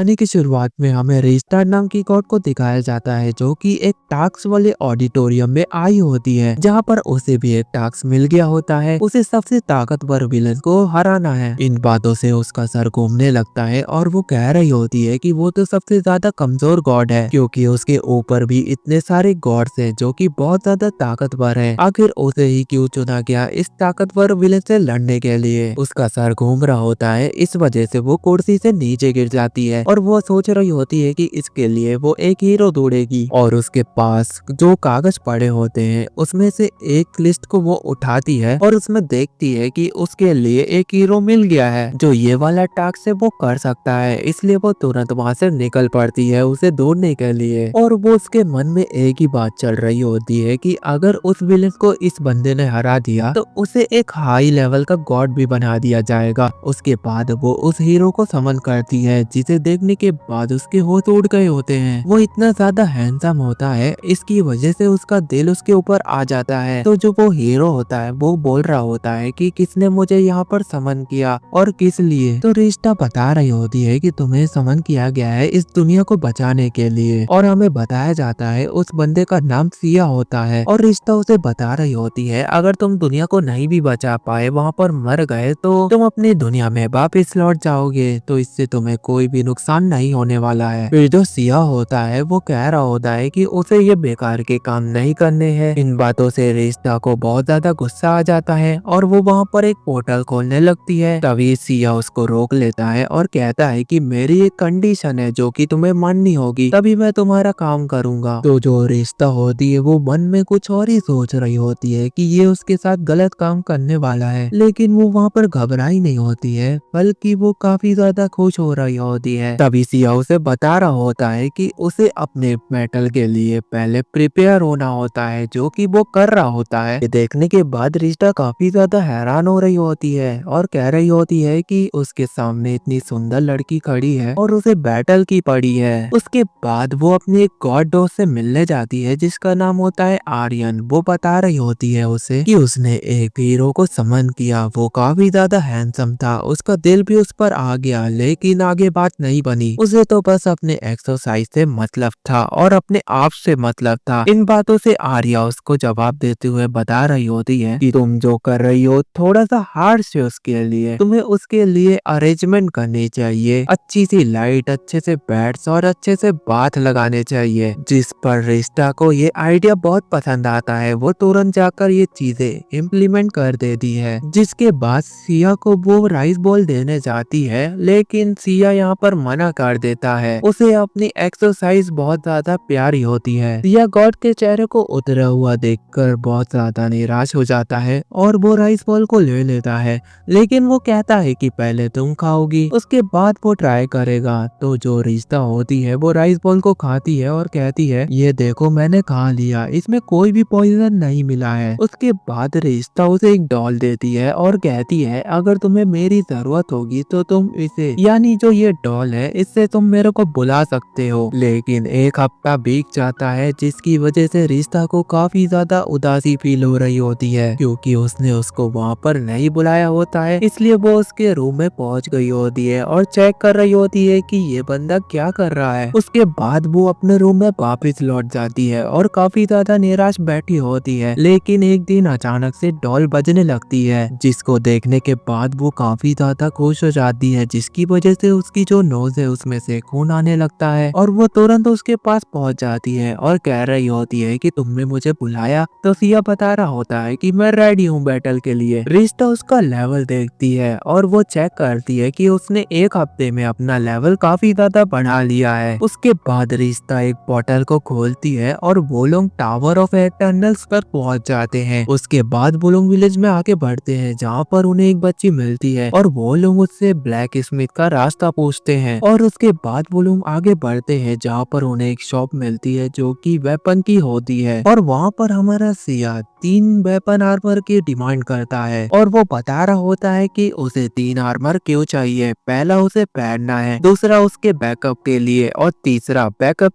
कहानी की शुरुआत में हमें रिस्टार्ट नाम की गॉड को दिखाया जाता है जो कि एक टास्क वाले ऑडिटोरियम में आई होती है, जहां पर उसे भी एक टास्क मिल गया होता है। उसे सबसे ताकतवर विलन को हराना है। इन बातों से उसका सर घूमने लगता है और वो कह रही होती है कि वो तो सबसे ज्यादा कमजोर गॉड है, क्योंकि उसके ऊपर भी इतने सारे गॉड्स हैं जो कि बहुत ज्यादा ताकतवर है। आखिर उसे ही क्यों चुना गया इस ताकतवर विलन से लड़ने के लिए? उसका सर घूम रहा होता है, इस वजह से वो कुर्सी से नीचे गिर जाती है और वो सोच रही होती है कि इसके लिए वो एक हीरो ढूंढेगी। और उसके पास जो कागज पड़े होते हैं उसमें से एक लिस्ट को वो उठाती है और उसमें देखती है कि उसके लिए एक हीरो मिल गया है जो ये वाला टास्क से वो कर सकता है। इसलिए वो तुरंत वहां से निकल पड़ती है उसे ढूंढने के लिए। और वो उसके मन में एक ही बात चल रही होती है कि अगर उस विलेन को इस बंदे ने हरा दिया तो उसे एक हाई लेवल का गॉड भी बना दिया जाएगा। उसके बाद वो उस हीरो को समन करती है, जिसे देखने के बाद उसके होश उड़ गए होते हैं। वो इतना ज्यादा हैंडसम होता है, इसकी वजह से उसका दिल उसके ऊपर आ जाता है। तो जो वो हीरो होता है वो बोल रहा होता है कि किसने मुझे यहाँ पर समन किया और किस लिए? तो रिश्ता बता रही होती है कि तुम्हें समन किया गया है इस दुनिया को बचाने के लिए। और हमें बताया जाता है उस बंदे का नाम सिया होता है। और रिश्ता उसे बता रही होती है अगर तुम दुनिया को नहीं भी बचा पाए, वहाँ पर मर गए, तो तुम अपनी दुनिया में वापिस लौट जाओगे, तो इससे तुम्हें कोई भी नुकसान नहीं होने वाला है। फिर जो सिया होता है वो कह रहा होता है कि उसे ये बेकार के काम नहीं करने हैं। इन बातों से रिश्ता को बहुत ज्यादा गुस्सा आ जाता है और वो वहाँ पर एक पोर्टल खोलने लगती है। तभी सिया उसको रोक लेता है और कहता है कि मेरी एक कंडीशन है जो कि तुम्हें माननी होगी, तभी मैं तुम्हारा काम करूंगा। तो जो रिश्ता होती है वो मन में कुछ और ही सोच रही होती है कि ये उसके साथ गलत काम करने वाला है, लेकिन वो वहाँ पर घबराई नहीं होती है, बल्कि वो काफी ज्यादा खुश हो रही होती है। तभी सिया उसे बता रहा होता है कि उसे अपने मेटल के लिए पहले प्रिपेयर होना होता है, जो कि वो कर रहा होता है। ये देखने के बाद रिश्ता काफी ज्यादा हैरान हो रही होती है और कह रही होती है कि उसके सामने इतनी सुंदर लड़की खड़ी है और उसे बैटल की पड़ी है। उसके बाद वो अपने एक गॉड दोस्त से मिलने जाती है जिसका नाम होता है आर्यन। वो बता रही होती है उसे कि उसने एक हीरो को समन किया, वो काफी ज्यादा हैंडसम था, उसका दिल भी उस पर आ गया, लेकिन आगे बात नहीं बनी। उसे तो बस अपने एक्सरसाइज से मतलब था और अपने आप से मतलब था। इन बातों से आर्या उसको जवाब देते हुए बता रही होती है कि तुम जो कर रही हो थोड़ा सा हार्श है उसके लिए, तुम्हें उसके लिए अरेंजमेंट करनी चाहिए, अच्छी सी लाइट, अच्छे से बेड्स और अच्छे से बाथ लगाने चाहिए। जिस पर रिश्ता को ये आइडिया बहुत पसंद आता है, वो तुरंत जाकर ये चीजें इम्प्लीमेंट कर देती है। जिसके बाद सिया को वो राइस बॉल देने जाती है, लेकिन सिया यहाँ पर मना कर देता है। उसे अपनी एक्सरसाइज बहुत ज्यादा प्यारी होती है। सिया गॉड के चेहरे को उतरा हुआ देखकर बहुत ज्यादा निराश हो जाता है और वो राइस बॉल को ले लेता है, लेकिन वो कहता है कि पहले तुम खाओगी, उसके बाद वो ट्राई करेगा। तो जो रिश्ता होती है वो राइस बॉल को खाती है और कहती है ये देखो मैंने खा लिया, इसमें कोई भी पॉइजन नहीं मिला है। उसके बाद रिश्ता उसे एक डॉल देती है और कहती है अगर तुम्हें मेरी जरूरत होगी तो तुम इसे, यानी जो ये डॉल है, इससे तुम मेरे को बुला सकते हो। लेकिन एक हफ्ता बीत जाता है जिसकी वजह से रिश्ता को काफी ज्यादा उदासी फील हो रही होती है, क्योंकि उसने उसको वहाँ पर नहीं बुलाया होता है। इसलिए वो उसके रूम में पहुँच गई होती है और चेक कर रही होती है कि ये बंदा क्या कर रहा है। उसके बाद वो अपने रूम में वापस लौट जाती है और काफी ज्यादा निराश बैठी होती है। लेकिन एक दिन अचानक से डॉल बजने लगती है, जिसको देखने के बाद वो काफी ज्यादा खुश हो जाती है, जिसकी वजह से उसकी जो नोज है उसमें से खून आने लगता है और वो तुरंत उसके पास पहुंच जाती है और कह रही होती है कि तुमने मुझे बुलाया? तो सिया बता रहा होता है कि मैं रेडी हूँ बैटल के लिए। रिश्ता उसका लेवल देखती है और वो चेक करती है कि उसने एक हफ्ते में अपना लेवल काफी ज्यादा बढ़ा लिया है। उसके बाद रिश्ता एक पोर्टल को खोलती है और वो लोग टावर ऑफ एटर्नल्स पर पहुंच जाते हैं। उसके बाद वो लोग विलेज में आगे बढ़ते हैं, जहाँ पर उन्हें एक बच्ची मिलती है और वो लोग उससे ब्लैक स्मिथ का रास्ता पूछते हैं। और उसके बाद वो लोग आगे बढ़ते हैं, जहाँ पर उन्हें एक शॉप मिलती है जो कि वेपन की होती है। और वहाँ पर हमारा सिया 3 वेपन आर्मर की डिमांड करता है और वो बता रहा होता है कि उसे 3 आर्मर क्यों चाहिए। पहला उसे पहनना है, दूसरा उसके बैकअप के लिए और तीसरा बैकअप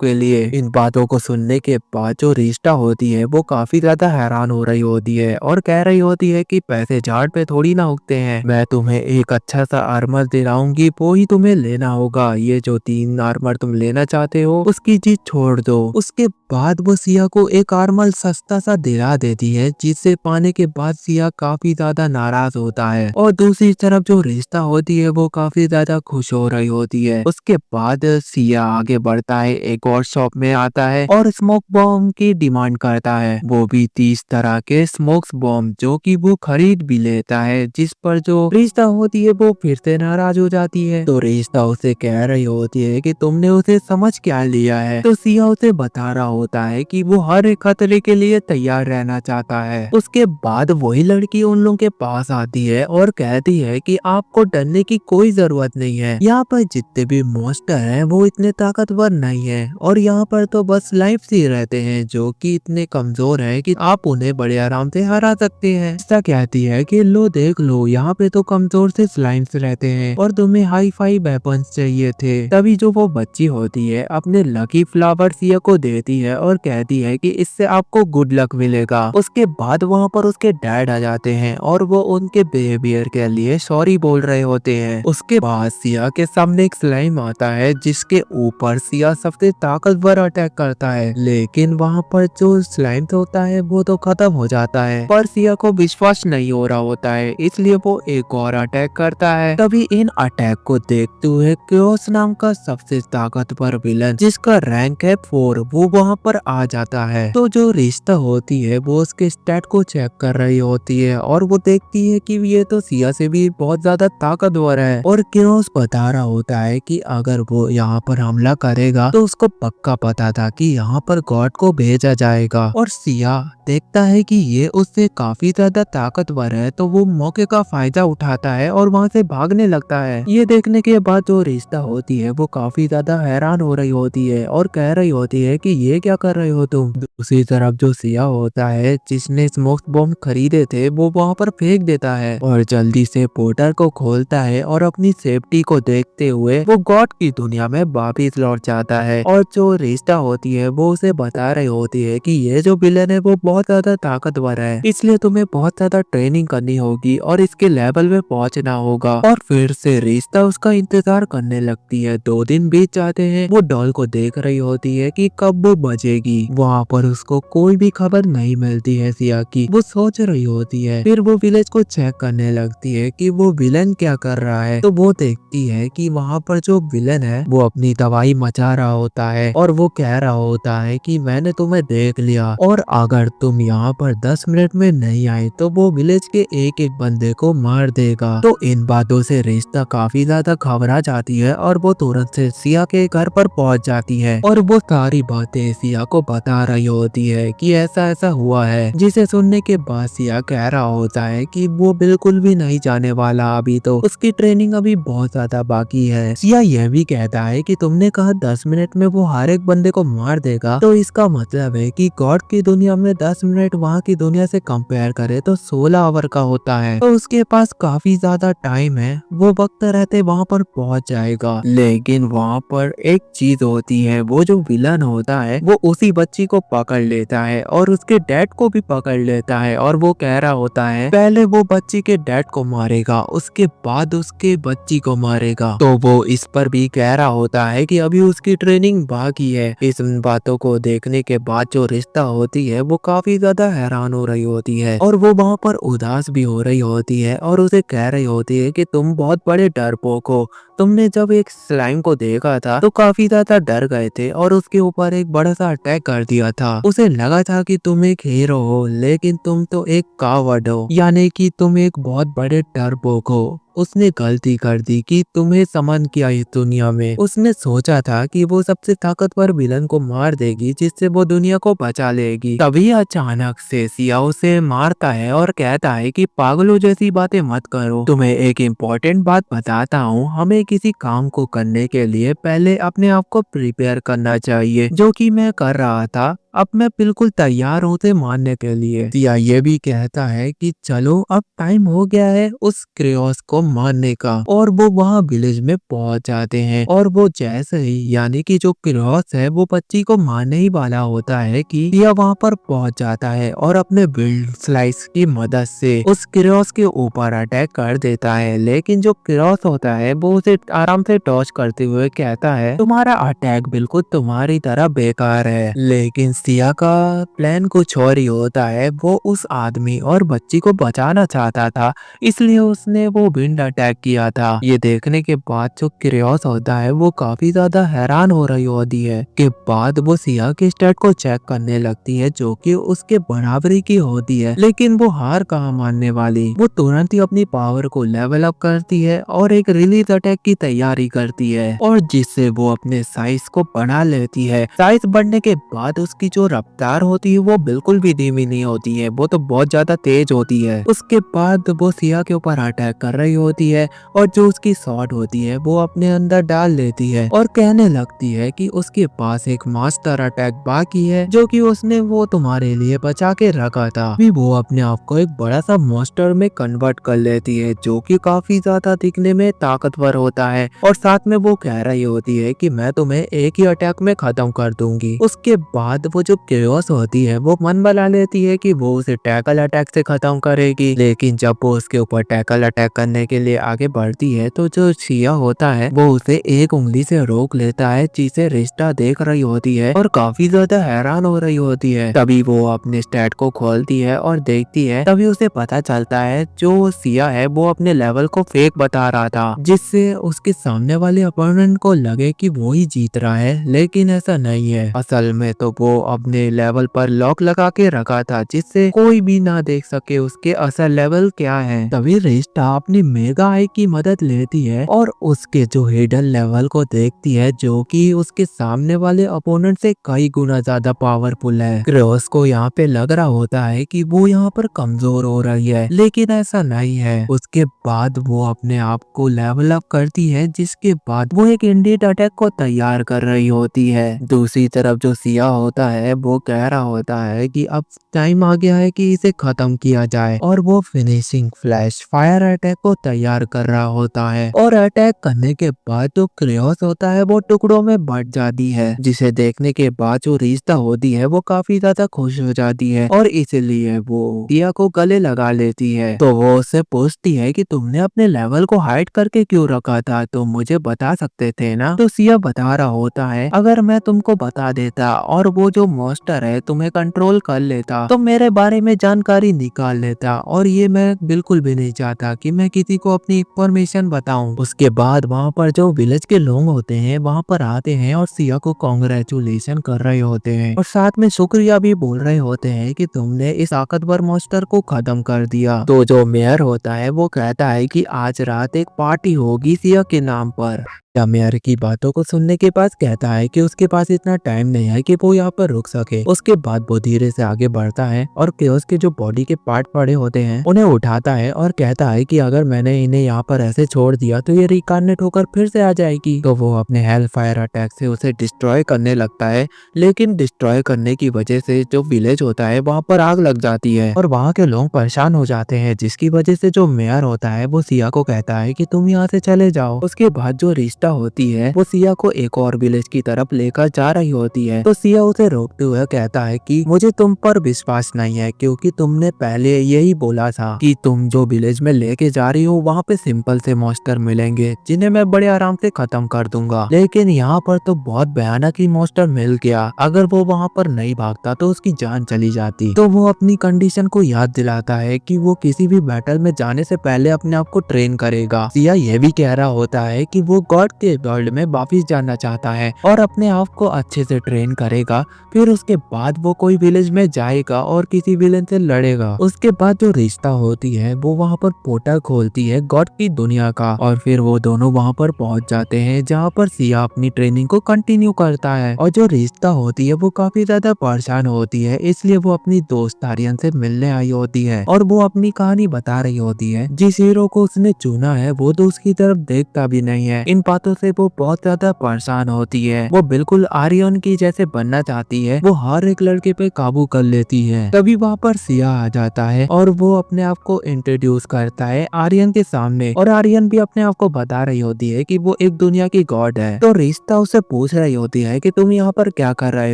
के लिए। इन बातों को सुनने के बाद जो रिश्ता होती है वो काफी ज्यादा हैरान हो रही होती है और कह रही होती है कि पैसे झाड़ पे थोड़ी ना उगते हैं, मैं तुम्हें एक अच्छा सा आर्मर दिलाऊंगी, वो ही तुम्हें तुम्हें लेना होगा, ये जो 3 आर्मर तुम लेना चाहते हो उसकी चीज छोड़ दो। उसके बाद वो सिया को एक आर्मर सस्ता सा दिला देती है, जिसे पाने के बाद सिया काफी ज्यादा नाराज होता है और दूसरी तरफ जो रिश्ता होती है वो काफी ज्यादा खुश हो रही होती है। उसके बाद सिया आगे बढ़ता है, एक और शॉप में आता है और स्मोक बॉम्ब की डिमांड करता है, वो भी 30 तरह के स्मोक्स बॉम्ब, जो कि वो खरीद भी लेता है। जिस पर जो रिश्ता होती है वो फिर से नाराज हो जाती है। तो रिश्ता उसे कह रही होती है कि तुमने उसे समझ क्या लिया है। तो सिया उसे बता रहा होता है कि वो हर एक खतरे के लिए तैयार रहना चाहता है। उसके बाद वही लड़की उन लोगों के पास आती है और कहती है कि आपको डरने की कोई जरूरत नहीं है, यहाँ पर जितने भी मॉन्स्टर हैं वो इतने ताकतवर नहीं है और यहाँ पर तो बस लाइफ ही रहते हैं जो कि इतने कमजोर है कि आप उन्हें बड़े आराम से हरा सकते हैं। ऐसा कहती है कि लो देख लो, यहाँ पे तो कमजोर से स्लाइम्स रहते हैं और तुम्हें हाई फाई वेपन्स चाहिए थे। तभी जो वो बच्ची होती है अपने लकी फ्लावर सिया को देती है और कहती है कि इससे आपको गुड लक मिलेगा। उसके बाद वहाँ पर उसके डैड आ जाते हैं और वो उनके बिहेवियर के लिए सॉरी बोल रहे होते हैं। उसके बाद सिया के सामने एक स्लाइम आता है जिसके ऊपर सिया सबसे ताकतवर अटैक करता है, लेकिन वहाँ पर जो स्लाइम होता है वो तो खत्म हो जाता है। पर सिया को विश्वास नहीं हो रहा होता है, इसलिए वो एक और अटैक करता है। तभी इन अटैक को देखते हुए क्योस नाम का सबसे ताकतवर विलन, जिसका रैंक है 4, वो वहाँ पर आ जाता है। तो जो रिश्ता होती है वो उसके स्टैट को चेक कर रही होती है और वो देखती है कि ये तो सिया से भी बहुत ज्यादा ताकतवर है और क्योस बता रहा होता है कि अगर वो यहाँ पर हमला करेगा तो उसको पक्का पता था कि यहाँ पर गॉड को भेजा जाएगा। और सिया देखता है कि ये उससे काफी ज्यादा ताकतवर है, तो वो मौके का फायदा उठाता है और वहाँ से भागने लगता है। ये देखने के बाद जो रिश्ता होती है वो काफी ज्यादा हैरान हो रही होती है और कह रही होती है कि ये क्या कर रहे हो तुम। दूसरी तरफ जो सिया होता है जिसने स्मोक बॉम्ब खरीदे थे वो वहाँ पर फेंक देता है और जल्दी से पोर्टल को खोलता है और अपनी सेफ्टी को देखते हुए वो गॉड की दुनिया में वापिस लौट जाता है। और जो रिश्ता होती है वो उसे बता रही होती है कि ये जो विलन है वो बहुत ज्यादा ताकतवर है, इसलिए तुम्हें बहुत ज्यादा ट्रेनिंग करनी होगी और इसके लेवल में पहुंचना होगा। और फिर से रिश्ता उसका इंतजार करने लगती है। 2 दिन बीत जाते हैं, वो डॉल को देख रही होती है कि कब वो बजेगी। वहाँ पर उसको कोई भी खबर नहीं मिलती है सिया की। वो सोच रही होती है, फिर वो विलेज को चेक करने लगती है कि वो विलन क्या कर रहा है। तो वो देखती है कि वहाँ पर जो विलन है वो अपनी तबाही मचा रहा होता है और वो कह रहा होता है कि मैंने तुम्हें देख लिया और अगर तुम यहाँ पर 10 मिनट में नहीं आए तो वो विलेज के एक एक बंदे को मार देगा। तो इन बातों से रिश्ता काफी ज्यादा घबरा जाती है और वो तुरंत से सिया के घर पर पहुंच जाती है और वो सारी बातें सिया को बता रही होती है कि ऐसा ऐसा हुआ है। जिसे सुनने के बाद सिया कह रहा होता है कि वो बिल्कुल भी नहीं जाने वाला, अभी तो उसकी ट्रेनिंग अभी बहुत ज्यादा बाकी है। सिया यह भी कहता है कि तुमने कहा 10 मिनट में वो हर एक बंदे को मार देगा, तो इसका मतलब है कि गॉड की दुनिया में 10 मिनट वहाँ की दुनिया से कंपेयर करे तो 16 आवर का होता है। तो उसके पास काफी ज्यादा टाइम है, वो वक्त रहते वहाँ पर पहुँच जाएगा। लेकिन वहाँ पर एक चीज होती है, वो जो विलन होता है वो उसी बच्ची को पकड़ लेता है और उसके डैड को भी पकड़ लेता है और वो कह रहा होता है पहले वो बच्ची के डैड को मारेगा, उसके बाद उसके बच्ची को मारेगा। तो वो इस पर भी कह रहा होता है कि अभी उसकी ट्रेनिंग बाकी है। इस बातों को देखने के बाद जो रिश्ता होती है वो काफी ज्यादा हैरान हो रही होती है और वो वहाँ पर उदास भी हो रही होती है और उसे कह रही होती है कि तुम बहुत बड़े डरपोक हो, तुमने जब एक स्लाइम को देखा था तो काफी ज्यादा डर गए थे और उसके ऊपर एक बड़ा सा अटैक कर दिया था। उसे लगा था कि तुम एक हीरो हो, लेकिन तुम तो एक कावर्ड हो, यानी कि तुम एक बहुत बड़े डरपोक हो। उसने गलती कर दी कि तुम्हें समन किया इस दुनिया में। उसने सोचा था कि वो सबसे ताकतवर विलन को मार देगी जिससे वो दुनिया को बचा लेगी। तभी अचानक से सिया उसे मारता है और कहता है कि पागलों जैसी बातें मत करो, तुम्हें एक इम्पोर्टेंट बात बताता हूँ, हमें किसी काम को करने के लिए पहले अपने आप को प्रिपेयर करना चाहिए, जो कि मैं कर रहा था। अब मैं बिल्कुल तैयार हूँ उसे मारने के लिए। सिया ये भी कहता है कि चलो अब टाइम हो गया है उस क्रेओस को मारने का, और वो वहाँ विलेज में पहुंच जाते हैं। और वो जैसे ही यानी कि जो क्रेओस है वो बच्ची को मारने ही वाला होता है कि सिया वहाँ पर पहुंच जाता है और अपने बिल्ड स्लाइस की मदद से उस क्रेओस के ऊपर अटैक कर देता है। लेकिन जो क्रेओस होता है वो उसे आराम से टॉर्च करते हुए कहता है तुम्हारा अटैक बिल्कुल तुम्हारी तरह बेकार है। लेकिन सिया का प्लान कुछ और ही होता है। वो उस आदमी और बच्ची को बचाना चाहता था, इसलिए उसने वो विंड अटैक किया था। ये देखने के बाद जो क्रेओस होता है वो काफी ज्यादा हैरान हो रही होती है। के बाद वो सिया के स्टैट को चेक करने लगती है जो कि उसके बराबरी की होती है। लेकिन वो हार कहाँ मानने वाली, वो तुरंत ही अपनी पावर को लेवल अप करती है और एक रिलीज अटैक की तैयारी करती है, और जिससे वो अपने साइज को बढ़ा लेती है। साइज बढ़ने के बाद उसकी जो रफ्तार होती है वो बिल्कुल भी धीमी नहीं होती है, वो तो बहुत ज्यादा तेज होती है। उसके बाद वो सिया के ऊपर अटैक कर रही होती है और जो उसकी शॉट होती है वो अपने अंदर डाल लेती है और कहने लगती है कि उसके पास एक मास्टर अटैक बाकी है जो कि उसने वो तुम्हारे लिए बचा के रखा था। भी वो अपने आप को एक बड़ा सा मॉन्स्टर में कन्वर्ट कर लेती है जो कि काफी ज्यादा दिखने में ताकतवर होता है, और साथ में वो कह रही होती है कि मैं तुम्हें एक ही अटैक में खत्म कर दूंगी। उसके बाद वो जो क्रेओस होती है वो मन बना लेती है कि वो उसे टैकल अटैक से खत्म करेगी। लेकिन जब वो उसके ऊपर टैकल अटैक करने के लिए आगे बढ़ती है तो जो सिया होता है वो उसे एक उंगली से रोक लेता है, जिसे रिश्ता देख रही होती है और काफी ज्यादा हैरान हो रही होती है। तभी वो अपने स्टैट को खोलती है और देखती है, तभी उसे पता चलता है जो सिया है वो अपने लेवल को फेक बता रहा था, जिससे उसके सामने वाले अपोनेंट को लगे कि वो ही जीत रहा है। लेकिन ऐसा नहीं है, असल में तो वो अपने लेवल पर लॉक लगा के रखा था जिससे कोई भी ना देख सके उसके असल लेवल क्या है। तभी रिश्ता अपनी मेगा आई की मदद लेती है और उसके जो हिडन लेवल को देखती है जो कि उसके सामने वाले अपोनेंट से कई गुना ज्यादा पावरफुल है। क्रेओस को यहाँ पे लग रहा होता है कि वो यहाँ पर कमजोर हो रही है, लेकिन ऐसा नहीं है। उसके बाद वो अपने आप को लेवल अप करती है, जिसके बाद वो एक इंडियट अटैक को तैयार कर रही होती है। दूसरी तरफ जो सिया होता है वो कह रहा होता है कि अब टाइम आ गया है कि इसे खत्म किया जाए, और वो फिनिशिंग फ्लैश फायर अटैक को तैयार कर रहा होता है। और अटैक करने के बाद जो क्रेओस होता है वो टुकड़ों में बट जाती है, जिसे देखने के बाद जो रिश्ता होती है वो काफी ज्यादा खुश हो जाती है और इसलिए वो सिया को गले लगा लेती है। तो वो उससे पूछती है कि तुमने अपने लेवल को हाइड करके क्यों रखा था, तो मुझे बता सकते थे ना। तो सिया बता रहा होता है अगर मैं तुमको बता देता और वो जो मॉन्स्टर है तुम्हें कंट्रोल कर लेता तो मेरे बारे में जानकारी निकाल लेता, और ये मैं बिल्कुल भी नहीं चाहता कि मैं किसी को अपनी इंफॉर्मेशन बताऊं। उसके बाद वहाँ पर जो विलेज के लोग होते हैं वहाँ पर आते हैं और सिया को कॉन्ग्रेचुलेशन कर रहे होते हैं और साथ में शुक्रिया भी बोल रहे होते हैं कि तुमने इस ताकतवर मॉन्स्टर को खत्म कर दिया। तो जो मेयर होता है वो कहता है कि आज रात एक पार्टी होगी सिया के नाम पर। या मेयर की बातों को सुनने के बाद कहता है कि उसके पास इतना टाइम नहीं है कि वो यहाँ पर रुक सके। उसके बाद वो धीरे से आगे बढ़ता है और क्रेओस के जो बॉडी के पार्ट पड़े होते हैं उन्हें उठाता है और कहता है कि अगर मैंने इन्हें यहाँ पर ऐसे छोड़ दिया तो ये रिकार्नेट होकर फिर से आ जाएगी। तो वो अपने हेल फायर अटैक से उसे डिस्ट्रॉय करने लगता है, लेकिन डिस्ट्रॉय करने की वजह से जो विलेज होता है वहाँ पर आग लग जाती है और वहाँ के लोग परेशान हो जाते हैं, जिसकी वजह से जो मेयर होता है वो सिया को कहता है कि तुम यहाँ से चले जाओ। उसके बाद जो रिश्ता होती है वो सिया को एक और विलेज की तरफ लेकर जा रही होती है। तो सिया उसे रोकते हुए कहता है कि मुझे तुम पर विश्वास नहीं है, क्योंकि तुमने पहले यही बोला था कि तुम जो विलेज में लेके जा रही हो वहाँ पे सिंपल से मॉन्स्टर मिलेंगे जिन्हें मैं बड़े आराम से खत्म कर दूंगा। लेकिन यहाँ पर तो बहुत भयानक ही मॉन्स्टर मिल गया, अगर वो वहाँ पर नहीं भागता तो उसकी जान चली जाती। तो वो अपनी कंडीशन को याद दिलाता है कि वो किसी भी बैटल में जाने से पहले अपने आप को ट्रेन करेगा। सिया ये भी कह रहा होता है कि वो गॉड के वर्ल्ड में वापिस जाना चाहता है और अपने आप को अच्छे से ट्रेन करेगा, फिर उसके बाद वो कोई विलेज में जाएगा और किसी विलेन से लड़ेगा। उसके बाद जो रिश्ता होती है वो वहाँ पर पोर्टल खोलती है गॉड की दुनिया का, और फिर वो दोनों वहाँ पर पहुँच जाते हैं जहाँ पर सिया अपनी ट्रेनिंग को कंटिन्यू करता है। और जो रिश्ता होती है वो काफी ज्यादा परेशान होती है, इसलिए वो अपनी दोस्त आर्यन से मिलने आई होती है और वो अपनी कहानी बता रही होती है। जिस हीरो को उसने चुना है वो तो उसकी तरफ देखता भी नहीं है। इन बातों बातों से वो बहुत ज्यादा परेशान होती है। वो बिल्कुल आर्यन की जैसे बनना चाहती है, वो हर एक लड़के पे काबू कर लेती है। तभी वहाँ पर सिया आ जाता है और वो अपने आप को इंट्रोड्यूस करता है आर्यन के सामने, और आर्यन भी अपने आप को बता रही होती है कि वो एक दुनिया की गॉड है। तो रिश्ता उससे पूछ रही होती है कि तुम यहाँ पर क्या कर रहे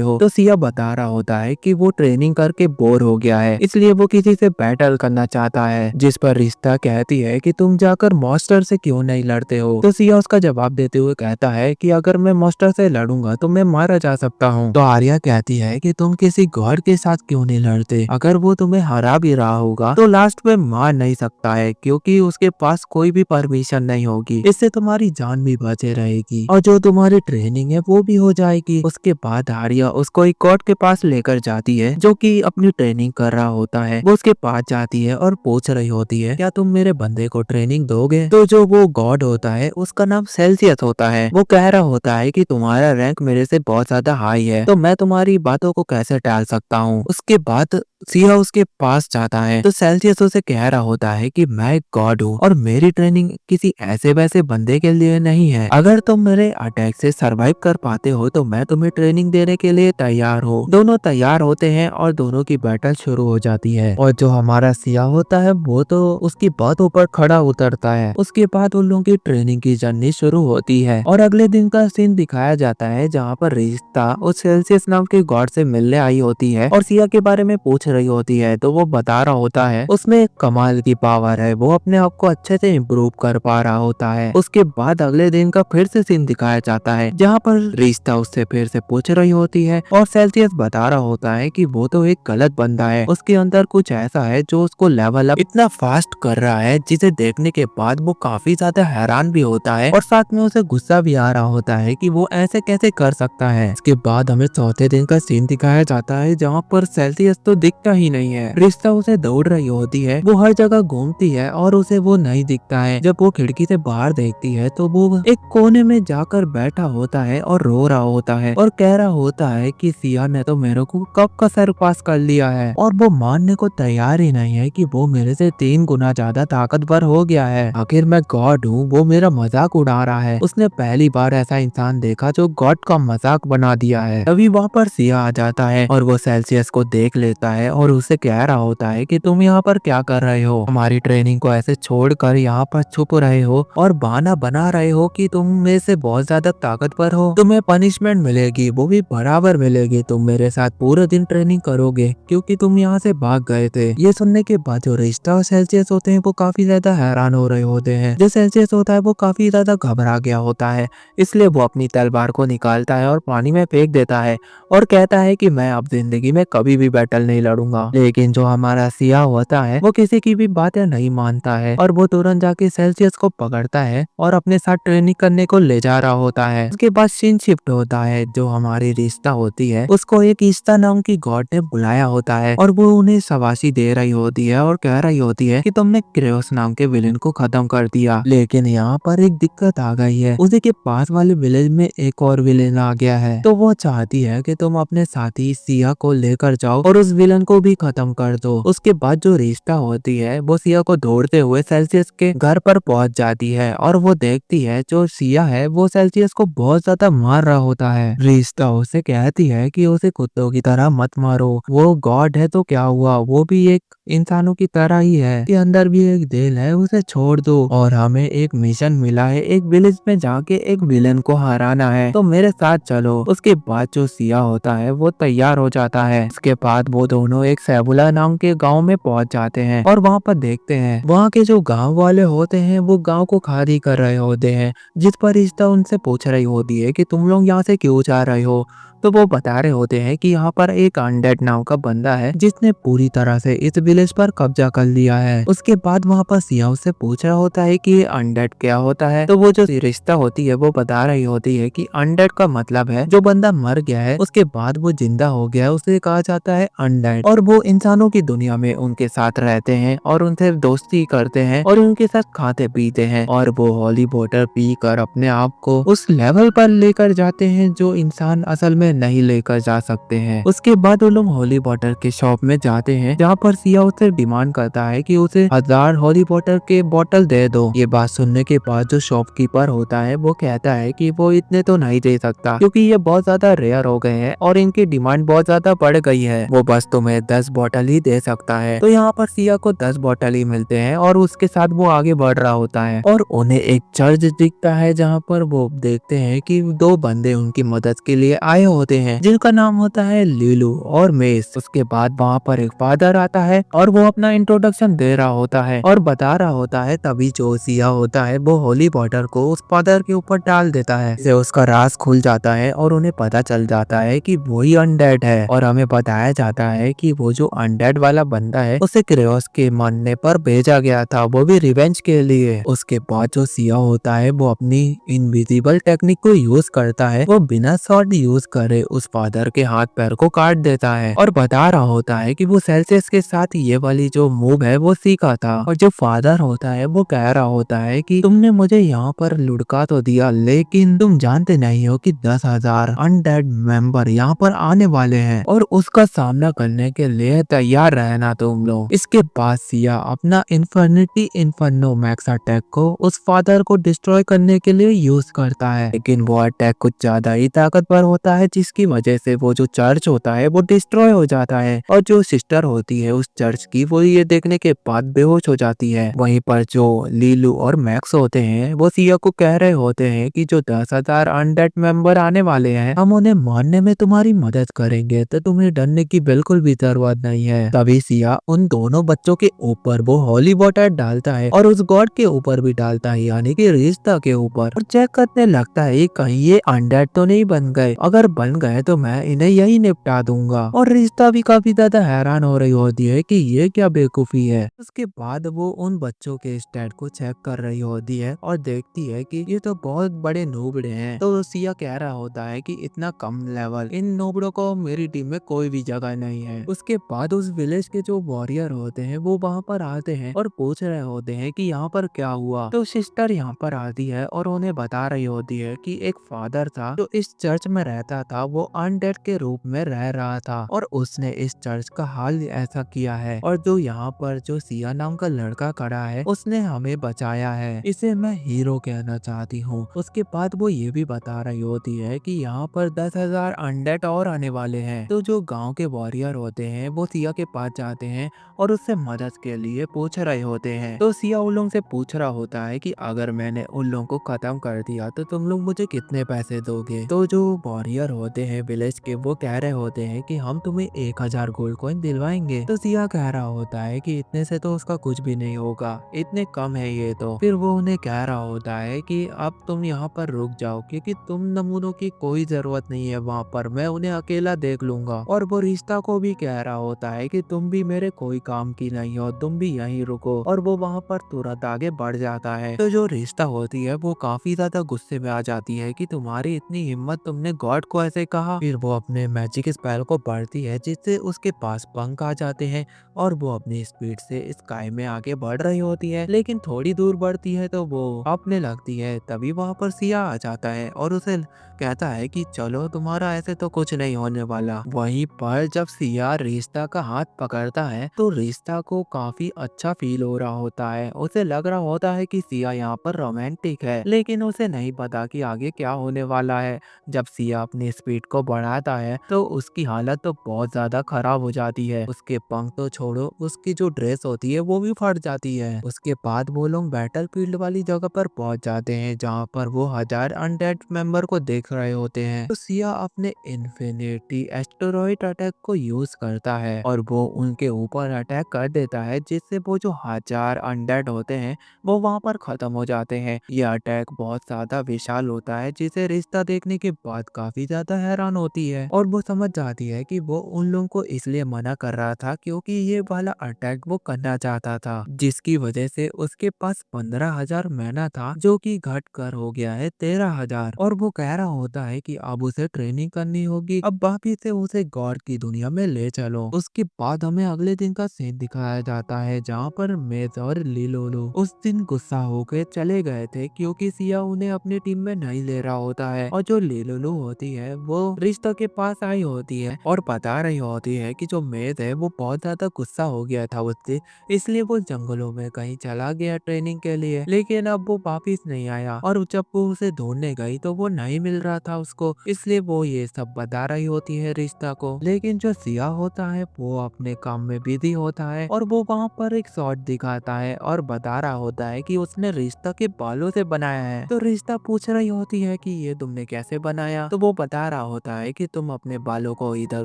हो। तो सिया बता रहा होता है कि वो ट्रेनिंग करके बोर हो गया है, इसलिए वो किसी से बैटल करना चाहता है। जिस पर रिश्ता कहती है कि तुम जाकर मॉन्स्टर से क्यों नहीं लड़ते हो। तो सिया उसका जवाब देते हुए कहता है कि अगर मैं मॉन्स्टर से लड़ूंगा तो मैं मारा जा सकता हूँ। तो आर्या कहती है कि तुम किसी गॉड के साथ क्यों नहीं लड़ते, अगर वो तुम्हें हरा भी रहा होगा तो लास्ट में मार नहीं सकता है, क्योंकि उसके पास कोई भी परमिशन नहीं होगी। इससे तुम्हारी जान भी बचे रहेगी और जो तुम्हारी ट्रेनिंग है वो भी हो जाएगी। उसके बाद आर्या उसको एक गॉड के पास लेकर जाती है जो कि अपनी ट्रेनिंग कर रहा होता है। वो उसके पास जाती है और पूछ रही होती है, क्या तुम मेरे बंदे को ट्रेनिंग दोगे। तो जो वो गॉड होता है उसका नाम सेल्सियस होता है, वो कह रहा होता है कि तुम्हारा रैंक मेरे से बहुत ज्यादा हाई है, तो मैं तुम्हारी बातों को कैसे टाल सकता हूँ। उसके बाद सिया उसके पास जाता है तो सेल्सियस उसे कह रहा होता है कि मैं एक गॉड हूँ और मेरी ट्रेनिंग किसी ऐसे वैसे बंदे के लिए नहीं है। अगर तुम मेरे अटैक से सरवाइव कर पाते हो तो मैं तुम्हें ट्रेनिंग देने के लिए तैयार हूँ। दोनों तैयार होते हैं और दोनों की बैटल शुरू हो जाती है। और जो हमारा सिया होता है वो तो उसकी बातों पर खड़ा उतरता है। उसके बाद उन लोगों की ट्रेनिंग की जर्नी शुरू होती है और अगले दिन का सीन दिखाया जाता है जहाँ पर रिश्ता उस सेल्सियस नाम के गॉड से मिलने आई होती है और सिया के बारे में पूछ रही होती है। तो वो बता रहा होता है उसमें एक कमाल की पावर है, वो अपने आप को अच्छे से इम्प्रूव कर पा रहा होता है। उसके बाद अगले दिन का फिर से सीन दिखाया जाता है जहाँ पर रिश्ता उससे फिर से पूछ रही होती है और सेल्सियस बता रहा होता है कि वो तो एक गलत बंदा है, उसके अंदर कुछ ऐसा है जो उसको लेवल अप इतना फास्ट कर रहा है जिसे देखने के बाद वो काफी ज्यादा हैरान भी होता है और साथ में उसे गुस्सा भी आ रहा होता है कि वो ऐसे कैसे कर सकता है। इसके बाद हमें चौथे दिन का सीन दिखाया जाता है जहाँ पर सेल्सियस तो दिखता ही नहीं है। रिश्ता उसे दौड़ रही होती है, वो हर जगह घूमती है और उसे वो नहीं दिखता है। जब वो खिड़की से बाहर देखती है तो वो एक कोने में जाकर बैठा होता है और रो रहा होता है और कह रहा होता है कि सिया ने तो मेरे को कब का सर पास कर लिया है और वो मानने को तैयार ही नहीं है कि वो मेरे से 3 गुना ज्यादा ताकतवर हो गया है। आखिर मैं गॉड हूँ, वो मेरा मजाक उड़ा रहा है। उसने पहली बार ऐसा इंसान देखा जो गॉड का मजाक बना दिया है। तभी वहाँ पर सिया आ जाता है और वो सेल्सियस को देख लेता है और उसे कह रहा होता है कि तुम यहाँ पर क्या कर रहे हो, हमारी ट्रेनिंग को ऐसे छोड़कर यहाँ पर छुप रहे हो और बहाना बना रहे हो कि तुम में से बहुत ज्यादा ताकतवर हो, तुम्हें पनिशमेंट मिलेगी, वो भी बराबर मिलेगी। तुम मेरे साथ पूरे दिन ट्रेनिंग करोगे क्योंकि तुम यहाँ से भाग गए थे। ये सुनने के बाद जो रिश्ता और सेल्सियस होते हैं वो काफी ज्यादा हैरान हो रहे होते हैं। जो सेल्सियस होता है वो काफी ज्यादा घबरा गया होता है, इसलिए वो अपनी तलवार को निकालता है और पानी में फेंक देता है और कहता है कि मैं अब जिंदगी में कभी भी बैटल नहीं लड़ूंगा। लेकिन जो हमारा सिया होता है वो किसी की भी बातें नहीं मानता है और वो तुरंत जाके सेल्सियस को पकड़ता है और अपने साथ ट्रेनिंग करने को ले जा रहा होता है। उसके बाद सीन शिफ्ट होता है, जो हमारी रिश्ता होती है उसको एक ईस्ता नाम की गॉड ने बुलाया होता है और वो उन्हें शाबाशी दे रही होती है और कह रही होती है कि तुमने क्रेओस नाम के विलेन को खत्म कर दिया। लेकिन यहाँ पर एक दिक्कत आ गई है, उसी के पास वाले विलेज में एक और विलेन आ गया है, तो वो चाहती है कि तुम अपने साथी सिया को लेकर जाओ और उस विलन को भी खत्म कर दो। उसके बाद जो रिश्ता होती है वो सिया को दौड़ते हुए सेल्सियस के घर पर पहुंच जाती है और वो देखती है जो सिया है वो सेल्सियस को बहुत ज्यादा मार रहा होता है। रिश्ता उसे कहती है कि उसे कुत्तों की तरह मत मारो, वो गॉड है तो क्या हुआ, वो भी एक इंसानों की तरह ही है, के अंदर भी एक दिल है, उसे छोड़ दो। और हमें एक मिशन मिला है, एक विलेज में जाके एक विलन को हराना है, तो मेरे साथ चलो। उसके बाद जो सिया होता है वो तैयार हो जाता है। उसके बाद वो दोनों एक सैबुला नाम के गांव में पहुंच जाते हैं और वहां पर देखते हैं वहां के जो गांव वाले होते हैं वो गांव को खाली कर रहे होते हैं, जिस पर रिश्ता उनसे पूछ रही होती है कि तुम लोग यहाँ से क्यों जा रहे हो। तो वो बता रहे होते हैं कि यहाँ पर एक अनडेड नाम का बंदा है जिसने पूरी तरह से इस विलेज पर कब्जा कर लिया है। उसके बाद वहाँ पर सिया उससे पूछ रहा होता है कि ये अनडेड क्या होता है। तो वो जो रिश्ता होती है वो बता रही होती है कि अनडेड का मतलब है जो बंदा मर गया है उसके बाद वो जिंदा हो गया है उसे कहा जाता है अनडेड, और वो इंसानों की दुनिया में उनके साथ रहते हैं और उनसे दोस्ती करते हैं और उनके साथ खाते पीते हैं और वो हॉली वॉटर पी कर अपने आप को उस लेवल पर लेकर जाते हैं जो इंसान असल में उन्हें नहीं लेकर जा सकते हैं। उसके बाद वो लोग हॉली वॉटर के शॉप में जाते हैं, जहाँ पर सिया उससे डिमांड करता है कि उसे 1000 हॉली वॉटर के बोतल दे दो। ये बात सुनने के बाद जो शॉपकीपर होता है वो कहता है कि वो इतने तो नहीं दे सकता, क्योंकि ये बहुत ज्यादा रेयर हो गए हैं और इनकी डिमांड बहुत ज्यादा बढ़ गई है। वो बस तुम्हें 10 बोतल ही दे सकता है। तो यहाँ पर सिया को 10 बोतल ही मिलते हैं और उसके साथ वो आगे बढ़ रहा होता है और उन्हें एक चर्च दिखता है, जहाँ पर वो देखते हैं कि दो बंदे उनकी मदद के लिए आए होते हैं, जिनका नाम होता है लीलू और मेस। उसके बाद वहाँ पर एक फादर आता है और वो अपना इंट्रोडक्शन दे रहा होता है और बता रहा होता है। तभी जो सिया होता है वो होली वाटर को उस फादर के ऊपर डाल देता है, जिससे उसका राज खुल जाता है और उन्हें पता चल जाता है कि वही अनडेड है। और हमें बताया जाता है कि वो जो अनडेड वाला बंदा है उसे क्रेओस के मानने पर भेजा गया था, वो भी रिवेंज के लिए। उसके बाद जो सिया होता है वो अपनी इनविजिबल टेक्निक को यूज करता है। वो बिना शॉट यूज करे उस फादर के हाथ पैर को काट देता है और बता रहा होता है कि वो सेल्सियस के साथ ये वाली जो मूव है वो सीखा था। और जो फादर होता है वो कह रहा होता है कि तुमने मुझे यहाँ पर लुढ़का तो दिया, लेकिन तुम जानते नहीं हो कि 10,000 अनडेड मेंबर यहाँ पर आने वाले हैं और उसका सामना करने के लिए तैयार रहना तुम लोग। इसके बाद सिया अपना इन्फिनिटी इन्फर्नो मैक्स अटैक को उस फादर को डिस्ट्रॉय करने के लिए यूज करता है, लेकिन वो अटैक कुछ ज्यादा ही ताकतवर होता है, जिसकी वजह से वो जो चर्च होता है वो डिस्ट्रॉय हो जाता है और जो सिस्टर होती है उस चर्च की वो ये देखने के बाद बेहोश हो जाती है। वहीं पर जो लीलू और मैक्स होते हैं वो सिया को कह रहे होते हैं कि जो 10,000 अनडेड मेंबर आने वाले हैं हम उन्हें मारने में तुम्हारी मदद करेंगे, तो तुम्हें डरने की बिल्कुल भी जरूरत नहीं है। तभी सिया उन दोनों बच्चों के ऊपर वो हॉली वाटर डालता है और उस गॉड के ऊपर भी डालता है, यानी कि रिश्ता के ऊपर, और चेक करने लगता है कहीं ये अनडेड तो नहीं बन गए। अगर बन गए तो मैं इन्हें यही निपटा दूंगा। और रिश्ता भी काफी ज्यादा हैरान हो रही होती है कि ये क्या बेवकूफी है। उसके बाद वो उन बच्चों के स्टैट को चेक कर रही होती है और देखती है कि ये तो बहुत बड़े नूबड़े हैं। तो सिया कह रहा होता है कि इतना कम लेवल, इन नूबड़ों को मेरी टीम में कोई भी जगह नहीं है। उसके बाद उस विलेज के जो वॉरियर होते हैं वो वहाँ पर आते हैं और पूछ रहे होते हैं कि यहाँ पर क्या हुआ। तो सिस्टर यहाँ पर आती है और उन्हें बता रही होती है कि एक फादर था जो इस चर्च में रहता था, वो अनडेड के रूप में रह रहा था और उसने इस चर्च का हाल ऐसा किया है, और जो यहाँ पर जो सिया नाम का लड़का खड़ा है उसने हमें बचाया है, इसे मैं हीरो कहना चाहती हूँ। उसके बाद वो ये भी बता रही होती है कि यहाँ पर 10,000 अनडेड और आने वाले हैं। तो जो गांव के वॉरियर होते हैं वो सिया के पास जाते हैं और उससे मदद के लिए पूछ रहे होते हैं। तो सिया उन लोगों से पूछ रहा होता है कि अगर मैंने उन लोगों को खत्म कर दिया तो तुम लोग मुझे कितने पैसे दोगे। तो जो वॉरियर होते हैं विलेज के वो कह रहे होते हैं कि हम तुम्हें 1,000 गोल्ड कॉइन दिलवाएंगे। तो सिया कह रहा होता है कि इतने से तो उसका कुछ भी नहीं होगा, इतने कम है ये तो। फिर वो उन्हें कह रहा होता है कि अब तुम यहाँ पर रुक जाओ, क्योंकि तुम नमूनों की कोई जरूरत नहीं है वहाँ पर, मैं उन्हें अकेला देख लूंगा। और वो रिश्ता को भी कह रहा होता है कि तुम भी मेरे कोई काम की नहीं हो, तुम भी यहीं रुको। और वो वहाँ पर तुरंत आगे बढ़ जाता है। तो जो रिश्ता होती है वो काफी ज्यादा गुस्से में आ जाती है कि तुम्हारी इतनी हिम्मत, तुमने गॉड को ऐसे कहा। फिर वो अपने मैजिक स्पेल को पढ़ती है जिससे उसके पास पंख आ जाते हैं और वो अपनी स्पीड से स्काई में आगे बढ़ रही होती है। लेकिन थोड़ी दूर बढ़ती है तो वो अपने लगती है। तभी वहाँ पर सिया आ जाता है और उसे कहता है कि चलो तुम्हारा ऐसे तो कुछ नहीं होने वाला। वहीं पर जब सिया रिश्ता का हाथ पकड़ता है तो रिश्ता को काफी अच्छा फील हो रहा होता है। उसे लग रहा होता है कि सिया यहाँ पर रोमांटिक है, लेकिन उसे नहीं पता कि आगे क्या होने वाला है। जब सिया अपनी स्पीड को बढ़ाता है तो उसकी हालत तो बहुत ज्यादा खराब हो जाती है। उसके पंख तो छोड़ो, उसकी जो ड्रेस होती है वो भी फट जाती है। उसके बाद वो लोग बैटल फील्ड वाली जगह पर पहुंच जाते हैं, जहाँ पर वो 1000 अनडेड मेंबर को देख रहे होते हैं। तो सिया अपने इन्फिनिटी एस्टेरॉइड अटैक को यूज करता है और वो उनके ऊपर अटैक कर देता है, जिससे वो जो 1000 अनडेड होते हैं वो वहाँ पर खत्म हो जाते हैं। यह अटैक बहुत ज्यादा विशाल होता है, जिसे रिश्ता देखने के बाद काफी ज्यादा हैरान होती है और वो समझ जाती है कि वो उन लोगों को इसलिए मना कर रहा था क्योंकि ये वाला अटैक वो करना चाहता था, जिसकी वजह से उसके पास 15,000 मैना था, जो कि घट कर हो गया है 13,000। और वो कह रहा होता है कि अब उसे ट्रेनिंग करनी होगी, अब वापिस से उसे गॉड की दुनिया में ले चलो। उसके बाद हमें अगले दिन का सीन दिखाया जाता है, जहाँ पर मेज और लिलोलो उस दिन गुस्सा होकर चले गए थे क्योंकि सिया उन्हें अपनी टीम में नहीं ले रहा होता है। और जो लिलोलो होती है वो रिश्ता के पास आई होती है और बता रही होती है कि जो मेज है वो बहुत ज्यादा गुस्सा हो गया था उससे, इसलिए वो जंगलों में कहीं चला गया ट्रेनिंग के लिए, लेकिन अब वो वापिस नहीं आया और जब वो उसे ढूंढने गई तो वो नहीं मिल रहा था उसको, इसलिए वो ये सब बता रही होती है रिश्ता को। लेकिन जो सिया होता है वो अपने काम में बिजी होता है और वो वहाँ पर एक शॉट दिखाता है और बता रहा होता है कि उसने रिश्ता के बालों से बनाया है। तो रिश्ता पूछ रही होती है कि ये तुमने कैसे बनाया, तो वो बता रहा होता है कि तुम अपने बालों को इधर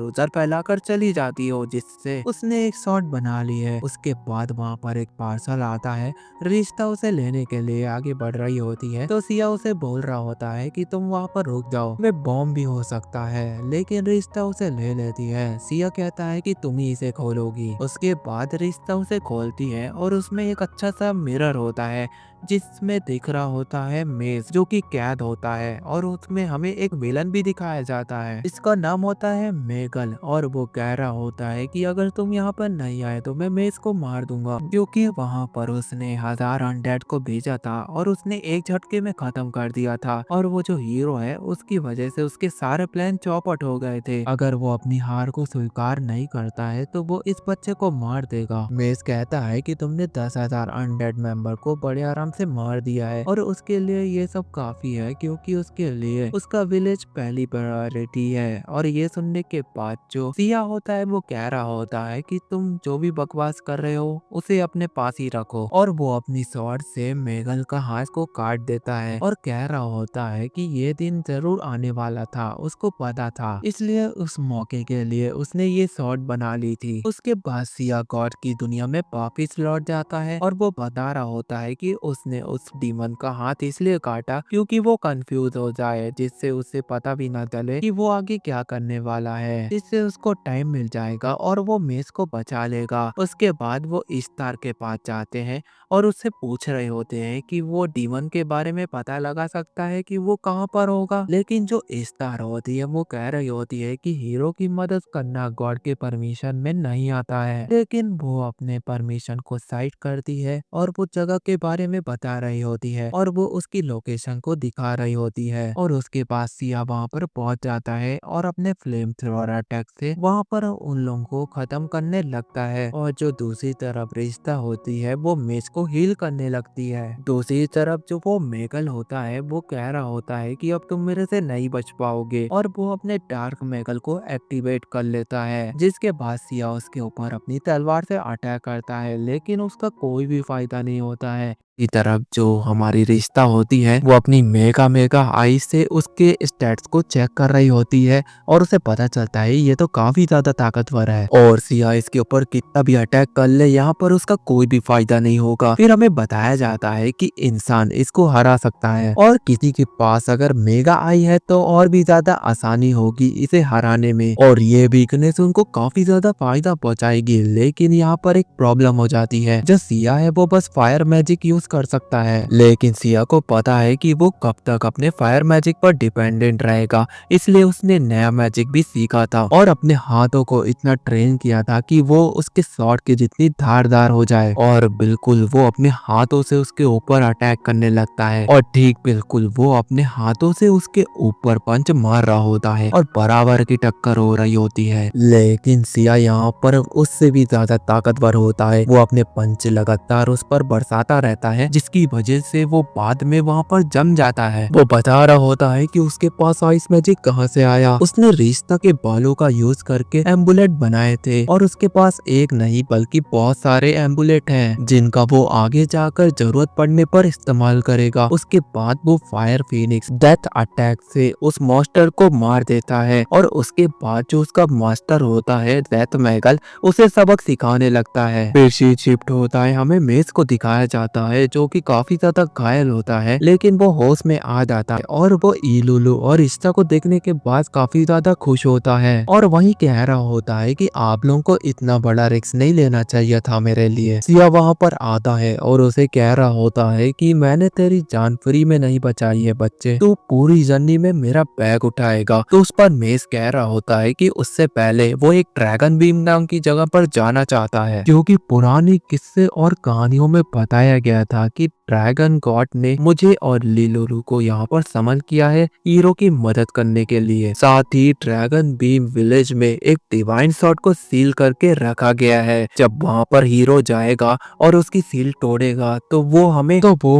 उधर फैलाकर चली जाती हो, जिससे उसने एक शॉट बना ली है। उसके बाद वहाँ पर एक पार्सल आता है, रिश्ता उसे लेने के लिए आगे बढ़ रही होती है तो सिया उसे बोल रहा होता है कि तुम वहाँ पर रुक जाओ, वे बॉम्ब भी हो सकता है, लेकिन रिश्ता उसे ले लेती है। सिया कहता है कि तुम ही इसे खोलोगी। उसके बाद रिश्ता उसे खोलती है और उसमें एक अच्छा सा मिरर होता है जिसमें दिख रहा होता है मेज जो कि कैद होता है और उसमें हमें एक विलन भी दिखाया जाता है। इसका नाम होता है मेगल और वो कह रहा होता है कि अगर तुम यहाँ पर नहीं आए तो मैं मेज को मार दूंगा, क्योंकि वहाँ पर उसने 1000 अनडेड को भेजा था और उसने एक झटके में खत्म कर दिया था और वो जो हीरो है उसकी वजह से उसके सारे प्लान चौपट हो गए थे। अगर वो अपनी हार को स्वीकार नहीं करता है तो वो इस बच्चे को मार देगा। मेज कहता है कि तुमने 10,000 अनडेड मेंबर को बड़े आराम से मार दिया है और उसके लिए ये सब काफी है, क्योंकि उसके लिए उसका विलेज पहली प्रायोरिटी है। और ये सुनने के बाद जो सिया होता है वो कह रहा होता है कि तुम जो भी बकवास कर रहे हो उसे अपने पास ही रखो, और वो अपनी स्वॉर्ड से मेगल का हाथ को काट देता है और कह रहा होता है कि ये दिन जरूर आने वाला था, उसको पता था, इसलिए उस मौके के लिए उसने ये स्वॉर्ड बना ली थी। उसके बाद सिया गॉड की दुनिया में वापिस लौट जाता है और वो बता रहा होता है कि उसने उस डीमन का हाथ इसलिए काटा क्योंकि वो कंफ्यूज हो जाए, जिससे उसे पता भी ना चले कि वो आगे क्या करने वाला है, जिससे उसको टाइम मिल जाएगा और वो मेस को बचा लेगा। उसके बाद वो इस्तार के पास जाते हैं और उससे पूछ रहे होते हैं कि वो डीमन के बारे में पता लगा सकता है कि वो कहाँ पर होगा, लेकिन जो इस्तार होती है वो कह रही होती है कि हीरो की मदद करना गॉड के परमिशन में नहीं आता है, लेकिन वो अपने परमिशन को साइड करती है और वो जगह के बारे में बता रही होती है और वो उसकी लोकेशन को दिखा रही होती है। और उसके बाद सिया वहाँ पर पहुंच जाता है और अपने फ्लेम थ्रोअर अटैक से वहाँ पर उन लोगों को खत्म करने लगता है। और जो दूसरी तरफ रिश्ता होती है वो मेज को हील करने लगती है। दूसरी तरफ जो वो मेगल होता है वो कह रहा होता है कि अब तुम मेरे से नहीं बच पाओगे, और वो अपने डार्क मेगल को एक्टिवेट कर लेता है, जिसके बाद सिया उसके ऊपर अपनी तलवार से अटैक करता है, लेकिन उसका कोई भी फायदा नहीं होता है। की तरफ जो हमारी रिश्ता होती है वो अपनी मेगा मेगा आई से उसके स्टैट्स को चेक कर रही होती है और उसे पता चलता है ये तो काफी ज्यादा ताकतवर है और सिया इसके ऊपर कितना भी अटैक कर ले यहाँ पर उसका कोई भी फायदा नहीं होगा। फिर हमें बताया जाता है कि इंसान इसको हरा सकता है और किसी के पास अगर मेगा आई है तो और भी ज्यादा आसानी होगी इसे हराने में, और ये वीकनेस उनको काफी ज्यादा फायदा पहुंचाएगी। लेकिन यहाँ पर एक प्रॉब्लम हो जाती है, जो सिया है वो बस फायर मैजिक यूज कर सकता है, लेकिन सिया को पता है कि वो कब तक अपने फायर मैजिक पर डिपेंडेंट रहेगा, इसलिए उसने नया मैजिक भी सीखा था और अपने हाथों को इतना ट्रेन किया था कि वो उसके शॉट के जितनी धारदार हो जाए, और बिल्कुल वो अपने हाथों से उसके ऊपर अटैक करने लगता है और ठीक बिल्कुल वो अपने हाथों से उसके ऊपर पंच मार रहा होता है और बराबर की टक्कर हो रही होती है। लेकिन सिया यहाँ पर उससे भी ज्यादा ताकतवर होता है, वो अपने पंच लगातार उस पर बरसाता रहता है, जिसकी वजह से वो बाद में वहाँ पर जम जाता है। वो बता रहा होता है कि उसके पास आइस मैजिक कहाँ से आया, उसने रिश्ता के बालों का यूज करके एम्बुलेट बनाए थे और उसके पास एक नहीं बल्कि बहुत सारे एम्बुलेट हैं जिनका वो आगे जाकर जरूरत पड़ने पर इस्तेमाल करेगा। उसके बाद वो फायर फिनिक्स डेथ अटैक से उस मॉन्स्टर को मार देता है और उसके बाद जो उसका मास्टर होता है डेथ मैगल उसे सबक सिखाने लगता है। फिर शिफ्ट होता है, हमें मेज को दिखाया जाता है जो कि काफी ज्यादा घायल होता है, लेकिन वो होश में आ जाता है और वो इलुलु और रिश्ता को देखने के बाद काफी ज्यादा खुश होता है और वही कह रहा होता है कि आप लोगों को इतना बड़ा रिस्क नहीं लेना चाहिए था मेरे लिए। सिया वहाँ पर आता है और उसे कह रहा होता है कि मैंने तेरी जान फ्री में नहीं बचाई है बच्चे, तू पूरी जर्नी में मेरा बैग उठाएगा। तो उस पर मेज कह रहा होता है कि उससे पहले वो एक ड्रैगन बीम नाम की जगह पर जाना चाहता है, क्योंकि पुरानी किस्से और कहानियों में बताया गया था कि ड्रैगन गॉड ने मुझे और लिलोरू को यहाँ पर समन किया है हीरो की मदद करने के लिए। साथ ही ड्रैगन बीम विलेज में एक डिवाइन शॉट को सील करके रखा गया है। जब वहाँ पर हीरो जाएगा और उसकी सील तोड़ेगा तो वो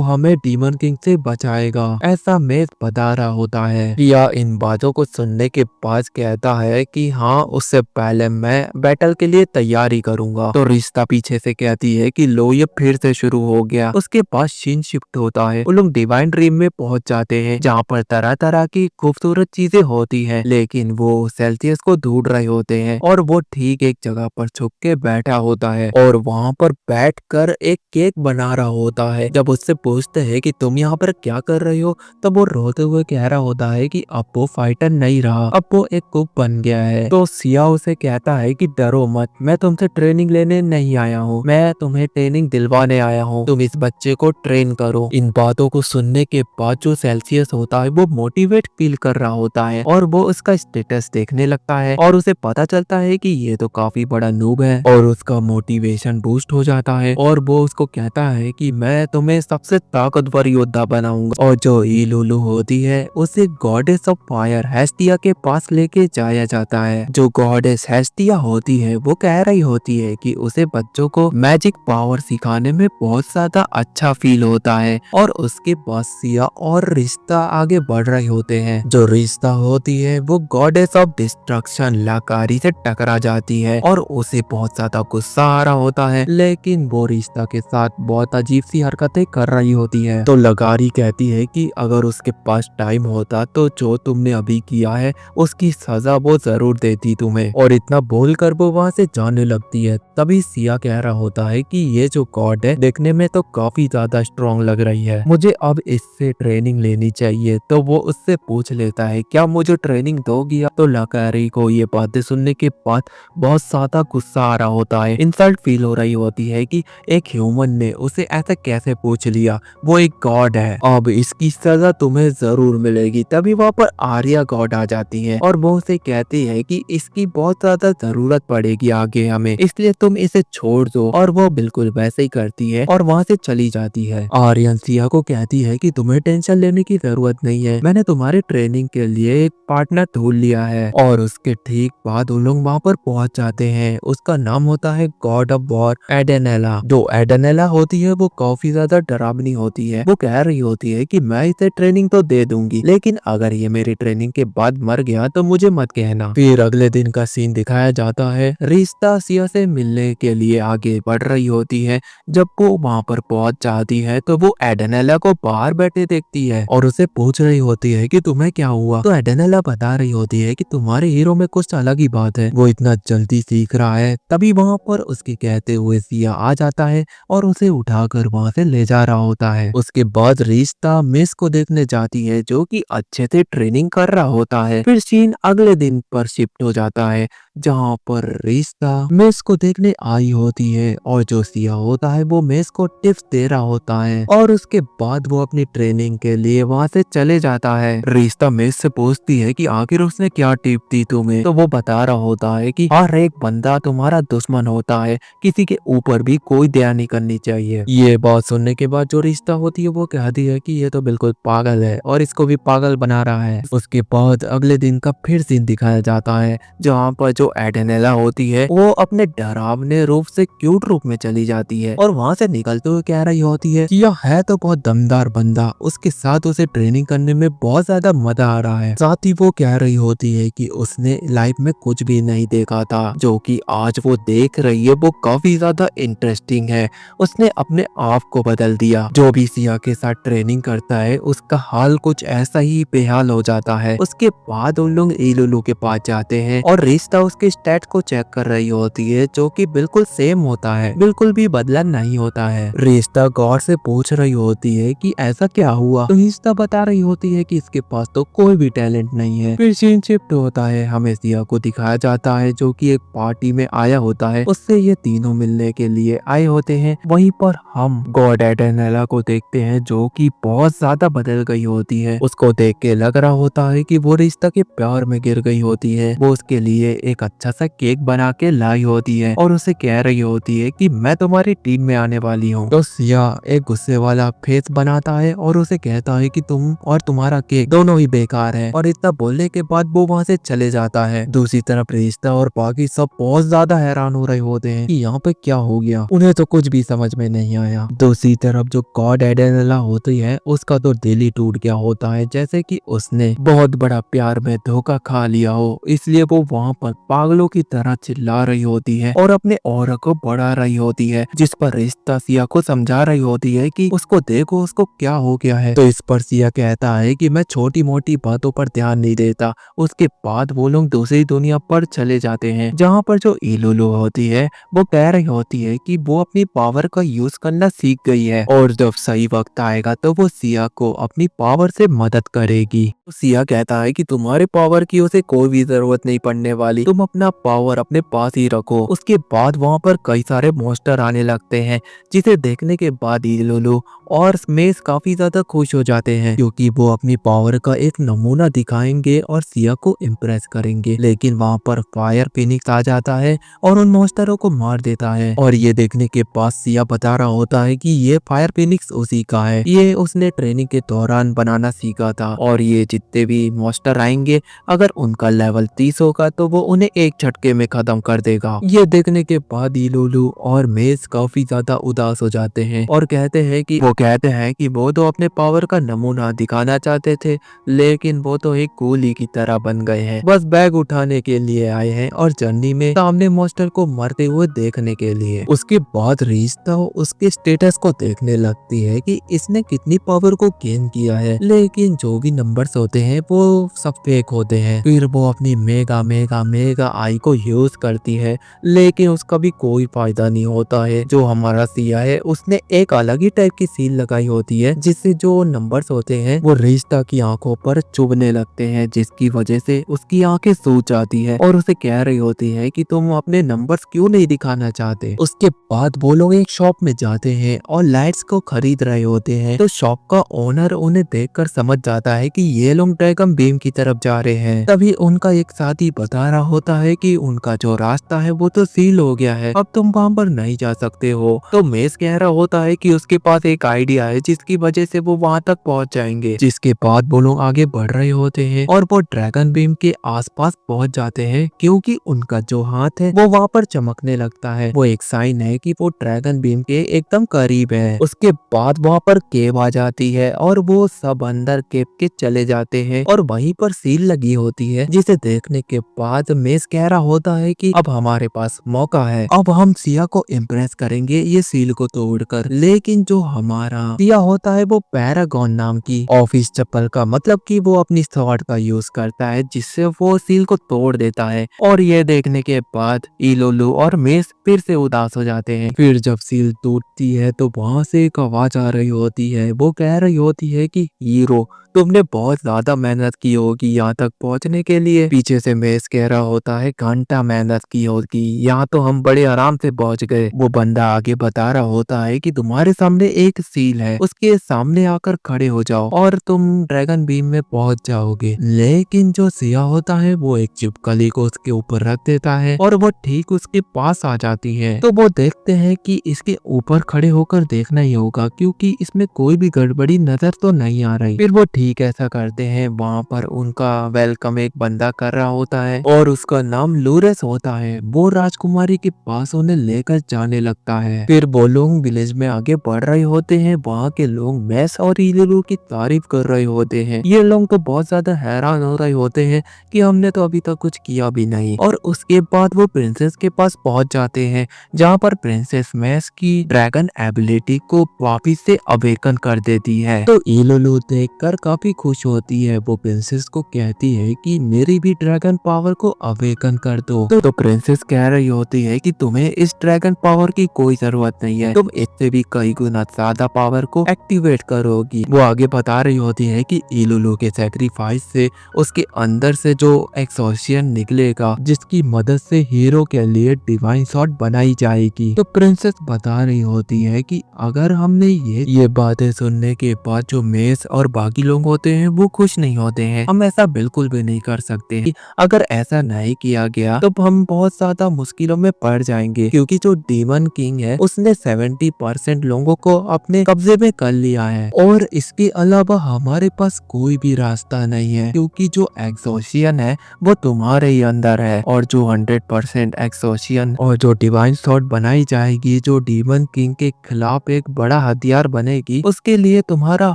हमें डीमन किंग से बचाएगा, ऐसा मेज बता रहा होता है। रिया इन बातों को सुनने के बाद कहता है कि हाँ, उससे पहले मैं बैटल के लिए तैयारी करूंगा। तो रिश्ता पीछे से कहती है कि लो, ये फिर से शुरू हो गया। उसके बाद सीन शिफ्ट होता है। वो लोग डिवाइन ड्रीम में पहुंच जाते हैं जहाँ पर तरह तरह की खूबसूरत चीजें होती हैं, लेकिन वो सेल्सियस को ढूंढ रहे होते हैं और वो ठीक एक जगह पर छुप के बैठा होता है और वहाँ पर बैठकर एक केक बना रहा होता है। जब उससे पूछते हैं कि तुम यहाँ पर क्या कर रहे हो, तब वो रोते हुए कह रहा होता है कि अब वो फाइटर नहीं रहा, अब वो एक कुक बन गया है। तो सिया उसे कहता है कि डरो मत, मैं तुमसे ट्रेनिंग लेने नहीं आया हूँ, मैं तुम्हें ट्रेनिंग दिलवाने आया हूँ, तुम इस बच्चे को ट्रेन करो। इन बातों को सुनने के बाद जो सेल्सियस होता है वो मोटिवेट फील कर रहा होता है और वो उसका स्टेटस देखने लगता है और उसे पता चलता है कि ये तो काफी बड़ा नूब है और उसका मोटिवेशन बूस्ट हो जाता है और वो उसको कहता है कि मैं तुम्हें सबसे ताकतवर योद्धा बनाऊंगा। और जो इलुलु होती है उसे गॉडेस ऑफ फायर हेस्टिया के पास लेके जाया जाता है। जो गॉडेस हेस्टिया होती है वो कह रही होती है कि उसे बच्चों को मैजिक पावर सिखाने में बहुत ज्यादा अच्छा फील होता है और उसके बाद सिया और रिश्ता आगे बढ़ रहे होते हैं। जो रिश्ता होती है वो गॉडेस ऑफ डिस्ट्रक्शन लाकारी से टकरा जाती है और उसे बहुत ज्यादा गुस्सा आ रहा होता है, लेकिन वो रिश्ता के साथ बहुत अजीब सी हरकतें कर रही होती है। तो लगारी कहती है कि अगर उसके पास टाइम होता तो जो तुमने अभी किया है उसकी सजा वो जरूर देती तुम्हें। और इतना बोलकर वो वहाँ से जाने लगती है। तभी सिया कह रहा होता है कि ये जो गॉड है देखने में तो काफी ज्यादा स्ट्रॉन्ग लग रही है, मुझे अब इससे ट्रेनिंग लेनी चाहिए। तो वो उससे पूछ लेता है क्या मुझे ट्रेनिंग दोगी? तो लगारी को ये बातें सुनने के बाद बहुत ज्यादा गुस्सा आ रहा होता है, इंसल्ट फील हो रही होती है कि एक ह्यूमन ने उसे ऐसा कैसे पूछ लिया, वो एक गॉड है, अब इसकी सजा तुम्हें जरूर मिलेगी। तभी वहाँ पर आर्या गॉड आ जाती है और वो उसे कहती है कि इसकी बहुत ज्यादा जरूरत पड़ेगी आगे हमें, इसलिए तुम इसे छोड़ दो। और वो बिल्कुल वैसे ही करती है और वहाँ से चली जाती है। आर्यन सिया को कहती है कि तुम्हें टेंशन लेने की जरूरत नहीं है, मैंने तुम्हारे ट्रेनिंग के लिए एक पार्टनर ढूंढ लिया है। और उसके ठीक बाद उन लोग वहाँ पर पहुंच जाते हैं। उसका नाम होता है गॉड ऑफ वॉर एडेनेला। जो एडेनेला होती है वो काफी ज्यादा डरावनी होती है। वो कह रही होती है कि मैं इसे ट्रेनिंग तो दे दूंगी, लेकिन अगर ये मेरी ट्रेनिंग के बाद मर गया तो मुझे मत कहना। फिर अगले दिन का सीन दिखाया जाता है। रिश्ता सिया से मिलने के लिए आगे बढ़ रही होती है। जब वो वहाँ पर पहुंच जाती है तो वो एडेनेला को बाहर बैठे देखती है और उसे पूछ रही होती है कि तुम्हें क्या हुआ। तो एडेनेला बता रही होती है कि तुम्हारे हीरो में कुछ अलग ही बात है, वो इतना जल्दी सीख रहा है। तभी वहाँ पर उसके कहते हुए सिया आ जाता है और उसे उठाकर वहाँ से ले जा रहा होता है। उसके बाद रिश्ता मिस को देखने जाती है जो कि अच्छे से ट्रेनिंग कर रहा होता है। फिर सीन अगले दिन पर शिफ्ट हो जाता है जहाँ पर रिश्ता मिस को देखने आई होती है और जो सिया होता है वो मिस को टिप्स दे रहा होता है और उसके बाद वो अपनी ट्रेनिंग के लिए वहाँ से चले जाता है। रिश्ता मिस से पूछती है कि आखिर उसने क्या टिप दी तुम्हें। तो वो बता रहा होता है कि हर एक बंदा तुम्हारा दुश्मन होता है, किसी के ऊपर भी कोई दया नहीं करनी चाहिए। ये बात सुनने के बाद जो रिश्ता होती है वो कहती है कि ये तो बिल्कुल पागल है और इसको भी पागल बना रहा है। उसके बाद अगले दिन का फिर सीन दिखाया जाता है जहाँ पर जो एडेनेला होती है वो अपने डरावने रूप से क्यूट रूप में चली जाती है और वहाँ से निकलते हुए कह रही होती है कि यह है तो बहुत दमदार बंदा, उसके साथ उसे ट्रेनिंग करने में बहुत ज्यादा मजा आ रहा है। साथ ही वो कह रही होती है कि उसने लाइफ में कुछ भी नहीं देखा था, जो कि आज वो देख रही है वो काफी ज्यादा इंटरेस्टिंग है। उसने अपने आप को बदल दिया। जो भी सिया के साथ ट्रेनिंग करता है उसका हाल कुछ ऐसा ही बेहाल हो जाता है। उसके बाद उन लोग इलुलु के पास जाते हैं और रिश्ता उसके स्टैट को चेक कर रही होती है जो कि बिल्कुल सेम होता है, बिल्कुल भी बदला नहीं होता है। रिश्ता गौर से पूछ रही होती है कि ऐसा क्या हुआ। तो रिश्ता बता रही होती है कि इसके पास तो कोई भी टैलेंट नहीं है। फिर सीन शिफ्ट होता है। हमें सिया को दिखाया जाता है जो कि एक पार्टी में आया होता है, उससे ये तीनों मिलने के लिए आए होते हैं। वहीं पर हम गॉड एडेनेला को देखते हैं जो कि बहुत ज्यादा बदल गई होती है। उसको देख के लग रहा होता है कि वो रिश्ता के प्यार में गिर गई होती है। वो उसके लिए एक अच्छा सा केक बना के लाई होती है और उसे कह रही होती है कि मैं तुम्हारी टीम में आने वाली हूँ। तो सिया एक गुस्से वाला फेस बनाता है और उसे कहता है कि तुम और तुम्हारा केक दोनों ही बेकार है, और इतना बोलने के बाद वो वहाँ से चले जाता है। दूसरी तरफ रिश्ता और बाकी सब बहुत ज्यादा हैरान हो रहे होते हैं कि यहाँ पे क्या हो गया, उन्हें तो कुछ भी समझ में नहीं आया। दूसरी तरफ जो गॉड एडेनला होती है उसका तो दिल ही टूट गया होता है, जैसे कि उसने बहुत बड़ा प्यार में धोखा खा लिया हो, इसलिए वो वहाँ पर पागलों की तरह चिल्ला रही होती है और अपने ऑरा को बढ़ा रही होती है, जिस पर रिश्ता सिया को समझा रही होती है कि उसको देखो उसको क्या हो गया है। तो इस पर सिया कहता है कि मैं छोटी मोटी बातों पर ध्यान नहीं देता। उसके बाद वो लोग दूसरी दुनिया पर चले जाते हैं, जहाँ पर जो इलुलु होती है वो कह रही होती है कि वो अपनी पावर का यूज करना सीख गई है और जब सही वक्त आएगा तो वो सिया को अपनी पावर से मदद करेगी। तो सिया कहता है कि तुम्हारे पावर की उसे कोई भी जरूरत नहीं पड़ने वाली, तुम अपना पावर अपने पास ही रखो। उसके बाद वहाँ पर कई सारे मॉन्स्टर आने लगते हैं, जिसे देखने के बाद इलुलु और मेस काफी ज्यादा खुश हो जाते हैं, क्योंकि वो अपनी पावर का एक नमूना दिखाएंगे और सिया को इम्प्रेस करेंगे। लेकिन वहाँ पर फायर फिनिक्स आ जाता है और उन मॉन्स्टरों को मार देता है, और ये देखने के बाद सिया बता रहा होता है कि ये फायर फिनिक्स उसी का है, ये उसने ट्रेनिंग के दौरान बनाना सीखा था, और ये जितने भी मॉन्स्टर आएंगे अगर उनका लेवल 30 होगा तो वो उन्हें एक झटके में खत्म कर देगा। ये देखने के बाद इलुलु और मेस काफी ज्यादा उदास हो जाते हैं और कहते हैं कि वो तो अपने पावर का नमूना दिखाना चाहते थे, लेकिन वो तो एक कूली की तरह बन गए हैं, बस बैग उठाने के लिए आए हैं और जर्नी में सामने मॉन्स्टर को मरते हुए देखने के लिए। उसके बाद रिश्ता उसके स्टेटस को देखने लगती है कि इसने कितनी पावर को गेन किया है, लेकिन जो भी नंबर्स होते हैं वो सब फेक होते हैं। फिर वो अपनी मेगा मेगा मेगा आई को यूज करती है, लेकिन उसका भी कोई फायदा नहीं होता है। जो हमारा सिया है उसने एक अलग ही टाइप की सील लगाई होती है, जिससे जो नंबर्स होते हैं वो रिश्ता की आंखों पर चुभने लगते हैं, जिसकी वजह से उसकी आंखें सूज जाती है और उसे कह रही होती है कि तुम अपने नंबर्स क्यों नहीं दिखाना चाहते। उसके बाद वो लोग एक शॉप में जाते हैं और लाइट्स को खरीद रहे होते हैं, तो शॉप का ओनर उन्हें देखकर समझ जाता है कि ये लोग ड्रैगन बीम की तरफ जा रहे हैं। तभी उनका एक साथी बता रहा होता है कि उनका जो रास्ता है वो तो सील हो गया है, अब तुम वहाँ पर नहीं जा सकते हो। तो मेस कह रहा होता है कि उसके पास एक आइडिया है जिसकी वजह से वो वहाँ तक पहुँच जाएंगे। जिसके बाद वो लोग आगे बढ़ रहे होते हैं और वो ड्रैगन बीम के आसपास पहुँच जाते हैं, क्योंकि उनका जो हाथ है वो वहाँ पर चमकने लगता है। वो एक साइन है कि वो ड्रैगन बीम के एकदम करीब है। उसके बाद वहाँ पर केव आ जाती है और वो सब अंदर केव के चले जाते हैं और वहीं पर सील लगी होती है, जिसे देखने के बाद मेस कह रहा होता है कि अब हमारे पास मौका है, अब हम सिया को इम्प्रेस करेंगे ये सील को तोड़कर। लेकिन जो हमारा सिया होता है वो पैरागॉन नाम की ऑफिस चप्पल का, मतलब कि वो अपनी स्वॉर्ड का यूज करता है, जिससे वो सील को तोड़ देता है। और ये देखने के बाद इलुलु और मेस फिर से उदास हो जाते हैं। फिर जब सील टूटती है तो वहां से एक आवाज आ रही होती है, वो कह रही होती है कि हीरो तुमने बहुत ज्यादा मेहनत की होगी यहाँ तक पहुँचने के लिए। पीछे से मेस कह रहा होता है घंटा मेहनत की होगी, यहाँ तो हम बड़े आराम से पहुँच गए। वो बंदा आगे बता रहा होता है कि तुम्हारे सामने एक सील है, उसके सामने आकर खड़े हो जाओ और तुम ड्रैगन बीम में पहुँच जाओगे। लेकिन जो सिया होता है वो एक छिपकली को उसके ऊपर रख देता है और वो ठीक उसके पास आ जाती है। तो वो देखते हैं कि इसके ऊपर खड़े होकर देखना ही होगा, क्योंकि इसमें कोई भी गड़बड़ी नजर तो नहीं आ रही। फिर वो ठीक ऐसा करते हैं। वहाँ पर उनका वेलकम एक बंदा कर रहा होता है और उसका नाम लूरेस होता है। वो राजकुमारी के पास उन्हें लेकर जाने लगता है। फिर वो लोग विलेज में आगे बढ़ रहे होते हैं। वहाँ के लोग मेस और इलुलु की तारीफ कर रहे होते हैं। ये लोग तो बहुत ज्यादा हैरान हो रहे होते हैं कि हमने तो अभी तक कुछ किया भी नहीं। और उसके बाद वो प्रिंसेस के पास पहुंच जाते हैं, जहाँ पर प्रिंसेस मेस की ड्रैगन एबिलिटी को वापिस से अवेकन कर देती है। तो इलुलु देखकर काफी खुश होती है। वो प्रिंसेस को कहती है कि मेरी भी ड्रैगन पावर को अवेकन कर दो। तो प्रिंसेस कह रही होती है कि तुम्हें इस ड्रैगन पावर की कोई जरूरत नहीं है, तुम इससे भी कई गुना ज्यादा पावर को एक्टिवेट करोगी। वो आगे बता रही होती है कि इलुलु के सैक्रिफाइस से उसके अंदर से जो एक्सोशियन निकलेगा, जिसकी मदद से हीरो के लिए डिवाइन शॉट बनाई जाएगी। तो प्रिंसेस बता रही होती है कि अगर हमने ये बातें सुनने के बाद जो मेस और बाकी लोग लोग होते हैं वो खुश नहीं होते हैं। हम ऐसा बिल्कुल भी नहीं कर सकते हैं। अगर ऐसा नहीं किया गया तो हम बहुत ज्यादा मुश्किलों में पड़ जाएंगे, क्योंकि जो डीमन किंग है उसने 70% लोगों को अपने कब्जे में कर लिया है और इसके अलावा हमारे पास कोई भी रास्ता नहीं है, क्योंकि जो एक्सोशियन है वो तुम्हारे ही अंदर है। और जो 100% एक्सोशियन और जो डिवाइन स्वॉर्ड बनाई जाएगी, जो डीमन किंग के खिलाफ एक बड़ा हथियार बनेगी, उसके लिए तुम्हारा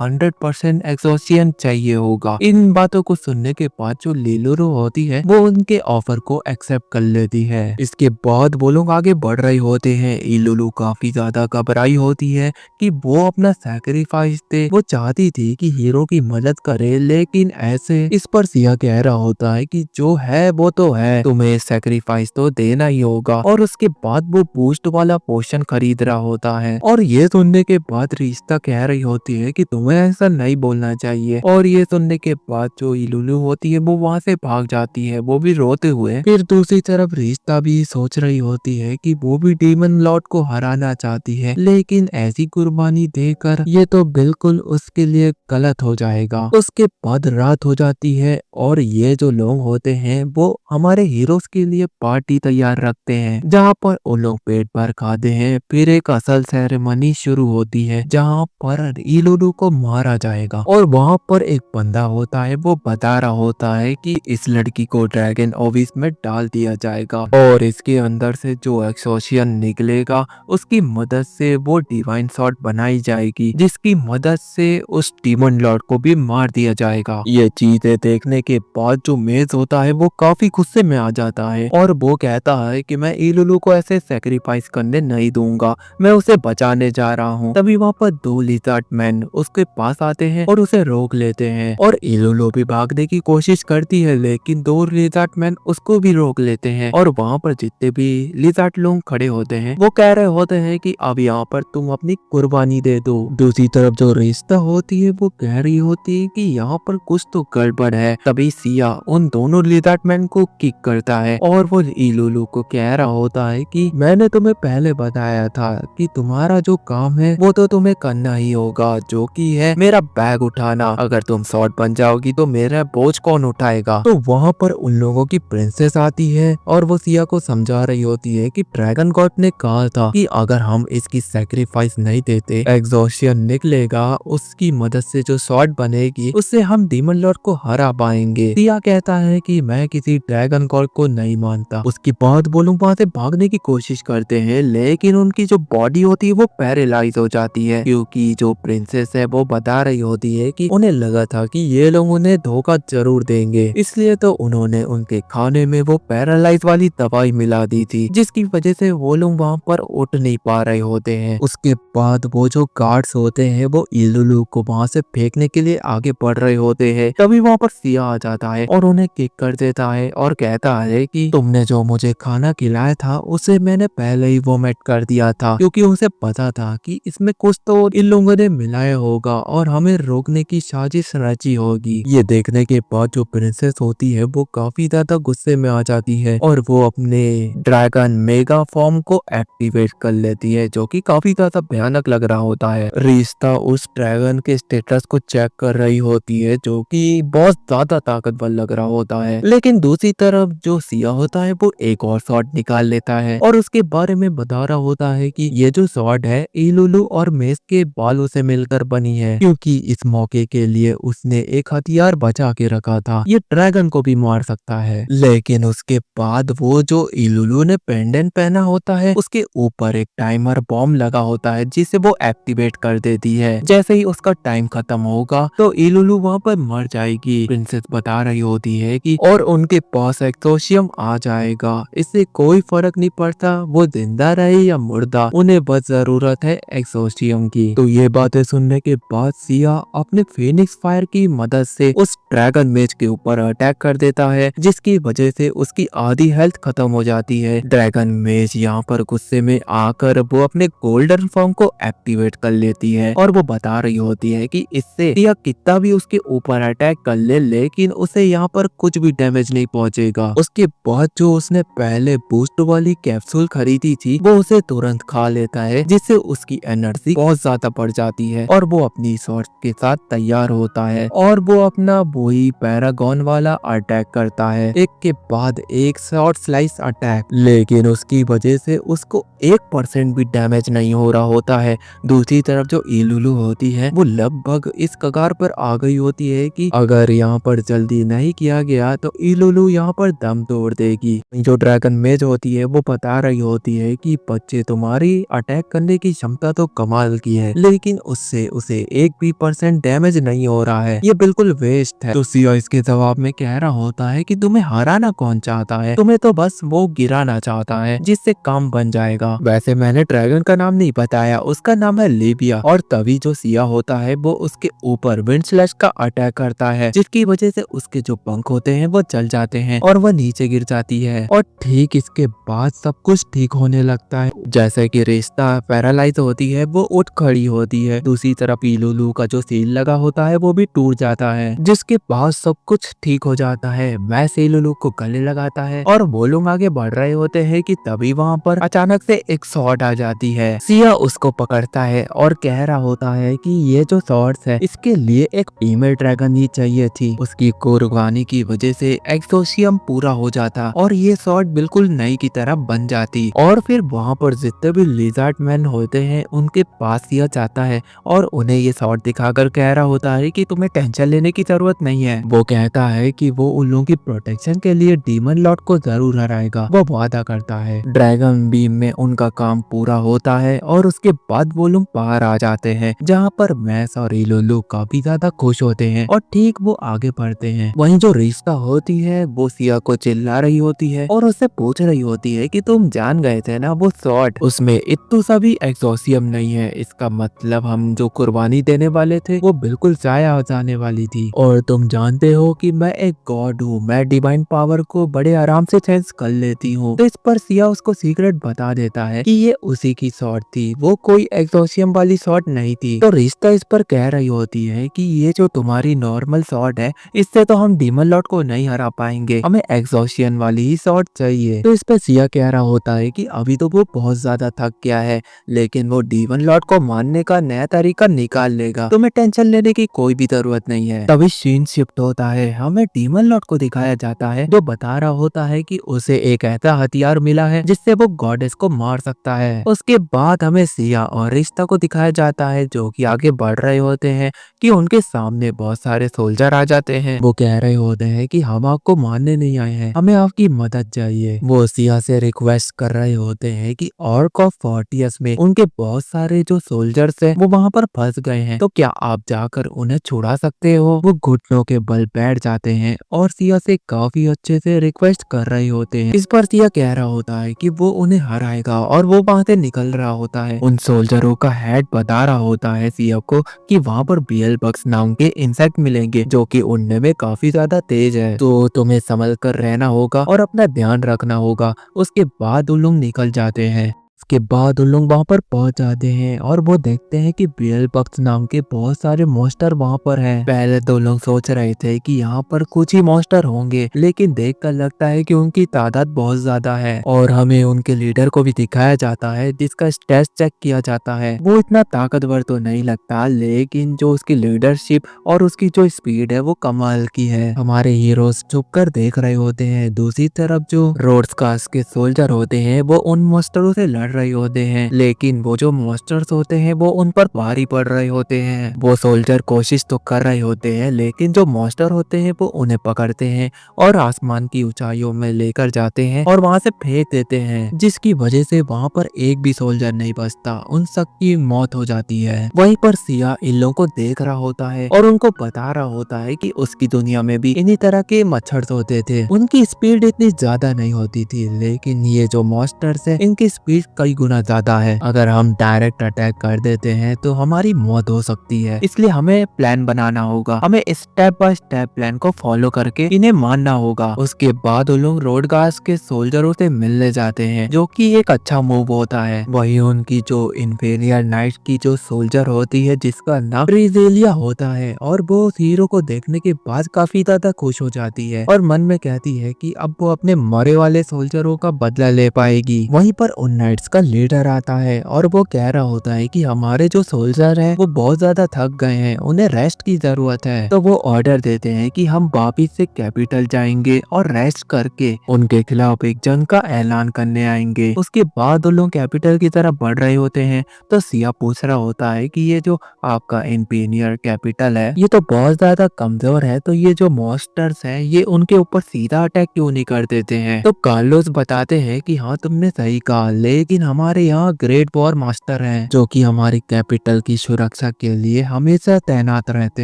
100% एक्सोशियन चाहिए होगा। इन बातों को सुनने के बाद जो लिलुरु होती है वो उनके ऑफर को एक्सेप्ट कर लेती है। इसके बाद वो लोग आगे बढ़ रहे होते हैं। इलुलु काफी ज्यादा घबराई होती है कि वो अपना सैक्रिफाइस दे। वो चाहती थी कि हीरो की मदद करे, लेकिन ऐसे इस पर सिया कह रहा होता है कि जो है वो तो है, तुम्हें सैक्रिफाइस तो देना ही होगा। और उसके बाद वो बूस्ट वाला पोशन खरीद रहा होता है। और ये सुनने के बाद रिश्ता कह रही होती है कि तुम्हें ऐसा नहीं बोलना चाहिए। और ये सुनने के बाद जो इलुलु होती है वो वहाँ से भाग जाती है, वो भी रोते हुए। फिर दूसरी तरफ रिश्ता भी सोच रही होती है कि वो भी डीमन लॉर्ड को हराना चाहती है, लेकिन ऐसी कुर्बानी देकर ये तो बिल्कुल उसके लिए गलत हो जाएगा। उसके बाद रात हो जाती है और ये जो लोग होते हैं वो हमारे हीरोज के लिए पार्टी तैयार रखते हैं, जहाँ पर वो लोग पेट भर खाते हैं। फिर एक असल सेरेमनी शुरू होती है जहाँ पर इलुलु को मारा जाएगा। और वहाँ पर एक बंदा होता है, वो बता रहा होता है कि इस लड़की को ड्रैगन ओविस में डाल दिया जाएगा और इसके अंदर से जो एक्सोशियन निकलेगा उसकी मदद से वो डिवाइन स्वॉर्ड बनाई जाएगी, जिसकी मदद से उस डीमन लॉर्ड को भी मार दिया जाएगा। ये चीजें देखने के बाद जो मेज होता है वो काफी गुस्से में आ जाता है और वो कहता है कि मैं इलुलु को ऐसे सैक्रिफाइस करने नहीं दूंगा, मैं उसे बचाने जा रहा हूँ। तभी वहाँ पर 2 लिजर्ड मैन उसके पास आते हैं और उसे रोक लेते हैं और इलुलु भी भागने की कोशिश करती है, लेकिन 2 लिजर्ड मैन उसको भी रोक लेते हैं। और वहाँ पर जितने भी लिजर्ड लोग खड़े होते हैं वो कह रहे होते हैं कि अब यहाँ पर तुम अपनी कुर्बानी दे दो। दूसरी तरफ जो रिश्ता होती है वो कह रही होती है कि यहाँ पर कुछ तो गड़बड़ है। तभी सिया उन दोनों लिजर्ड मैन को किक करता है और वो इलुलु को कह रहा होता है कि मैंने तुम्हें पहले बताया था कि तुम्हारा जो काम है वो तो तुम्हें करना ही होगा, जो कि है मेरा बैग उठाना। अगर तुम स्वॉर्ड बन जाओगी तो मेरा बोझ कौन उठाएगा। तो वहाँ पर उन लोगों की प्रिंसेस आती है और वो सिया को समझा रही होती है कि ड्रैगन गॉड ने कहा था कि अगर हम इसकी सैक्रिफाइस नहीं देते, एक्सोशियन निकलेगा, उसकी मदद से जो स्वॉर्ड बनेगी उससे हम डीमन लॉर्ड को हरा पाएंगे। सिया कहता है कि मैं किसी ड्रैगन गॉड को नहीं मानता। उसके बाद वो लोग वहाँ से भागने की कोशिश करते हैं, लेकिन उनकी जो बॉडी होती है वो पैरालाइज हो जाती है, क्योंकि जो प्रिंसेस है वो बता रही होती है कि उन्हें लगा था कि ये लोग उन्हें धोखा जरूर देंगे, इसलिए तो उन्होंने उनके खाने में वो पैरालाइज वाली दवाई मिला दी थी, जिसकी वजह से वो लोग वहाँ पर उठ नहीं पा रहे होते हैं। उसके बाद वो जो गार्ड्स होते हैं वो इलुलु को वहाँ से फेंकने के लिए आगे बढ़ रहे होते हैं। तभी वहाँ पर सिया आ जाता है और उन्हें किक कर देता है और कहता है कि तुमने जो मुझे खाना खिलाया था उसे मैंने पहले ही वोमिट कर दिया था, क्योंकि उसे पता था कि इसमें कुछ तो इन लोगों ने मिलाया होगा और हमें रोकने की साजिश रची होगी। ये देखने के बाद जो प्रिंसेस होती है वो काफी ज्यादा गुस्से में आ जाती है और वो अपने ड्रैगन मेगा फॉर्म को एक्टिवेट कर लेती है, जो कि काफी ज्यादा भयानक लग रहा होता है। रिश्ता उस ड्रैगन के स्टेटस को चेक कर रही होती है, जो कि बहुत ज्यादा ताकतवर लग रहा होता है। लेकिन दूसरी तरफ जो सिया होता है वो एक और शॉट निकाल लेता है और उसके बारे में बता रहा होता है कि ये जो शॉट है इलुलु और मेस के बालों से मिलकर बनी है, क्योंकि इस मौके के लिए उसने एक हथियार बचा के रखा था, ये ड्रैगन को भी मार सकता है। लेकिन उसके बाद वो जो इलुलु ने पेंडेंट पहना होता है उसके ऊपर एक टाइमर बॉम्ब लगा होता है, जिसे वो एक्टिवेट कर देती है। जैसे ही उसका टाइम खत्म होगा तो इलुलु वहाँ पर मर जाएगी। प्रिंसेस बता रही होती है कि और उनके पास एक्सोशियम आ जाएगा, इससे कोई फर्क नहीं पड़ता वो जिंदा रहे या मुर्दा, उन्हें बस जरूरत है एक्सोशियम की। तो ये बातें सुनने के बाद सिया अपने फेनिक्स फायर की मदद से उस ड्रैगन मेज के ऊपर अटैक कर देता है, जिसकी वजह से उसकी आधी हेल्थ खत्म हो जाती है। ड्रैगन मेज यहाँ पर गुस्से में आकर वो अपने गोल्डन फॉर्म को एक्टिवेट कर लेती है और वो बता रही होती है कि इससे सिया कितना भी उसके ऊपर अटैक कर ले, लेकिन उसे यहाँ पर कुछ भी डैमेज नहीं पहुंचेगा। उसके बाद जो उसने पहले बूस्ट वाली कैप्सूल खरीदी थी वो उसे तुरंत खा लेता है, जिससे उसकी एनर्जी बहुत ज्यादा बढ़ जाती है और वो अपनी स्वॉर्ड के साथ तैयार होता है और वो अपना वही पैरागॉन वाला अटैक करता है, एक के बाद एक शॉर्ट स्लाइस अटैक। लेकिन उसकी वजह से उसको 1% भी डैमेज नहीं हो रहा होता है। दूसरी तरफ जो इलुलु होती है वो लगभग इस कगार पर आ गई होती है कि अगर यहाँ पर जल्दी नहीं किया गया तो इलुलु यहाँ पर दम तोड़ देगी। जो ड्रैगन मेज होती है वो बता रही होती है कि बच्चे तुम्हारी अटैक करने की क्षमता तो कमाल की है, लेकिन उससे उसे 1% डैमेज नहीं हो रहा है, ये बिल्कुल वेस्ट है। तो सिया इसके जवाब में कह रहा होता है कि तुम्हें हराना कौन चाहता है, तुम्हें तो बस वो गिराना चाहता है जिससे काम बन जाएगा। वैसे मैंने ड्रैगन का नाम नहीं बताया, उसका नाम है लिबिया। और तभी जो सिया होता है वो उसके ऊपर विंड स्लैश का अटैक करता है, जिसकी वजह से उसके जो पंख होते हैं वो जल जाते हैं और वह नीचे गिर जाती है। और ठीक इसके बाद सब कुछ ठीक होने लगता है। जैसे कि रिश्ता पैरालाइज होती है वो उठ खड़ी होती है। दूसरी तरफ इलुलु का जो सील लगा होता है वो भी टूट जाता है, जिसके बाद सब कुछ ठीक हो जाता है। वैसे इलुलु को गले लगाता है और वो लोग आगे बढ़ रहे होते हैं कि तभी वहाँ पर अचानक से एक शॉट आ जाती है। सिया उसको पकड़ता है और कह रहा होता है कि ये जो शॉट्स है इसके लिए एक फीमेल ड्रैगन ही चाहिए थी। उसकी कुर्बानी की वजह से एक्सोसियम पूरा हो जाता और ये शॉट बिल्कुल नई की तरह बन जाती। और फिर वहाँ पर जितने भी लिजार्ड मैन होते हैं उनके पास सिया जाता है और उन्हें ये शॉट दिखाकर कह रहा होता है कि तुम्हें टेंशन लेने की जरूरत नहीं है। वो कहता है कि वो उन लोगों की प्रोटेक्शन के लिए डीमन लॉर्ड को जरूर हराएगा, वो वादा करता है। ड्रैगन बीम में उनका काम पूरा होता है और उसके बाद वो लोग बाहर आ जाते हैं, जहाँ पर मैस और इलुलु काफी ज्यादा खुश होते हैं और ठीक वो आगे बढ़ते हैं। वहीं जो रिश्ता होती है वो सिया को चिल्ला रही होती है और उससे पूछ रही होती है कि तुम जान गए थे ना वो शॉट, उसमें इतू सा भी एक्सोसियम नहीं है, इसका मतलब हम जो कुर्बानी देने वाले थे वो बिल्कुल जाया हो जाने वाली थी। और तुम जानते हो कि मैं एक गॉड हूँ, मैं डिवाइन पावर को बड़े आराम से सेंस कर लेती हूँ। तो इस पर सिया उसको सीक्रेट बता देता है कि ये उसी की शॉट थी, वो कोई एक्सोसियम वाली शॉट नहीं थी। तो रिश्ता इस पर कह रही होती है कि ये जो तुम्हारी नॉर्मल शॉट है इससे तो हम डीमन लॉर्ड को नहीं हरा पाएंगे, हमें एक्सोसियन वाली ही शॉट चाहिए। तो इस पर सिया कह रहा होता है कि अभी तो वो बहुत ज्यादा थक गया है, लेकिन वो डीमन लॉर्ड को मारने का नया तरीका निकाल लेगा, तुम्हें टेंशन लेने की कोई भी जरूरत नहीं है। तभी सीन शिफ्ट होता है, हमें डीमन लॉर्ड को दिखाया जाता है जो बता रहा होता है कि उसे एक ऐसा हथियार मिला है जिससे वो गॉडेस को मार सकता है। उसके बाद हमें सिया और रिश्ता को दिखाया जाता है जो कि आगे बढ़ रहे होते हैं कि उनके सामने बहुत सारे सोल्जर आ जाते हैं। वो कह रहे होते हैं कि हम आपको मारने नहीं आए हैं, हमें आपकी मदद चाहिए। वो सिया से रिक्वेस्ट कर रहे होते हैं कि ऑर्क ऑफ फोर्टियस में उनके बहुत सारे जो सोल्जर्स हैं वो वहाँ पर फंस गए हैं, तो क्या आप जाकर उन्हें छुड़ा सकते हो। वो घुटनों के बल बैठ जाते हैं और सिया से काफी अच्छे से रिक्वेस्ट कर रहे होते हैं। इस पर सिया कह रहा होता है कि वो उन्हें हराएगा और वो वहाँ से निकल रहा होता है। उन सोल्जरों का हेड बता रहा होता है सिया को कि वहाँ पर बीएल बग्स नाम के इंसेक्ट मिलेंगे जो कि उड़ने में काफी ज्यादा तेज है, तो तुम्हें संभल कर रहना होगा और अपना ध्यान रखना होगा। उसके बाद उन लोग निकल जाते हैं। उसके बाद उन लोग वहाँ पर पहुंच जाते हैं और वो देखते हैं कि बेल बग्स नाम के बहुत सारे मॉन्स्टर वहाँ पर हैं। पहले तो लोग सोच रहे थे कि यहाँ पर कुछ ही मॉन्स्टर होंगे, लेकिन देखकर लगता है कि उनकी तादाद बहुत ज्यादा है। और हमें उनके लीडर को भी दिखाया जाता है जिसका स्टेट चेक किया जाता है। वो इतना ताकतवर तो नहीं लगता, लेकिन जो उसकी लीडरशिप और उसकी जो स्पीड है वो कमाल की है। हमारे हीरोज चुप कर देख रहे होते हैं। दूसरी तरफ जो रोड्स कास्ट के सोल्जर होते हैं वो उन मॉन्स्टरों से लड़ रहे होते हैं, लेकिन वो जो मॉन्स्टर्स होते हैं वो उन पर भारी पड़ रहे होते हैं। वो सोल्जर कोशिश तो कर रहे होते हैं, लेकिन जो मॉन्स्टर होते हैं वो उन्हें पकड़ते हैं और आसमान की ऊंचाइयों में लेकर जाते हैं और वहां से फेंक देते हैं, जिसकी वजह से वहां पर एक भी सोल्जर नहीं बचता, उन सबकी मौत हो जाती है। वहीं पर सिया इन लोगों को देख रहा होता है और उनको बता रहा होता है कि उसकी दुनिया में भी इन्हीं तरह के मच्छर होते थे। उनकी स्पीड इतनी ज्यादा नहीं होती थी, लेकिन ये जो मॉन्स्टर्स है इनकी स्पीड कई गुना ज्यादा है। अगर हम डायरेक्ट अटैक कर देते हैं तो हमारी मौत हो सकती है, इसलिए हमें प्लान बनाना होगा, हमें स्टेप बाय स्टेप प्लान को फॉलो करके इन्हें मारना होगा। उसके बाद वो लोग रोड गार्ड्स के सोल्जरों से मिलने जाते हैं, जो कि एक अच्छा मूव होता है। वही उनकी जो इंफीरियर नाइट की जो सोल्जर होती है जिसका नाम ब्रिजेलिया होता है, और वो हीरो को देखने के बाद काफी ज्यादा खुश हो जाती है और मन में कहती है कि अब वो अपने मरे वाले सोल्जरों का बदला ले पाएगी। वहीं पर उन नाइट्स उसका लीडर आता है और वो कह रहा होता है कि हमारे जो सोल्जर हैं वो बहुत ज्यादा थक गए हैं, उन्हें रेस्ट की जरूरत है। तो वो ऑर्डर देते हैं कि हम वापिस से कैपिटल जाएंगे और रेस्ट करके उनके खिलाफ एक जंग का ऐलान करने आएंगे। उसके बाद वो लोग कैपिटल की तरफ बढ़ रहे होते हैं। तो सिया पूछ रहा होता है कि ये जो आपका इंपीरियल कैपिटल है ये तो बहुत ज्यादा कमजोर है, तो ये जो मॉन्स्टर्स हैं ये उनके ऊपर सीधा अटैक क्यों नहीं कर देते हैं। तो कार्लोस बताते हैं कि हाँ तुमने सही कहा, लेकिन हमारे यहाँ ग्रेट वॉर मास्टर हैं जो कि हमारी कैपिटल की सुरक्षा के लिए हमेशा तैनात रहते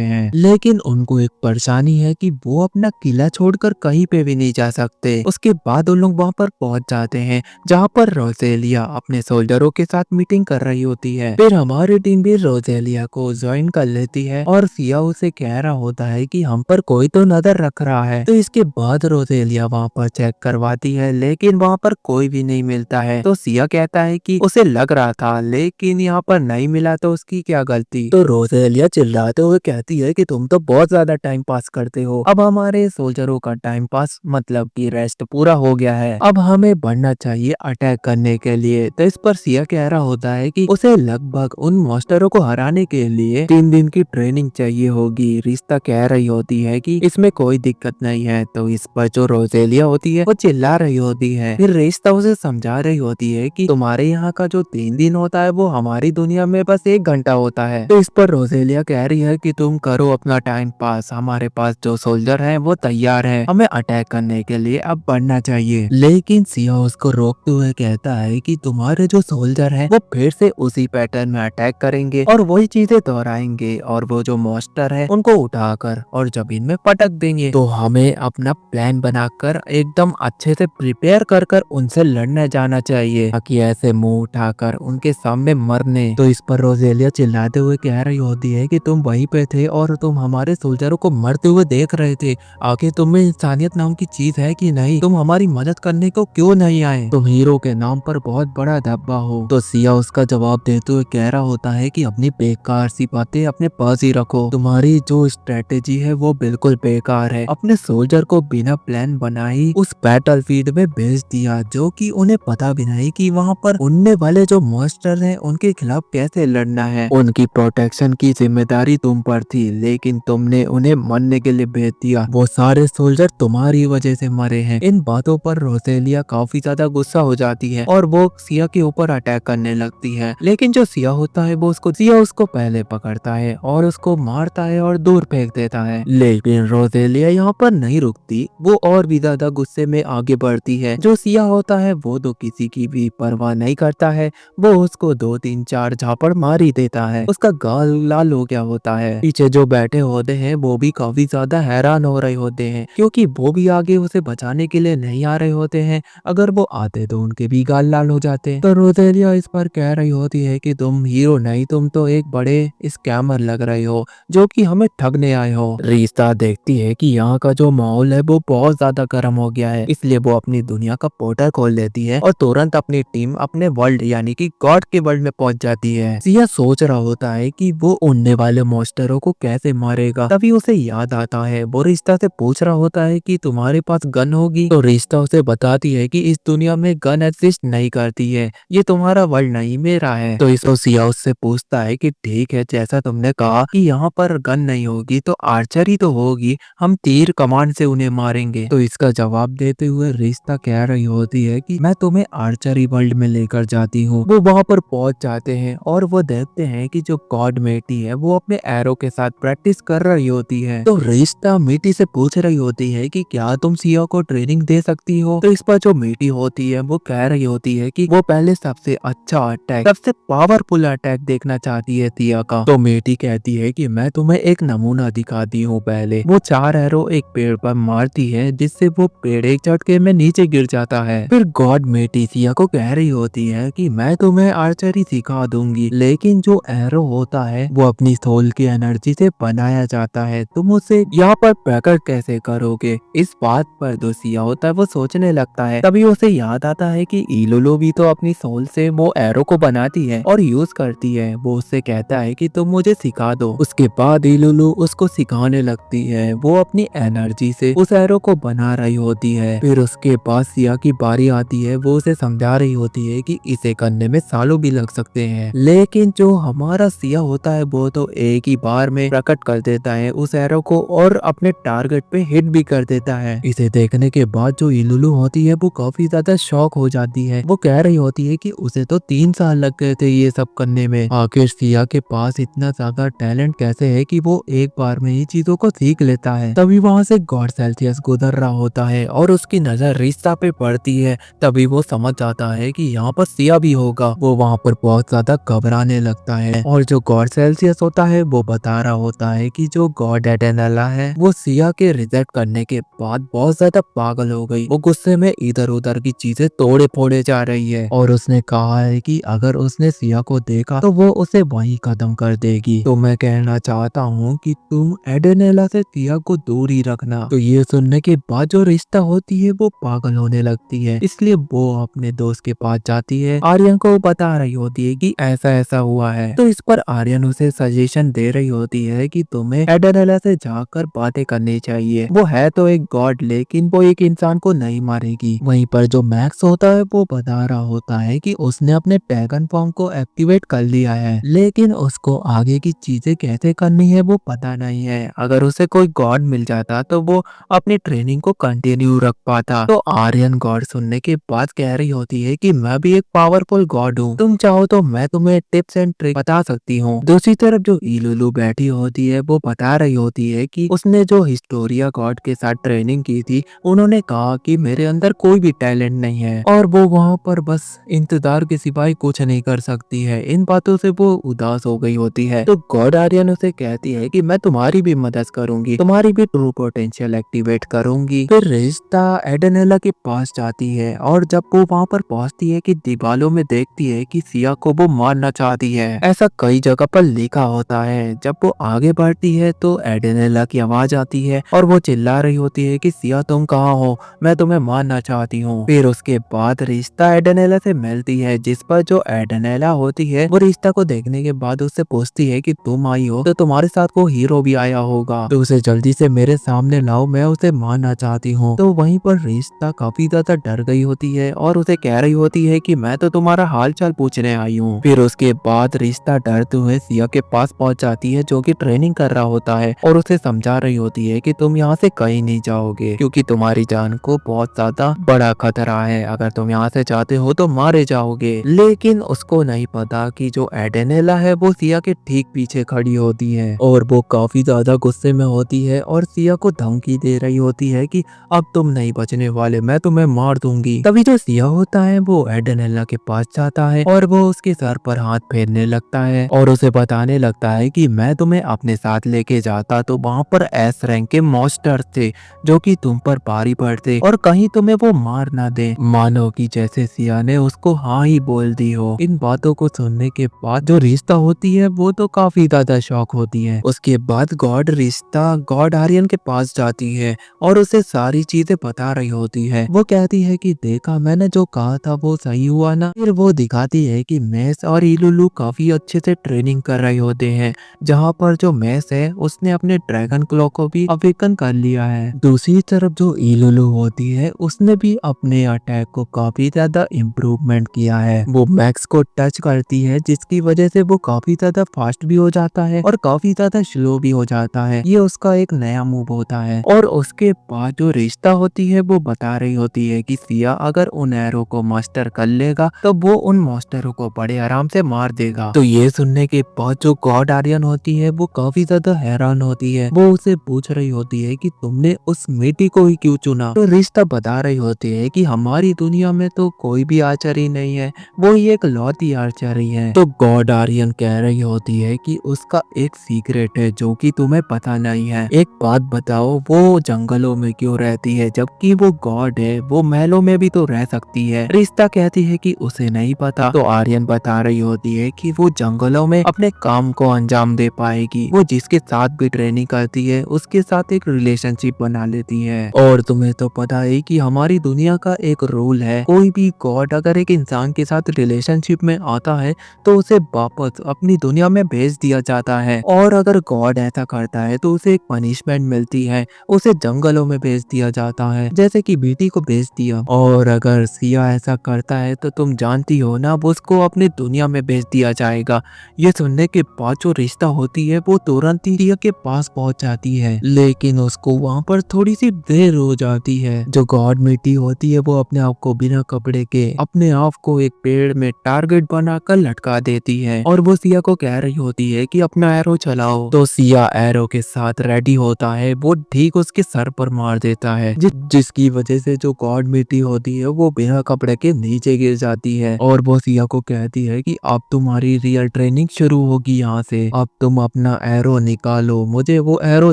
हैं, लेकिन उनको एक परेशानी है कि वो अपना किला छोड़कर कहीं पे भी नहीं जा सकते। उसके बाद उन लोग वहाँ पर पहुंच जाते हैं जहाँ पर रोजेलिया अपने सोल्जरों के साथ मीटिंग कर रही होती है। फिर हमारी टीम भी रोजेलिया को ज्वाइन कर लेती है और सिया उसे कह रहा होता है कि हम पर कोई तो नजर रख रहा है। तो इसके बाद रोजेलिया वहाँ पर चेक करवाती है, लेकिन वहाँ पर कोई भी नहीं मिलता है। तो सिया कहता है कि उसे लग रहा था लेकिन यहाँ पर नहीं मिला तो उसकी क्या गलती। तो रोजेलिया चिल्लाते हुए कहती है कि तुम तो बहुत ज्यादा टाइम पास करते हो, अब हमारे सोल्जरों का टाइम पास मतलब कि रेस्ट पूरा हो गया है, अब हमें बढ़ना चाहिए अटैक करने के लिए। तो इस पर सिया कह रहा होता है कि उसे लगभग उन मॉन्स्टरों को हराने के लिए 3 दिन की ट्रेनिंग चाहिए होगी। रिश्ता कह रही होती है कि इसमें कोई दिक्कत नहीं है। तो इस पर जो रोजेलिया होती है वो चिल्ला रही होती है। फिर रिश्ता उसे समझा रही होती है कि तुम्हारे यहाँ का जो 3 दिन होता है वो हमारी दुनिया में बस 1 घंटा होता है। तो इस पर रोजेलिया कह रही है कि तुम करो अपना टाइम पास, हमारे पास जो सोल्जर है वो तैयार है, हमें अटैक करने के लिए अब बढ़ना चाहिए। लेकिन सिया उसको रोकते हुए कहता है कि तुम्हारे जो सोल्जर है वो फिर से उसी पैटर्न में अटैक करेंगे और वही चीजें दोहराएंगे और वो जो मॉन्स्टर है उनको उठाकर और जमीन में पटक देंगे। तो हमें अपना प्लान बनाकर एकदम अच्छे से प्रिपेयर कर कर उनसे लड़ने जाना चाहिए, ताकि ऐसे मुंह उठाकर उनके सामने मरने। तो इस पर रोजेलिया चिल्लाते हुए कह रही होती है कि तुम वहीं पे थे और तुम हमारे सोल्जरों को मरते हुए देख रहे थे, आखिर तुम्हें इंसानियत नाम की चीज है कि नहीं, तुम हमारी मदद करने को क्यों नहीं आए, तुम हीरो के नाम पर बहुत बड़ा धब्बा हो। तो सिया उसका जवाब देते हुए कह रहा होता है कि अपनी बेकार सी बातें अपने पास ही रखो, तुम्हारी जो स्ट्रेटेजी है वो बिल्कुल बेकार है। अपने सोल्जर को बिना प्लान बनाई उस बैटलफील्ड में भेज दिया, जो कि उन्हें पता भी नहीं कि वहाँ पर उड़ने वाले जो मॉन्स्टर हैं उनके खिलाफ कैसे लड़ना है। उनकी प्रोटेक्शन की जिम्मेदारी तुम पर थी, लेकिन तुमने उन्हें मरने के लिए भेज दिया, वो सारे सोल्जर तुम्हारी वजह से मरे हैं। इन बातों पर रोजेलिया काफी ज्यादा गुस्सा हो जाती है और वो सिया के ऊपर अटैक करने लगती है, लेकिन जो सिया होता है वो सिया उसको पहले पकड़ता है और उसको मारता है और दूर फेंक देता है। लेकिन रोजेलिया यहाँ पर नहीं रुकती, वो और भी ज्यादा गुस्से में आगे बढ़ती है। जो सिया होता है वो तो किसी की भी परवाह नहीं करता है, वो उसको 2-3-4 झापड़ मार ही देता है, उसका गाल लाल हो गया होता है। पीछे जो बैठे होते हैं वो भी काफी ज्यादा हैरान हो रहे होते हैं, क्योंकि वो भी आगे उसे बचाने के लिए नहीं आ रहे होते हैं, अगर वो आते तो उनके भी गाल लाल हो जाते। तो रोजेलिया इस पर कह रही होती है कि तुम हीरो नहीं, तुम तो एक बड़े स्कैमर लग रहे हो जो कि हमें ठगने आए हो। रिश्ता देखती है कि यहाँ का जो माहौल है वो बहुत ज्यादा गर्म हो गया है, इसलिए वो अपनी दुनिया का पोर्टल खोल देती है और तुरंत अपनी टीम अपने वर्ल्ड यानी कि गॉड के वर्ल्ड में पहुंच जाती है। सिया सोच रहा होता है कि वो उड़ने वाले मॉन्स्टरों को कैसे मारेगा, तभी उसे याद आता है। वो रिश्ता से पूछ रहा होता है कि तुम्हारे पास गन होगी, तो रिश्ता उसे बताती है कि इस दुनिया में गन एग्जिस्ट नहीं करती है, ये तुम्हारा वर्ल्ड नहीं मेरा है। तो इसको सिया उससे पूछता है कि ठीक है, जैसा तुमने कहा कि यहाँ पर गन नहीं होगी तो आर्चरी तो होगी, हम तीर कमान से उन्हें मारेंगे। तो इसका जवाब देते हुए रिश्ता कह रही होती है कि मैं तुम्हें आर्चरी वर्ल्ड में लेकर जाती हूँ। वो वहाँ पर पहुंच जाते हैं और वो देखते हैं कि जो गॉड मेटी है वो अपने एरो के साथ प्रैक्टिस कर रही होती है। तो रिश्ता मीटी से पूछ रही होती है कि क्या तुम सिया को ट्रेनिंग दे सकती हो। तो इस पर जो मीटी होती है वो कह रही होती है कि वो पहले सबसे अच्छा अटैक, सबसे पावरफुल अटैक देखना चाहती है सिया का। तो मीटी कहती है कि मैं तुम्हें एक नमूना दिखाती हूँ। पहले वो 4 एरो एक पेड़ पर मारती है, जिससे वो पेड़ एक झटके में नीचे गिर जाता है। फिर गॉड मेटी सिया को कह रही होती है कि मैं तुम्हें आर्चरी सिखा दूंगी, लेकिन जो एरो होता है वो अपनी सोल की एनर्जी से बनाया जाता है, तुम उसे यहाँ पर प्रकट कैसे करोगे। इस बात पर जो सिया होता है वो सोचने लगता है, तभी उसे याद आता है कि इलुलु भी तो अपनी सोल से वो एरो को बनाती है और यूज करती है। वो उससे कहता है कि तुम मुझे सिखा दो। उसके बाद इलुलु उसको सिखाने लगती है, वो अपनी एनर्जी से उस एरो को बना रही होती है। फिर उसके बाद सिया की बारी आती है, वो उसे समझा रही होती होती है कि इसे करने में सालों भी लग सकते हैं, लेकिन जो हमारा सिया होता है वो तो एक ही बार में प्रकट कर देता है उस एरो को और अपने टारगेट पे हिट भी कर देता है। इसे देखने के बाद जो इलुलु होती है वो काफी ज्यादा शॉक हो जाती है। वो कह रही होती है कि उसे तो 3 साल लग गए थे ये सब करने में। आखिर सिया के पास इतना ज्यादा टैलेंट कैसे है कि वो एक बार में ही चीजों को सीख लेता है। तभी वहाँ से गॉड सेल्सियस गुजर रहा होता है और उसकी नजर रिश्ता पे पड़ती है। तभी वो समझ जाता है कि यहाँ पर सिया भी होगा। वो वहाँ पर बहुत ज्यादा घबराने लगता है और जो गॉड सेल्सियस होता है वो बता रहा होता है कि जो गॉड एडेनला है वो सिया के रिजेक्ट करने के बाद बहुत ज्यादा पागल हो गई। वो गुस्से में इधर उधर की चीजें तोड़े फोड़े जा रही है और उसने कहा है कि अगर उसने सिया को देखा तो वो उसे वहीं खत्म कर देगी। तो मैं कहना चाहता हूँ कि तुम एडेनेला से सिया को दूर ही रखना। तो ये सुनने के बाद जो रिश्ता होती है वो पागल होने लगती है, इसलिए वो अपने दोस्त के पास जाती है। आर्यन को बता रही होती है कि ऐसा ऐसा हुआ है। तो इस पर आर्यन उसे सजेशन दे रही होती है कि तुम्हें एडेनेला से जाकर बातें करनी चाहिए। वो है तो एक गॉड, लेकिन वो एक इंसान को नहीं मारेगी। वहीं पर जो मैक्स होता है वो बता रहा होता है कि उसने अपने ड्रैगन फॉर्म को एक्टिवेट कर लिया है, लेकिन उसको आगे की चीजें कैसे करनी है वो पता नहीं है। अगर उसे कोई गॉड मिल जाता तो वो अपनी ट्रेनिंग को कंटिन्यू रख पाता। तो आर्यन गॉड सुनने के बाद कह रही होती है कि मैं भी एक पावरफुल गॉड हूँ, तुम चाहो तो मैं तुम्हें टिप्स एंड ट्रिक बता सकती हूँ। दूसरी तरफ जो इलुलु बैठी होती है वो बता रही होती है कि उसने जो हिस्टोरिया गॉड के साथ ट्रेनिंग की थी, उन्होंने कहा कि मेरे अंदर कोई भी टैलेंट नहीं है और वो वहाँ पर बस इंतजार के सिवाय कुछ नहीं कर सकती है। इन बातों से वो उदास हो गई होती है। तो गॉड आर्यन उसे कहती है कि मैं तुम्हारी भी मदद करूंगी, तुम्हारी भी ट्रू पोटेंशियल एक्टिवेट करूंगी। फिर रिश्ता एडेनेला के पास जाती है और जब वो वहाँ पर पहुँचती है कि दीवालों में देखती है कि सिया को वो मारना चाहती है। ऐसा कई जगह पर लिखा होता है। जब वो आगे बढ़ती है तो एडेनेला की आवाज आती है और वो चिल्ला रही होती है कि सिया तुम कहाँ हो, मैं तुम्हें मारना चाहती हूँ। फिर उसके बाद रिश्ता एडेनेला से मिलती है, जिस पर जो एडेनेला होती है वो रिश्ता को देखने के बाद उससे पूछती है कि तुम आई हो तो तुम्हारे साथ वो हीरो भी आया होगा, तो उसे जल्दी से मेरे सामने लाओ, मैं उसे मारना चाहती हूँ। तो वहीं पर रिश्ता काफी ज्यादा डर गई होती है और उसे कह रही होती है कि मैं तो तुम्हारा हाल चाल पूछने आई हूँ। फिर उसके बाद रिश्ता डरते हुए सिया के पास पहुंच जाती है जो कि ट्रेनिंग कर रहा होता है और उसे समझा रही होती है कि तुम यहाँ से कहीं नहीं जाओगे क्योंकि तुम्हारी जान को बहुत ज्यादा बड़ा खतरा है। अगर तुम यहाँ से जाते हो तो मारे जाओगे। लेकिन उसको नहीं पता कि जो एडेनेला है वो सिया के ठीक पीछे खड़ी होती है और वो काफी ज्यादा गुस्से में होती है और सिया को धमकी दे रही होती है कि अब तुम नहीं बचने वाले, मैं तुम्हें मार दूंगी। तभी जो सिया होता है वो एडेनेला के पास जाता है और वो उसके सर पर हाथ फेरने लगता है और उसे बताने लगता है कि मैं तुम्हें अपने साथ लेके जाता तो वहाँ पर एस रैंक के मॉन्स्टर थे जो कि तुम पर भारी पड़ते और कहीं तुम्हें वो मार ना दे। मानो कि जैसे सिया ने उसको हाँ ही बोल दी हो। इन बातों को सुनने के बाद जो रिश्ता होती है वो तो काफी ज्यादा शॉक होती है। उसके बाद गॉड रिश्ता गॉड आर्यन के पास जाती है और उसे सारी चीजें बता रही होती है। वो कहती है कि देखा मैंने जो कहा था वो सही हुआ ना। फिर वो दिखाती है कि मैस और इलुलु काफी अच्छे से ट्रेनिंग कर रहे होते हैं, जहाँ पर जो मैस है उसने अपने ड्रैगन क्लॉ को भी अवेकन कर लिया है। दूसरी तरफ जो इलुलु होती है उसने भी अपने अटैक को काफी ज्यादा इम्प्रूवमेंट किया है। वो मैक्स को टच करती है जिसकी वजह से वो काफी ज्यादा फास्ट भी हो जाता है और काफी ज्यादा स्लो भी हो जाता है। ये उसका एक नया मूव होता है। और उसके बाद जो रिश्ता होती है वो बता रही होती है कि सिया अगर उन एरो को मास्टर कर लेगा तो वो उन मास्टरों को बड़े आराम से मार देगा। तो ये सुनने के बाद जो गॉड आर्यन होती है वो काफी ज्यादा हैरान होती है। वो उसे पूछ रही होती है कि तुमने उस मिट्टी को ही क्यों चुना। तो रिश्ता बता रही होती है कि हमारी दुनिया में तो कोई भी आर्चरी नहीं है, वो ही एक लौती आर्चरी है। तो गॉड आर्यन कह रही होती है कि उसका एक सीक्रेट है जो कि तुम्हें पता नहीं है। एक बात बताओ, वो जंगलों में क्यों रहती है जबकि वो गॉड है, वो महलों में भी तो रह सकती है। रिश्ता कहती है कि उसे नहीं पता। तो आर्यन बता रही होती है कि वो जंगलों में अपने काम को अंजाम दे पाएगी। वो जिसके साथ भी ट्रेनिंग करती है उसके साथ एक रिलेशनशिप बना लेती है। और तुम्हें तो पता है कि हमारी दुनिया का एक रूल है, कोई भी गॉड अगर एक इंसान के साथ रिलेशनशिप में आता है तो उसे वापस अपनी दुनिया में भेज दिया जाता है। और अगर गॉड ऐसा करता है तो उसे एक पनिशमेंट मिलती है, उसे जंगलों में भेज दिया जाता है, जैसे कि बीटी को भेज दिया। और अगर सिया ऐसा कर करता है तो तुम जानती हो ना, वो उसको अपनी दुनिया में भेज दिया जाएगा। ये सुनने के बाद जो रिश्ता होती है वो तुरंत ही सिया के पास पहुंच जाती है, लेकिन उसको वहाँ पर थोड़ी सी देर हो जाती है। जो गॉड मिट्टी होती है वो अपने आप को बिना कपड़े के अपने आप को एक पेड़ में टारगेट बनाकर लटका देती है और वो सिया को कह रही होती है कि अपना एरो चलाओ। तो सिया एरो के साथ रेडी होता है, वो ठीक उसके सर पर मार देता है, जिसकी वजह से जो गॉड मिट्टी होती है वो बिना कपड़े के नीचे गिर जाती है और वो सिया को कहती है कि अब तुम्हारी रियल ट्रेनिंग शुरू होगी यहाँ से, अब तुम अपना एरो निकालो, मुझे वो एरो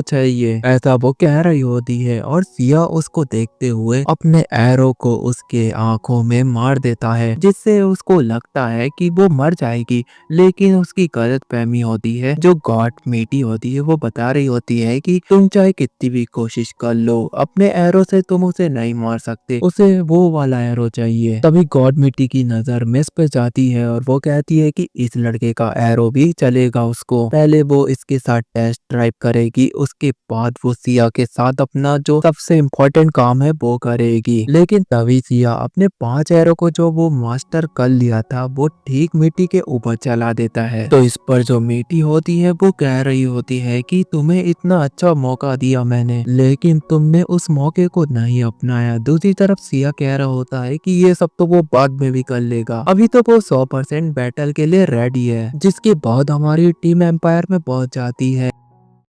चाहिए, ऐसा वो कह रही होती है। और सिया उसको देखते हुए अपने एरो को उसके आंखों में मार देता है, जिससे उसको लगता है कि वो मर जाएगी, लेकिन उसकी गलतफहमी होती है। जो गॉड मिट्टी होती है वो बता रही होती है कि तुम चाहे कितनी भी कोशिश कर लो, अपने एरो से तुम उसे नहीं मार सकते, उसे वो वाला एरो चाहिए। तभी गॉड मिट्टी की नजर मिस पे जाती है और वो कहती है कि इस लड़के का एरो भी चलेगा उसको, पहले वो इसके साथ टेस्ट ड्राइव करेगी, उसके बाद वो सिया के साथ अपना जो सबसे इम्पोर्टेंट काम है वो करेगी। लेकिन तभी सिया अपने 5 एरो को जो वो मास्टर कर लिया था वो ठीक मिट्टी के ऊपर चला देता है। तो इस पर जो मिट्टी होती है वो कह रही होती है कि तुम्हें इतना अच्छा मौका दिया मैंने, लेकिन तुमने उस मौके को नहीं अपनाया। दूसरी तरफ सिया कह रहा होता है कि ये सब तो वो बाद में भी कर लेगा, अभी तो वो 100% बैटल के लिए रेडी है। जिसके बाद हमारी टीम एम्पायर में पहुंच जाती है,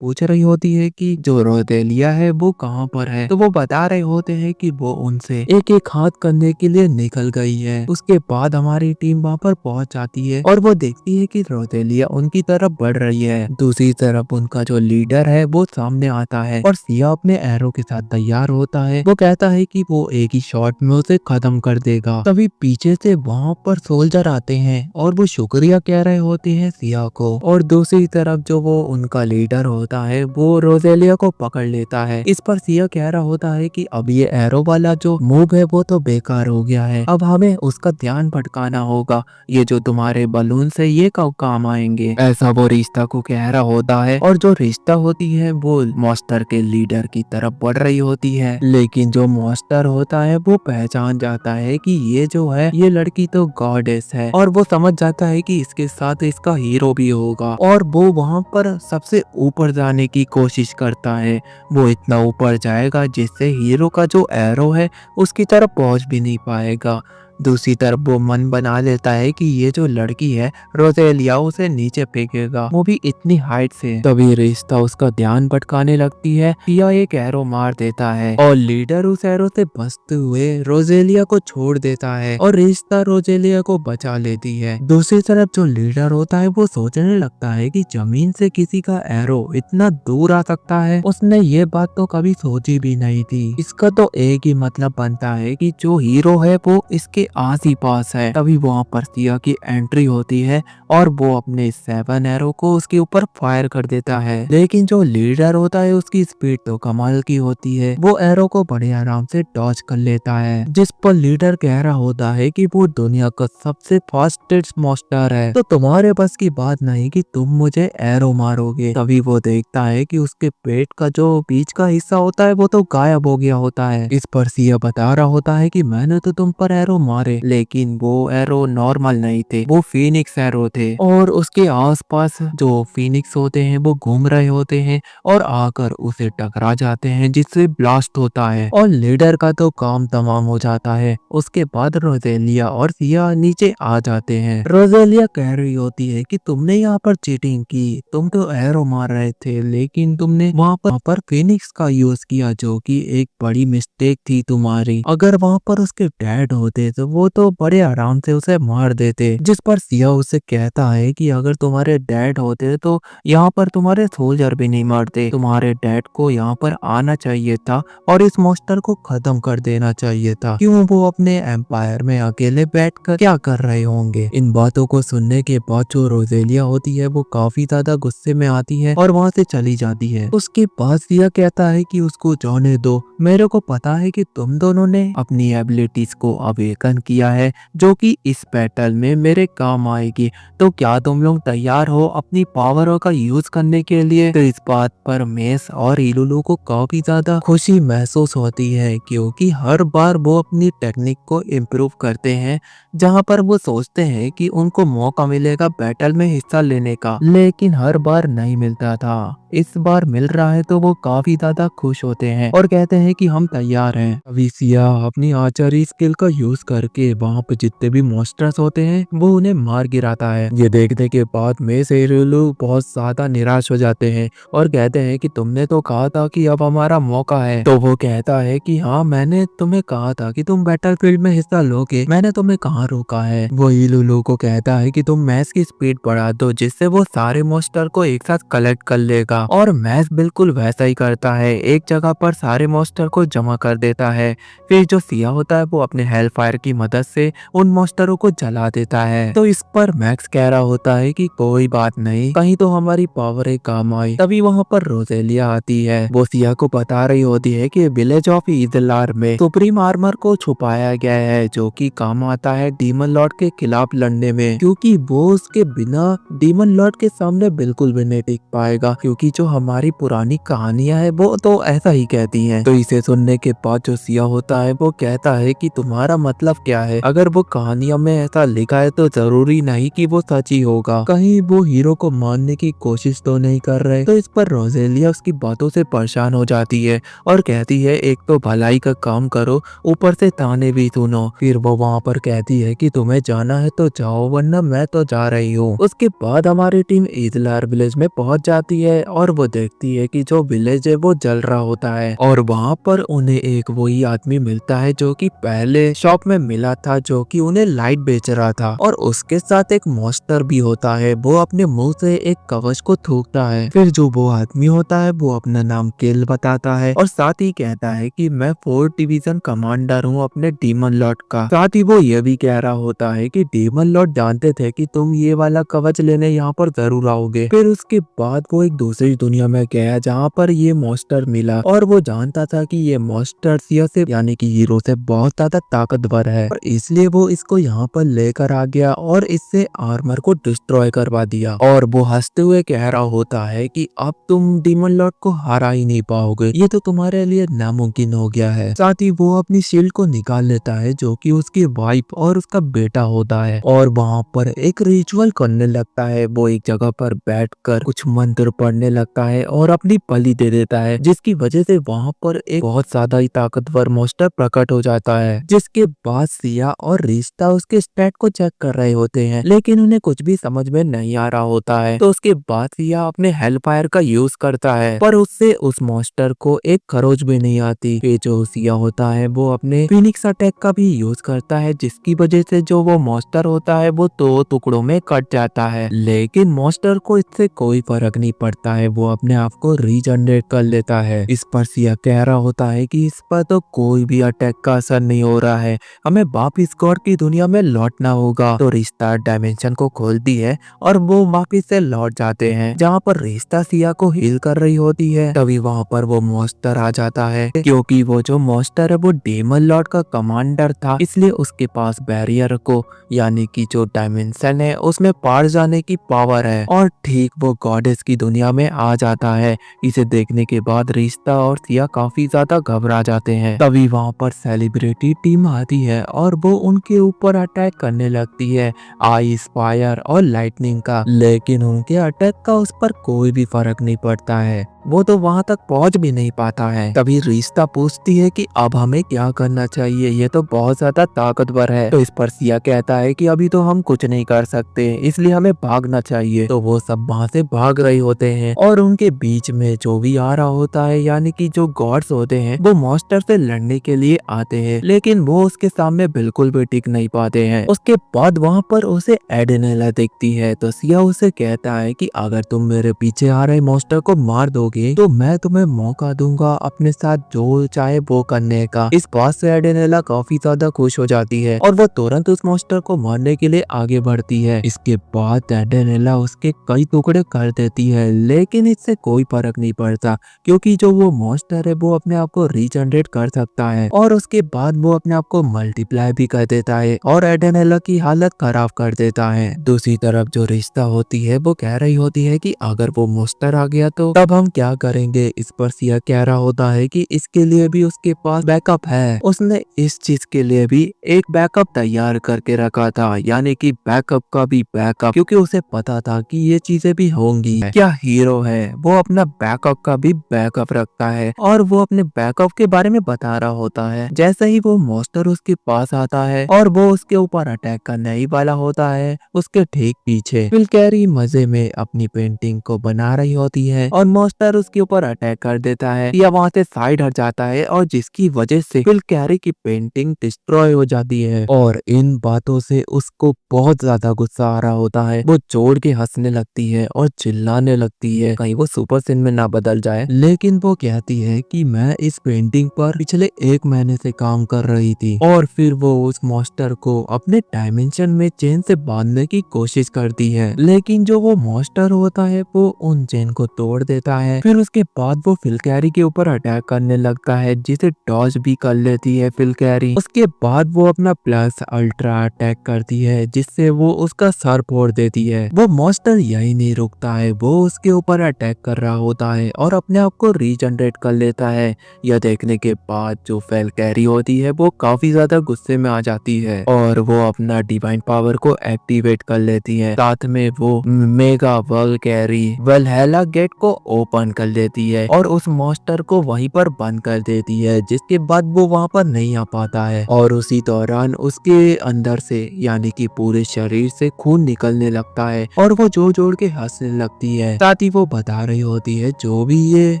पूछ रही होती है कि जो रोदेलिया है वो कहाँ पर है। तो वो बता रहे होते हैं कि वो उनसे एक एक हाथ करने के लिए निकल गई है। उसके बाद हमारी टीम वहाँ पर पहुंच जाती है और वो देखती है कि रोदेलिया उनकी तरफ बढ़ रही है। दूसरी तरफ उनका जो लीडर है वो सामने आता है और सिया अपने एरो के साथ तैयार होता है। वो कहता है कि वो एक ही शॉट में उसे खत्म कर देगा। तभी पीछे से वहाँ पर सोल्जर आते हैं और वो शुक्रिया कह रहे होते हैं सिया को, और दूसरी तरफ जो वो उनका लीडर होता है वो रोजेलिया को पकड़ लेता है। इस पर सिया कह रहा होता है कि अब ये एरो वाला जो मूव है वो तो बेकार हो गया है, अब हमें उसका ध्यान भटकाना होगा, ये जो तुम्हारे बलून से ये कब काम आएंगे, ऐसा वो रिश्ता को कह रहा होता है। और जो रिश्ता होती है वो मास्टर के लीडर की तरफ बढ़ रही होती है, लेकिन जो मास्टर होता है वो पहचान जाता है कि ये जो है ये लड़की तो गॉडेस है, और वो समझ जाता है कि इसके साथ इसका हीरो भी होगा, और वो वहाँ पर सबसे ऊपर जाने की कोशिश करता है। वो इतना ऊपर जाएगा जिससे हीरो का जो एरो है उसकी तरफ पहुंच भी नहीं पाएगा। दूसरी तरफ वो मन बना लेता है कि ये जो लड़की है रोजेलिया उसे नीचे फेंकेगा, वो भी इतनी हाइट से। तभी रिश्ता उसका ध्यान भटकाने लगती है, सिया एक एरो मार देता है और लीडर उस एरो से बचते हुए रोजेलिया को छोड़ देता है और रिश्ता रोजेलिया को बचा लेती है। दूसरी तरफ जो लीडर होता है वो सोचने लगता है कि जमीन से किसी का एरो इतना दूर आ सकता है, उसने ये बात तो कभी सोची भी नहीं थी। इसका तो एक ही मतलब बनता है कि जो हीरो है वो इसके आस ही पास है। तभी वहाँ पर सिया की एंट्री होती है और वो अपने 7 एरो को उसके ऊपर फायर कर देता है, लेकिन जो लीडर होता है उसकी स्पीड तो कमाल की होती है, वो एरो को बड़े आराम से डॉज कर लेता है। जिस पर लीडर कह रहा होता है कि वो दुनिया का सबसे फास्टेस्ट मास्टर है, तो तुम्हारे बस की बात नहीं कि तुम मुझे एरो मारोगे। तभी वो देखता है कि उसके पेट का जो बीच का हिस्सा होता है वो तो गायब हो गया होता है। इस पर सिया बता रहा होता है कि मैंने तो तुम पर एरो मारे, लेकिन वो एरो नॉर्मल नहीं थे, वो फीनिक्स एरो थे, और उसके आसपास जो फीनिक्स होते हैं वो घूम रहे होते हैं और आकर उसे टकरा जाते हैं, जिससे ब्लास्ट होता है और लीडर का तो काम तमाम हो जाता है। उसके बाद रोजेलिया और सिया नीचे आ जाते हैं। रोजेलिया कह रही होती है कि तुमने यहाँ पर चीटिंग की, तुम तो एरो मार रहे थे लेकिन तुमने वहाँ पर फीनिक्स का यूज किया, जो कि एक बड़ी मिस्टेक थी तुम्हारी। अगर वहाँ पर उसके डैड होते तो वो तो बड़े आराम से उसे मार देते। जिस पर सिया उसे कहता है कि अगर तुम्हारे डैड होते तो यहाँ पर तुम्हारे सोल्जर भी नहीं मारते, तुम्हारे डैड को यहाँ पर आना चाहिए था और इस मॉन्स्टर को खत्म कर देना चाहिए था, क्यों वो अपने एम्पायर में अकेले बैठकर क्या कर रहे होंगे। इन बातों को सुनने के बाद जो रोजेलिया होती है वो काफी ज्यादा गुस्से में आती है और वहाँ से चली जाती है। उसके बाद सिया कहता है कि उसको जाने दो, मेरे को पता है कि तुम दोनों ने अपनी एबिलिटीज को अवेकन प्लान किया है जो कि इस बैटल में मेरे काम आएगी। तो क्या तुम लोग तैयार हो अपनी पावरों का यूज करने के लिए? तो इस बात पर मेस और इलुलु को काफी ज्यादा खुशी महसूस होती है क्योंकि हर बार वो अपनी टेक्निक को इम्प्रूव करते हैं जहां पर वो सोचते हैं कि उनको मौका मिलेगा बैटल में हिस्सा लेने का, लेकिन हर बार नहीं मिलता था। इस बार मिल रहा है तो वो काफी ज्यादा खुश होते हैं और कहते हैं कि हम तैयार हैं। अभी सिया अपनी आर्चरी स्किल का यूज करके वहां पे जितने भी मॉन्स्टर्स होते हैं वो उन्हें मार गिराता है। ये देखने के बाद मेस और इलुलु बहुत ज्यादा निराश हो जाते हैं और कहते हैं कि तुमने तो कहा था कि अब हमारा मौका है। तो वो कहता है कि हाँ, मैंने तुम्हें कहा था कि तुम बैटलफील्ड में हिस्सा लोगे, मैंने तुम्हें कहाँ रोका है। वो इलुलु को कहता है कि तुम मैच की स्पीड बढ़ा दो जिससे वो सारे मॉन्स्टर को एक साथ कलेक्ट कर लेगा और मैच बिल्कुल वैसा ही करता है, एक जगह पर सारे मॉन्स्टर को जमा कर देता है। फिर जो सिया होता है वो अपने हेल फायर की मदद से उन मॉन्स्टरों को जला देता है। तो इस पर मैक्स कह रहा होता है कि कोई बात नहीं, कहीं तो हमारी पावर एक काम आई। तभी वहाँ पर रोजेलिया आती है। वो सिया को बता रही होती है कि विलेज ऑफ ईदलार में सुप्रीम आर्मर को छुपाया गया है जो कि काम आता है डीमन लॉर्ड के खिलाफ लड़ने में, क्योंकि वो उसके बिना डीमन लॉर्ड के सामने बिल्कुल भी नहीं टिक पाएगा, क्योंकि जो हमारी पुरानी कहानियां है वो तो ऐसा ही कहती हैं। तो इसे सुनने के बाद जो सिया होता है वो कहता है कि तुम्हारा मतलब क्या है? अगर वो कहानियों में ऐसा लिखा है तो जरूरी नहीं कि वो सच ही होगा, कहीं वो हीरो को मारने की कोशिश तो नहीं कर रहे। तो इस पर रोजेलिया उसकी बातों से परेशान हो जाती है और कहती है एक तो भलाई का काम करो, ऊपर से ताने भी सुनो। फिर वो वहाँ पर कहती है कि तुम्हें जाना है तो जाओ वरना मैं तो जा रही हूँ। उसके बाद हमारी टीम ईदलार विलेज में पहुंच जाती है और वो देखती है कि जो विलेज है वो जल रहा होता है और वहाँ पर उन्हें एक वही आदमी मिलता है जो कि पहले शॉप में मिला था, जो कि उन्हें लाइट बेच रहा था। और उसके साथ एक मॉन्स्टर भी होता है, वो अपने मुंह से एक कवच को थूकता है। फिर जो वो आदमी होता है वो अपना नाम किल बताता है और साथ ही कहता है कि मैं 4th डिवीजन कमांडर हूँ अपने डीमन लॉर्ड का। साथ ही वो ये भी कह रहा होता है कि डीमन लॉर्ड जानते थे कि तुम ये वाला कवच लेने यहाँ पर जरूर आओगे। फिर उसके बाद वो एक दूसरी दुनिया में गया जहाँ पर ये मॉन्स्टर मिला और वो जानता था कि ये मॉन्स्टर सिया से यानी कि हीरो से बहुत ज्यादा ताकतवर है और इसलिए वो इसको यहाँ पर लेकर आ गया और इससे आर्मर को डिस्ट्रॉय करवा दिया। और वो हंसते हुए कह रहा होता है कि अब तुम डीमन लॉर्ड को हरा ही नहीं पाओगे, ये तो तुम्हारे लिए नामुमकिन हो गया है। साथ ही वो अपनी शील्ड को निकाल लेता है जो कि उसकी वाइफ और उसका बेटा होता है और वहाँ पर एक रिचुअल करने लगता है। वो एक जगह पर बैठकर कुछ मंत्र पढ़ने लगता है और अपनी बलि दे देता है, जिसकी वजह से वहाँ पर एक बहुत ज्यादा ही ताकतवर मॉन्स्टर प्रकट हो जाता है। जिसके बाद सिया और रिश्ता उसके स्टैट को चेक कर रहे होते हैं लेकिन उन्हें कुछ भी समझ में नहीं आ रहा होता है। तो उसके बाद सिया अपने हेल फायर का यूज करता है पर उससे उस मॉन्स्टर को एक खरोच भी नहीं आती। फिर जो सिया होता है वो अपने फिनिक्स अटैक का भी यूज करता है, जिसकी वजह से जो वो मॉन्स्टर होता है वो 2 टुकड़ों में कट जाता है। लेकिन मॉन्स्टर को इससे कोई फर्क नहीं पड़ता है, वो अपने आप को रीजनरेट कर लेता है। इस पर सिया कह रहा होता है कि इस पर तो कोई भी अटैक का असर नहीं हो रहा है, हमें वापिस गॉड की दुनिया में लौटना होगा। तो रिश्ता डायमेंशन को खोलती है और वो वापिस से लौट जाते हैं जहाँ पर रिश्ता सिया को हील कर रही होती है। तभी वहाँ पर वो मॉन्स्टर आ जाता है, क्योंकि वो जो मॉन्स्टर है वो डेमन लॉर्ड का कमांडर था, इसलिए उसके पास बैरियर को यानी कि जो डायमेंशन है उसमें पार जाने की पावर है और ठीक वो गॉडेस की दुनिया में आ जाता है। इसे देखने के बाद रिश्ता और सिया काफी ज्यादा घबरा जाते हैं। तभी वहाँ पर सेलिब्रिटी टीम आती है और वो उनके ऊपर अटैक करने लगती है आइस, फायर और लाइटनिंग का, लेकिन उनके अटैक का उस पर कोई भी फर्क नहीं पड़ता है, वो तो वहां तक पहुंच भी नहीं पाता है। तभी रिश्ता पूछती है कि अब हमें क्या करना चाहिए, ये तो बहुत ज्यादा ताकतवर है। तो इस पर सिया कहता है कि अभी तो हम कुछ नहीं कर सकते, इसलिए हमें भागना चाहिए। तो वो सब वहां से भाग रहे होते हैं और उनके बीच में जो भी आ रहा होता है यानी कि जो गॉड्स होते हैं वो मॉन्स्टर से लड़ने के लिए आते हैं, लेकिन वो उसके सामने बिल्कुल भी टिक नहीं पाते हैं। उसके बाद वहाँ पर उसे एडेनेला दिखती है। तो सिया उसे कहता है कि अगर तुम मेरे पीछे आ रहे मॉन्स्टर को मार दोगे करोगे तो मैं तुम्हें मौका दूंगा अपने साथ जो चाहे वो करने का। इस बात से एडेनेला काफी ज्यादा खुश हो जाती है और वो तुरंत उस मॉन्स्टर को मारने के लिए आगे बढ़ती है। इसके बाद एडेनेला उसके कई टुकड़े कर देती है, लेकिन इससे कोई फर्क नहीं पड़ता क्योंकि जो वो मॉन्स्टर है वो अपने आप को रीजनरेट कर सकता है और उसके बाद वो अपने आप को मल्टीप्लाई भी कर देता है और एडेनेला की हालत खराब कर देता है। दूसरी तरफ जो रिश्ता होती है वो कह रही होती है कि अगर वो मॉन्स्टर आ गया तो तब हम क्या करेंगे। इस पर सिया कह रहा होता है कि इसके लिए भी उसके पास बैकअप है। उसने इस चीज के लिए भी एक बैकअप तैयार करके रखा था, यानी कि बैकअप का भी बैकअप, क्योंकि उसे पता था कि ये चीजें भी होंगी। क्या हीरो है वो अपना बैकअप का भी बैकअप रखता है और वो अपने बैकअप के बारे में बता रहा होता है। जैसे ही वो मॉन्स्टर उसके पास आता है और वो उसके ऊपर अटैक करने ही वाला होता है, उसके ठीक पीछे फिल कैरी मजे में अपनी पेंटिंग को बना रही होती है और मॉन्स्टर उसके ऊपर अटैक कर देता है या वहाँ से साइड हट जाता है और जिसकी वजह से फिल कैरी की पेंटिंग डिस्ट्रॉय हो जाती है। और इन बातों से उसको बहुत ज्यादा गुस्सा आ रहा होता है। वो जोड़ के हंसने लगती है और चिल्लाने लगती है कहीं वो सुपर सिन में ना बदल जाए। लेकिन वो कहती है कि मैं इस पेंटिंग पर पिछले 1 महीने से काम कर रही थी और फिर वो उस मॉन्स्टर को अपने डायमेंशन में चेन से बांधने की कोशिश करती है, लेकिन जो वो मॉन्स्टर होता है वो उन चेन को तोड़ देता है। फिर उसके बाद वो फिल कैरी के ऊपर अटैक करने लगता है जिसे डॉज भी कर लेती है फिल कैरी। उसके बाद वो अपना प्लस अल्ट्रा अटैक करती है जिससे वो उसका सर फोड़ देती है। वो मॉन्स्टर यही नहीं रुकता है, वो उसके ऊपर अटैक कर रहा होता है और अपने आप को रीजनरेट कर लेता है। यह देखने के बाद जो फिल कैरी होती है वो काफी ज्यादा गुस्से में आ जाती है और वो अपना डिवाइन पावर को एक्टिवेट कर लेती है। साथ में वो मेगा वर्ल कैरी वल्हैला गेट को ओपन कर देती है और उस मॉन्स्टर को वहीं पर बंद कर देती है, जिसके बाद वो वहां पर नहीं आ पाता है और उसी दौरान उसके अंदर से यानी कि पूरे शरीर से खून निकलने लगता है और वो जोर जोर के हंसने लगती है। साथ ही वो बता रही होती है जो भी ये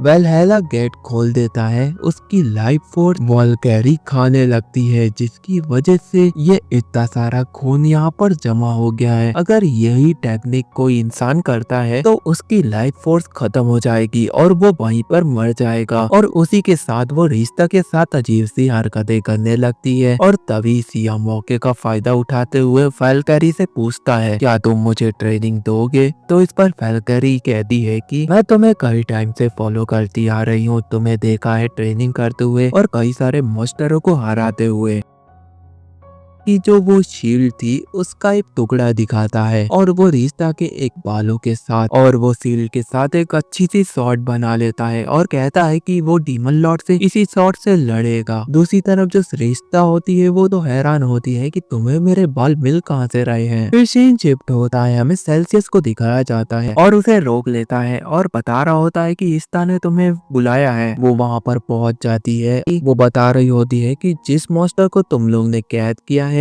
वल्हैला गेट खोल देता है उसकी लाइफ फोर्स वल्कैरी खाने लगती है, जिसकी वजह से ये इतना सारा खून यहाँ पर जमा हो गया है। अगर यही टेक्निक कोई इंसान करता है तो उसकी लाइफ फोर्स खत्म हो जाएगी और वो वहीं पर मर जाएगा और उसी के साथ वो रिश्ता के साथ अजीब सी हरकतें करने लगती है। और तभी सिया मौके का फायदा उठाते हुए वल्कैरी से पूछता है क्या तुम मुझे ट्रेनिंग दोगे। तो इस पर वल्कैरी कहती है कि मैं तुम्हें कई टाइम से फॉलो करती आ रही हूँ, तुम्हें देखा है ट्रेनिंग करते हुए और कई सारे मॉन्स्टरों को हराते हुए। कि जो वो शील्ड थी उसका एक टुकड़ा दिखाता है और वो रिश्ता के एक बालों के साथ और वो शील्ड के साथ एक अच्छी सी शॉट बना लेता है और कहता है कि वो डीमन लॉर्ड से इसी शॉट से लड़ेगा। दूसरी तरफ जो रिश्ता होती है वो तो हैरान होती है कि तुम्हें मेरे बाल मिल कहाँ से रहे हैं। फिर सीन शिफ्ट होता है, हमें सेल्सियस को दिखाया जाता है और उसे रोक लेता है और बता रहा होता है कि इस्ता ने तुम्हें बुलाया है। वो वहाँ पर पहुंच जाती है। वो बता रही होती है कि जिस मॉन्स्टर को तुम लोग ने कैद किया है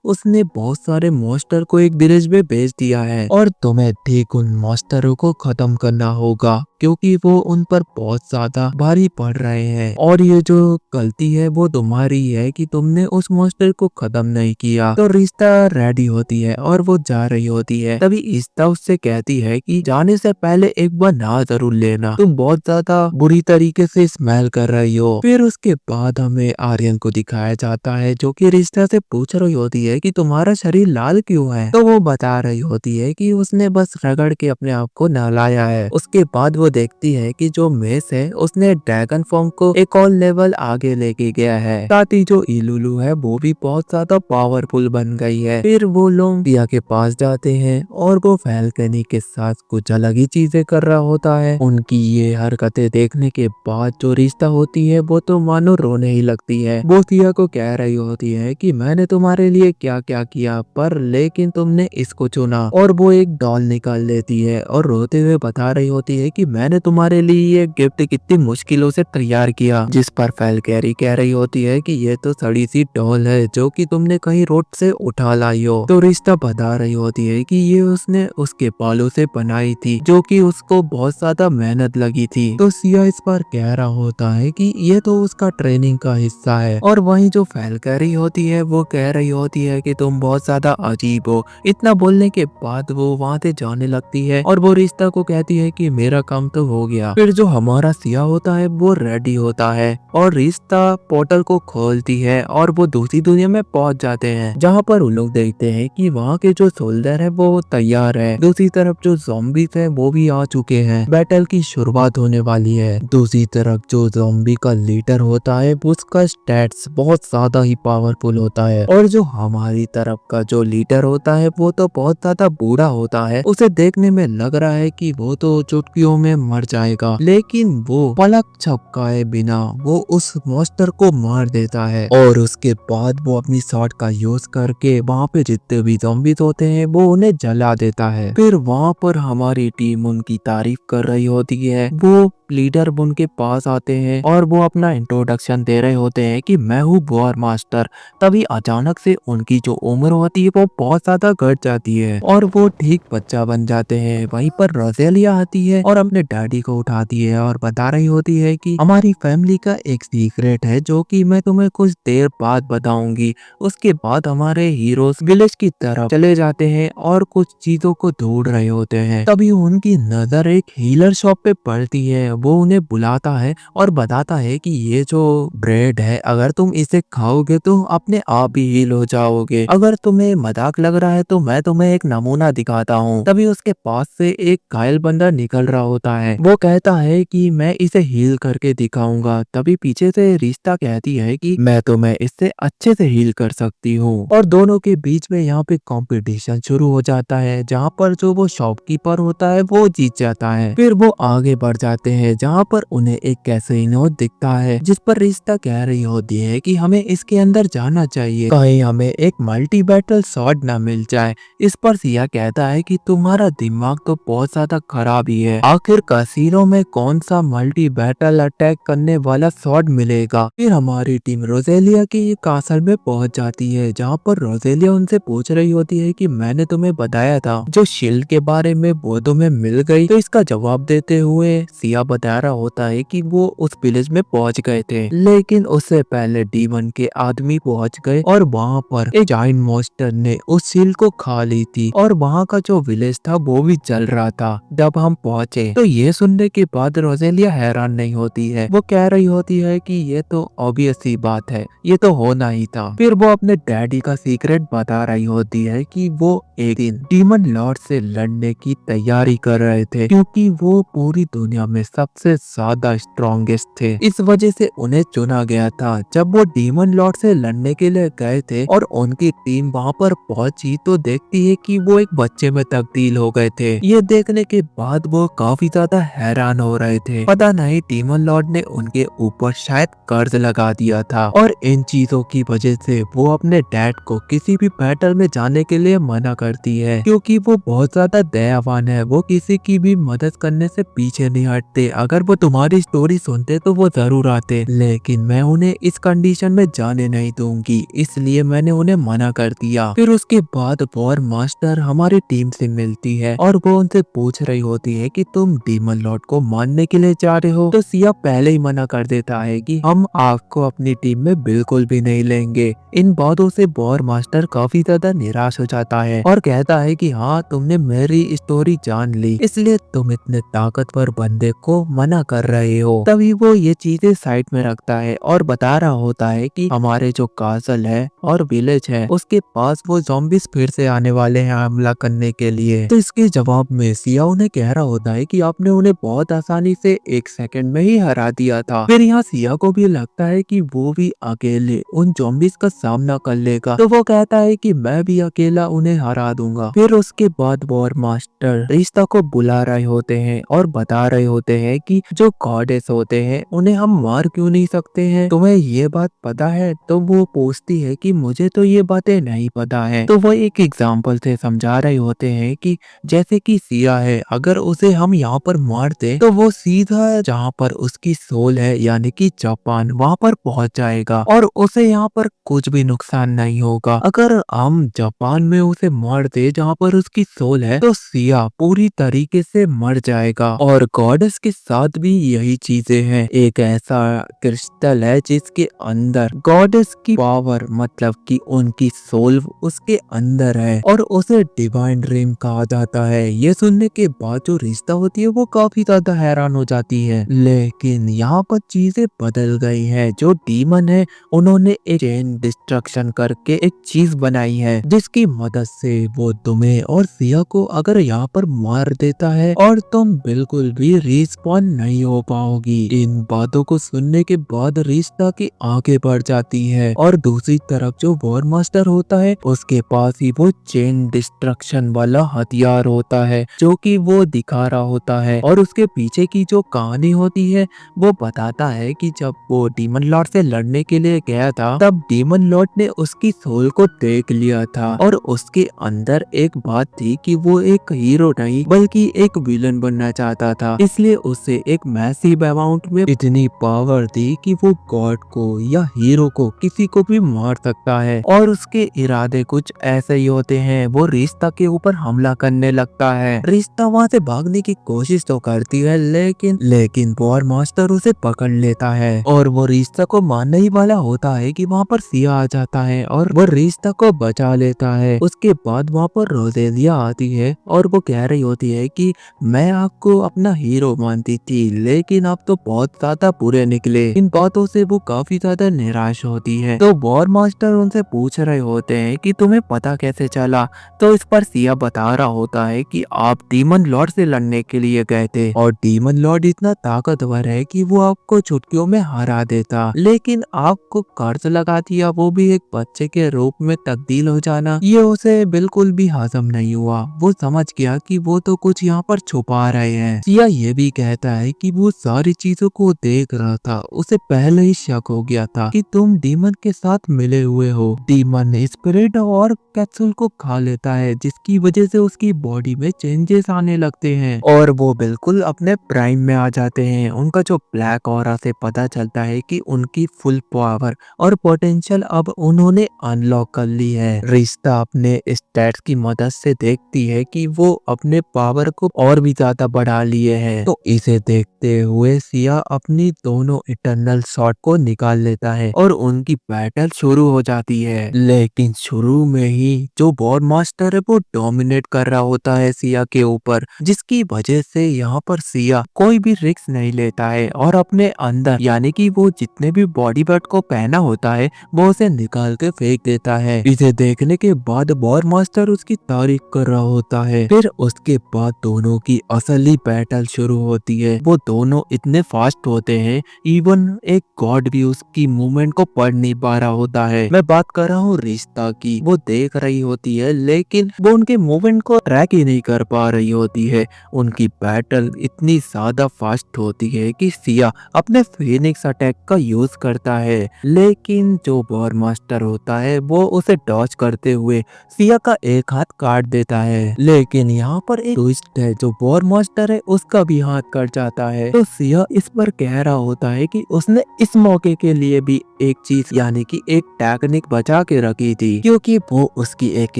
उसने बहुत सारे मॉन्स्टर को एक विलेज में भेज दिया है और तुम्हें ठीक उन मॉन्स्टरों को खत्म करना होगा क्योंकि वो उन पर बहुत ज्यादा भारी पड़ रहे हैं और ये जो गलती है वो तुम्हारी है कि तुमने उस मॉन्स्टर को खत्म नहीं किया। तो रिश्ता रेडी होती है और वो जा रही होती है। तभी इस्ता उससे कहती है कि जाने से पहले एक बार नहा जरूर लेना, तुम बहुत ज्यादा बुरी तरीके से स्मेल कर रही हो। फिर उसके बाद हमें आर्यन को दिखाया जाता है जो कि रिश्ता से पूछ रही होती है कि तुम्हारा शरीर लाल क्यों है। तो वो बता रही होती है कि उसने बस रगड़ के अपने आप को नहलाया है। उसके बाद वो देखती है कि जो मेस है उसने ड्रैगन फॉर्म को एक और लेवल आगे लेके गया है। साथ ही जो इलुलु है वो भी बहुत ज्यादा पावरफुल बन गई है। फिर वो लोग सिया के पास जाते हैं और वो फैल्कनी के साथ कुछ अलग ही चीजें कर रहा होता है। उनकी ये हरकतें देखने के बाद जो रिश्ता होती है वो तो मानो रोने ही लगती है। वो सिया को कह रही होती है कि मैंने तुम्हारे लिए क्या क्या किया पर लेकिन तुमने इसको चुना और वो एक डॉल निकाल लेती है और रोते हुए बता रही होती है कि मैंने तुम्हारे लिए ये गिफ्ट कितनी मुश्किलों से तैयार किया। जिस पर फैल्कैरी कह रही होती है कि ये तो सड़ी सी डॉल है जो कि तुमने कहीं रोड से उठा लाई हो। तो रिश्ता बता रही होती है कि ये उसने उसके बालों से बनाई थी जो कि उसको बहुत ज्यादा मेहनत लगी थी। तो सिया इस पर कह रहा होता है कि ये तो उसका ट्रेनिंग का हिस्सा है और वहीं जो फैल्कैरी होती है वो कह रही होती है कि तुम बहुत ज्यादा अजीब हो। इतना बोलने के बाद वो वहाँ से जाने लगती है और वो रिश्ता को कहती है कि मेरा काम तो हो गया। फिर जो हमारा सिया होता है वो रेडी होता है और रिश्ता पोर्टल को खोलती है और वो दूसरी दुनिया में पहुंच जाते हैं, जहाँ पर उन लोग देखते हैं कि वहाँ के जो सोल्जर है वो तैयार है। दूसरी तरफ जो ज़ॉम्बीज़ है वो भी आ चुके हैं। बैटल की शुरुआत होने वाली है। दूसरी तरफ जो ज़ॉम्बी का लीडर होता है उसका स्टैट्स बहुत ज्यादा ही पावरफुल होता है और जो हमारी तरफ का जो लीडर होता है वो तो बहुत ज्यादा बूढ़ा होता है। उसे देखने में लग रहा है कि वो तो चुटकियों में मर जाएगा, लेकिन वो पलक झपकाए बिना वो उस मॉन्स्टर को मार देता है और उसके बाद वो अपनी शॉट का यूज करके वहाँ पे जितने भी ज़ॉम्बीज़ होते हैं वो उन्हें जला देता है। फिर वहाँ पर हमारी टीम उनकी तारीफ कर रही होती है। वो लीडर उनके पास आते हैं और वो अपना इंट्रोडक्शन दे रहे होते हैं कि मैं हूँ वॉर मास्टर। तभी अचानक से उनकी जो उम्र होती है वो बहुत ज्यादा घट जाती है और वो ठीक बच्चा बन जाते हैं। वहीं पर रोजेलिया आती है और अपने डैडी को उठाती है और बता रही होती है कि हमारी फैमिली का एक सीक्रेट है जो कि मैं तुम्हें कुछ देर बाद बताऊंगी। उसके बाद हमारे हीरोज विलेज की तरफ चले जाते हैं और कुछ चीजों को ढूंढ रहे होते हैं। तभी उनकी नजर एक हीलर शॉप पे पड़ती है। वो उन्हें बुलाता है और बताता है कि ये जो ब्रेड है अगर तुम इसे खाओगे तो अपने आप ही हील हो जाओगे। अगर तुम्हें मजाक लग रहा है तो मैं तुम्हें एक नमूना दिखाता हूँ। तभी उसके पास से एक घायल बंदा निकल रहा होता है। वो कहता है कि मैं इसे हील करके दिखाऊंगा। तभी पीछे से रिश्ता कहती है कि मैं तुम्हें इससे अच्छे से हील कर सकती हूँ और दोनों के बीच में यहाँ पे कंपटीशन शुरू हो जाता है, जहाँ पर जो वो शॉपकीपर होता है वो जीत जाता है। फिर वो आगे बढ़ जाते हैं जहाँ पर उन्हें एक कैसीनो दिखता है जिस पर रिश्ता कह रही होती है कि हमें इसके अंदर जाना चाहिए, कहीं हमें एक मल्टी बैटल शॉट ना मिल जाए। इस पर सिया कहता है कि तुम्हारा दिमाग तो बहुत ज्यादा खराब ही है, आखिर कैसीनो में कौन सा मल्टी बैटल अटैक करने वाला शॉट मिलेगा। फिर हमारी टीम रोजेलिया की कासल में पहुंच जाती है, जहाँ पर रोजेलिया उनसे पूछ रही होती है कि मैंने तुम्हें बताया था जो शील्ड के बारे में वो तुम्हें मिल गई। तो इसका जवाब देते हुए सिया बता रहा होता है कि वो उस विलेज में पहुंच गए थे, लेकिन उससे पहले डीमन के आदमी पहुंच गए और वहां पर एक जाइंट मॉन्स्टर ने उस शील्ड को खा ली थी और वहां का जो विलेज था वो भी जल रहा था जब हम पहुंचे। तो ये सुनने के बाद रोजेलिया हैरान नहीं होती है। वो कह रही होती है कि ये तो ऑब्वियस सी बात है, ये तो होना ही था। फिर वो अपने डैडी का सीक्रेट बता रही होती है कि वो एक दिन डीमन लॉर्ड से लड़ने की तैयारी कर रहे थे, क्योंकि वो पूरी दुनिया में सबसे ज्यादा स्ट्रॉन्गेस्ट थे। इस वजह से उन्हें चुना गया था। जब वो डीमन लॉर्ड से लड़ने के लिए गए थे और उनकी टीम वहां पर पहुंची तो देखती है कि वो एक बच्चे में तब्दील हो गए थे। ये देखने के बाद वो काफी ज्यादा हैरान हो रहे थे। पता नहीं डीमन लॉर्ड ने उनके ऊपर शायद कर्ज लगा दिया था और इन चीजों की वजह से वो अपने डैड को किसी भी बैटल में जाने के लिए मना करती है, क्योंकि वो बहुत ज्यादा दयावान है। वो किसी की भी मदद करने से पीछे नहीं हटते। अगर वो तुम्हारी स्टोरी सुनते तो वो जरूर आते, लेकिन मैं उन्हें इस कंडीशन में जाने नहीं दूंगी, इसलिए मैंने उन्हें मना कर दिया। फिर उसके बाद वॉर मास्टर हमारी टीम से मिलती है और वो उनसे पूछ रही होती है कि तुम डीमन लॉर्ड को मारने के लिए जा रहे हो। तो सिया पहले ही मना कर देता है कि हम आपको अपनी टीम में बिल्कुल भी नहीं लेंगे। इन बातों से वॉर मास्टर काफी ज्यादा निराश हो जाता है और कहता है कि हाँ, तुमने मेरी स्टोरी जान ली, इसलिए तुम इतने ताकतवर बंदे को मना कर रहे हो। तभी वो ये चीजें साइड में रखता है और बता रहा होता है कि हमारे जो कासल है और विलेज है उसके पास वो ज़ॉम्बीज़ फिर से आने वाले हैं हमला करने के लिए। तो इसके जवाब में सिया उन्हें कह रहा होता है कि आपने उन्हें बहुत आसानी से 1 सेकंड में ही हरा दिया था। फिर यहाँ सिया को भी लगता है कि वो भी अकेले उन ज़ॉम्बीज़ का सामना कर लेगा, तो वो कहता है कि मैं भी अकेला उन्हें हरा दूंगा। फिर उसके बाद वॉर मास्टर रिश्ता को बुला रहे होते हैं और बता रहे होते हैं कि जो गॉडेस होते हैं उन्हें हम मार क्यों नहीं सकते हैं, तुम्हें ये बात पता है? तो वो पूछती है कि मुझे तो ये बातें नहीं पता है। तो वो एक एग्जाम्पल से समझा रहे होते हैं कि जैसे कि सिया है, अगर उसे हम यहाँ पर मारते तो वो सीधा जहाँ पर उसकी सोल है यानी कि जापान वहाँ पर पहुँच जाएगा और उसे यहाँ पर कुछ भी नुकसान नहीं होगा। अगर हम जापान में उसे मार दे जहाँ पर उसकी सोल है तो सिया पूरी तरीके से मर जाएगा और गॉडेस के साथ भी यही चीजें हैं। एक ऐसा क्रिस्टल है जिसके अंदर गॉडेस की पावर मतलब कि उनकी सोल उसके अंदर है और उसे डिवाइन ड्रीम कहा जाता है। ये सुनने के बाद जो रिश्ता होती है वो काफी ज्यादा हैरान हो जाती है, लेकिन यहाँ पर चीजें बदल गई है। जो डीमन है उन्होंने एक चेन डिस्ट्रक्शन करके एक चीज बनाई है जिसकी मदद से वो तुम्हें और सिया को अगर यहाँ पर मार देता है और तुम बिल्कुल भी रिस्पॉन नहीं हो पाओगी। इन बातों को सुनने के बाद रिश्ता की आगे बढ़ जाती है और दूसरी तरफ जो वॉर मास्टर होता है उसके पास ही वो चेन डिस्ट्रक्शन वाला हथियार होता है जो कि वो दिखा रहा होता है। और उसके पीछे की जो कहानी होती है वो बताता है कि जब वो डीमन लॉर्ड से लड़ने के लिए गया था तब डीमन लॉर्ड ने उसकी सोल को देख लिया था और उसके अंदर एक बात थी कि वो एक हीरो नहीं बल्कि एक विलन बनना चाहता था। इसलिए उसे एक मैसिव अमाउंट में इतनी पावर थी कि वो गॉड को या हीरो को किसी को भी मार सकता है। और उसके इरादे कुछ ऐसे ही होते हैं। वो रिश्ता के ऊपर हमला करने लगता है। रिश्ता वहाँ से भागने की कोशिश तो करती है लेकिन वॉर मास्टर उसे पकड़ लेता है और वो रिश्ता को मारने ही वाला होता है कि वहाँ पर सिया आ जाता है और वो रिश्ता को बचा लेता है। उसके बाद वहाँ पर रोजेलिया आती है और वो कह रही होती है कि मैं आपको अपना हीरो मानती थी लेकिन आप तो बहुत ज्यादा बुरे निकले। इन बातों से वो काफी ज्यादा निराश होती है। तो वॉर मास्टर उनसे पूछ रहे होते हैं कि तुम्हें पता कैसे चला। तो इस पर सिया बता रहा होता है कि आप डीमन लॉर्ड से लड़ने के लिए गए थे और डीमन लॉर्ड इतना ताकतवर है कि वो आपको चुटकियों में हरा देता, लेकिन आपको कर्ज लगा दिया, वो भी एक बच्चे के रूप में तब्दील हो जाना। ये उसे बिल्कुल भी हजम नहीं हुआ। वो समझ गया कि वो तो कुछ यहाँ पर छुपा रहे हैं। सिया ये भी कहता है कि वो सारी चीजों को देख रहा था। उसे पहले ही शक हो गया था कि तुम डीमन के साथ मिले हुए हो। डीमन स्पिरिट और कैप्सूल को खा लेता है जिसकी वजह से उसकी बॉडी में चेंजेस आने लगते हैं और वो बिल्कुल अपने प्राइम में आ जाते हैं। उनका जो ब्लैक ऑरा से पता चलता है कि उनकी फुल पावर और पोटेंशियल अब उन्होंने अनलॉक कर ली है। रिश्ता अपने स्टैट्स की मदद से देखती है कि वो अपने पावर को और भी ज्यादा बढ़ा लिए हैं। तो इसे देखते हुए सिया अपनी दोनों इटर्नल शॉट को निकाल लेता है और उनकी बैटल शुरू हो जाती है। लेकिन शुरू में ही जो वॉर मास्टर है वो डोमिनेट कर रहा होता है सिया के ऊपर, जिसकी वजह से यहाँ पर सिया कोई भी रिस्क नहीं लेता है और अपने अंदर यानी कि वो जितने भी बॉडी बैट को पहना होता है वो उसे निकाल के फेंक देता है। इसे देखने के बाद वॉर मास्टर उसकी तारीफ कर रहा होता है। फिर उसके बाद दोनों की असली बैटल शुरू होती है। वो दोनों इतने फास्ट होते हैं इवन एक गॉड भी उसकी मूवमेंट को पढ़ नहीं पा रहा होता है। मैं बात कर रहा हूँ रिश्ता की। वो देख रही होती है लेकिन वो उनके मूवमेंट को ट्रैक ही नहीं कर पा रही होती है। उनकी बैटल इतनी ज्यादा फास्ट होती है कि सिया अपने फिनिक्स अटैक का यूज करता है, लेकिन जो वॉर मास्टर होता है वो उसे डॉज करते हुए सिया का एक हाथ काट देता है। लेकिन यहाँ पर एक ट्विस्ट है, जो वॉर मास्टर है उसका भी हाथ कट जाता है। तो सिया इस पर कह रहा होता है कि उसने इस मौके के लिए भी एक चीज यानी कि एक टेक्निक बचा के रखी थी, क्योंकि वो उसकी एक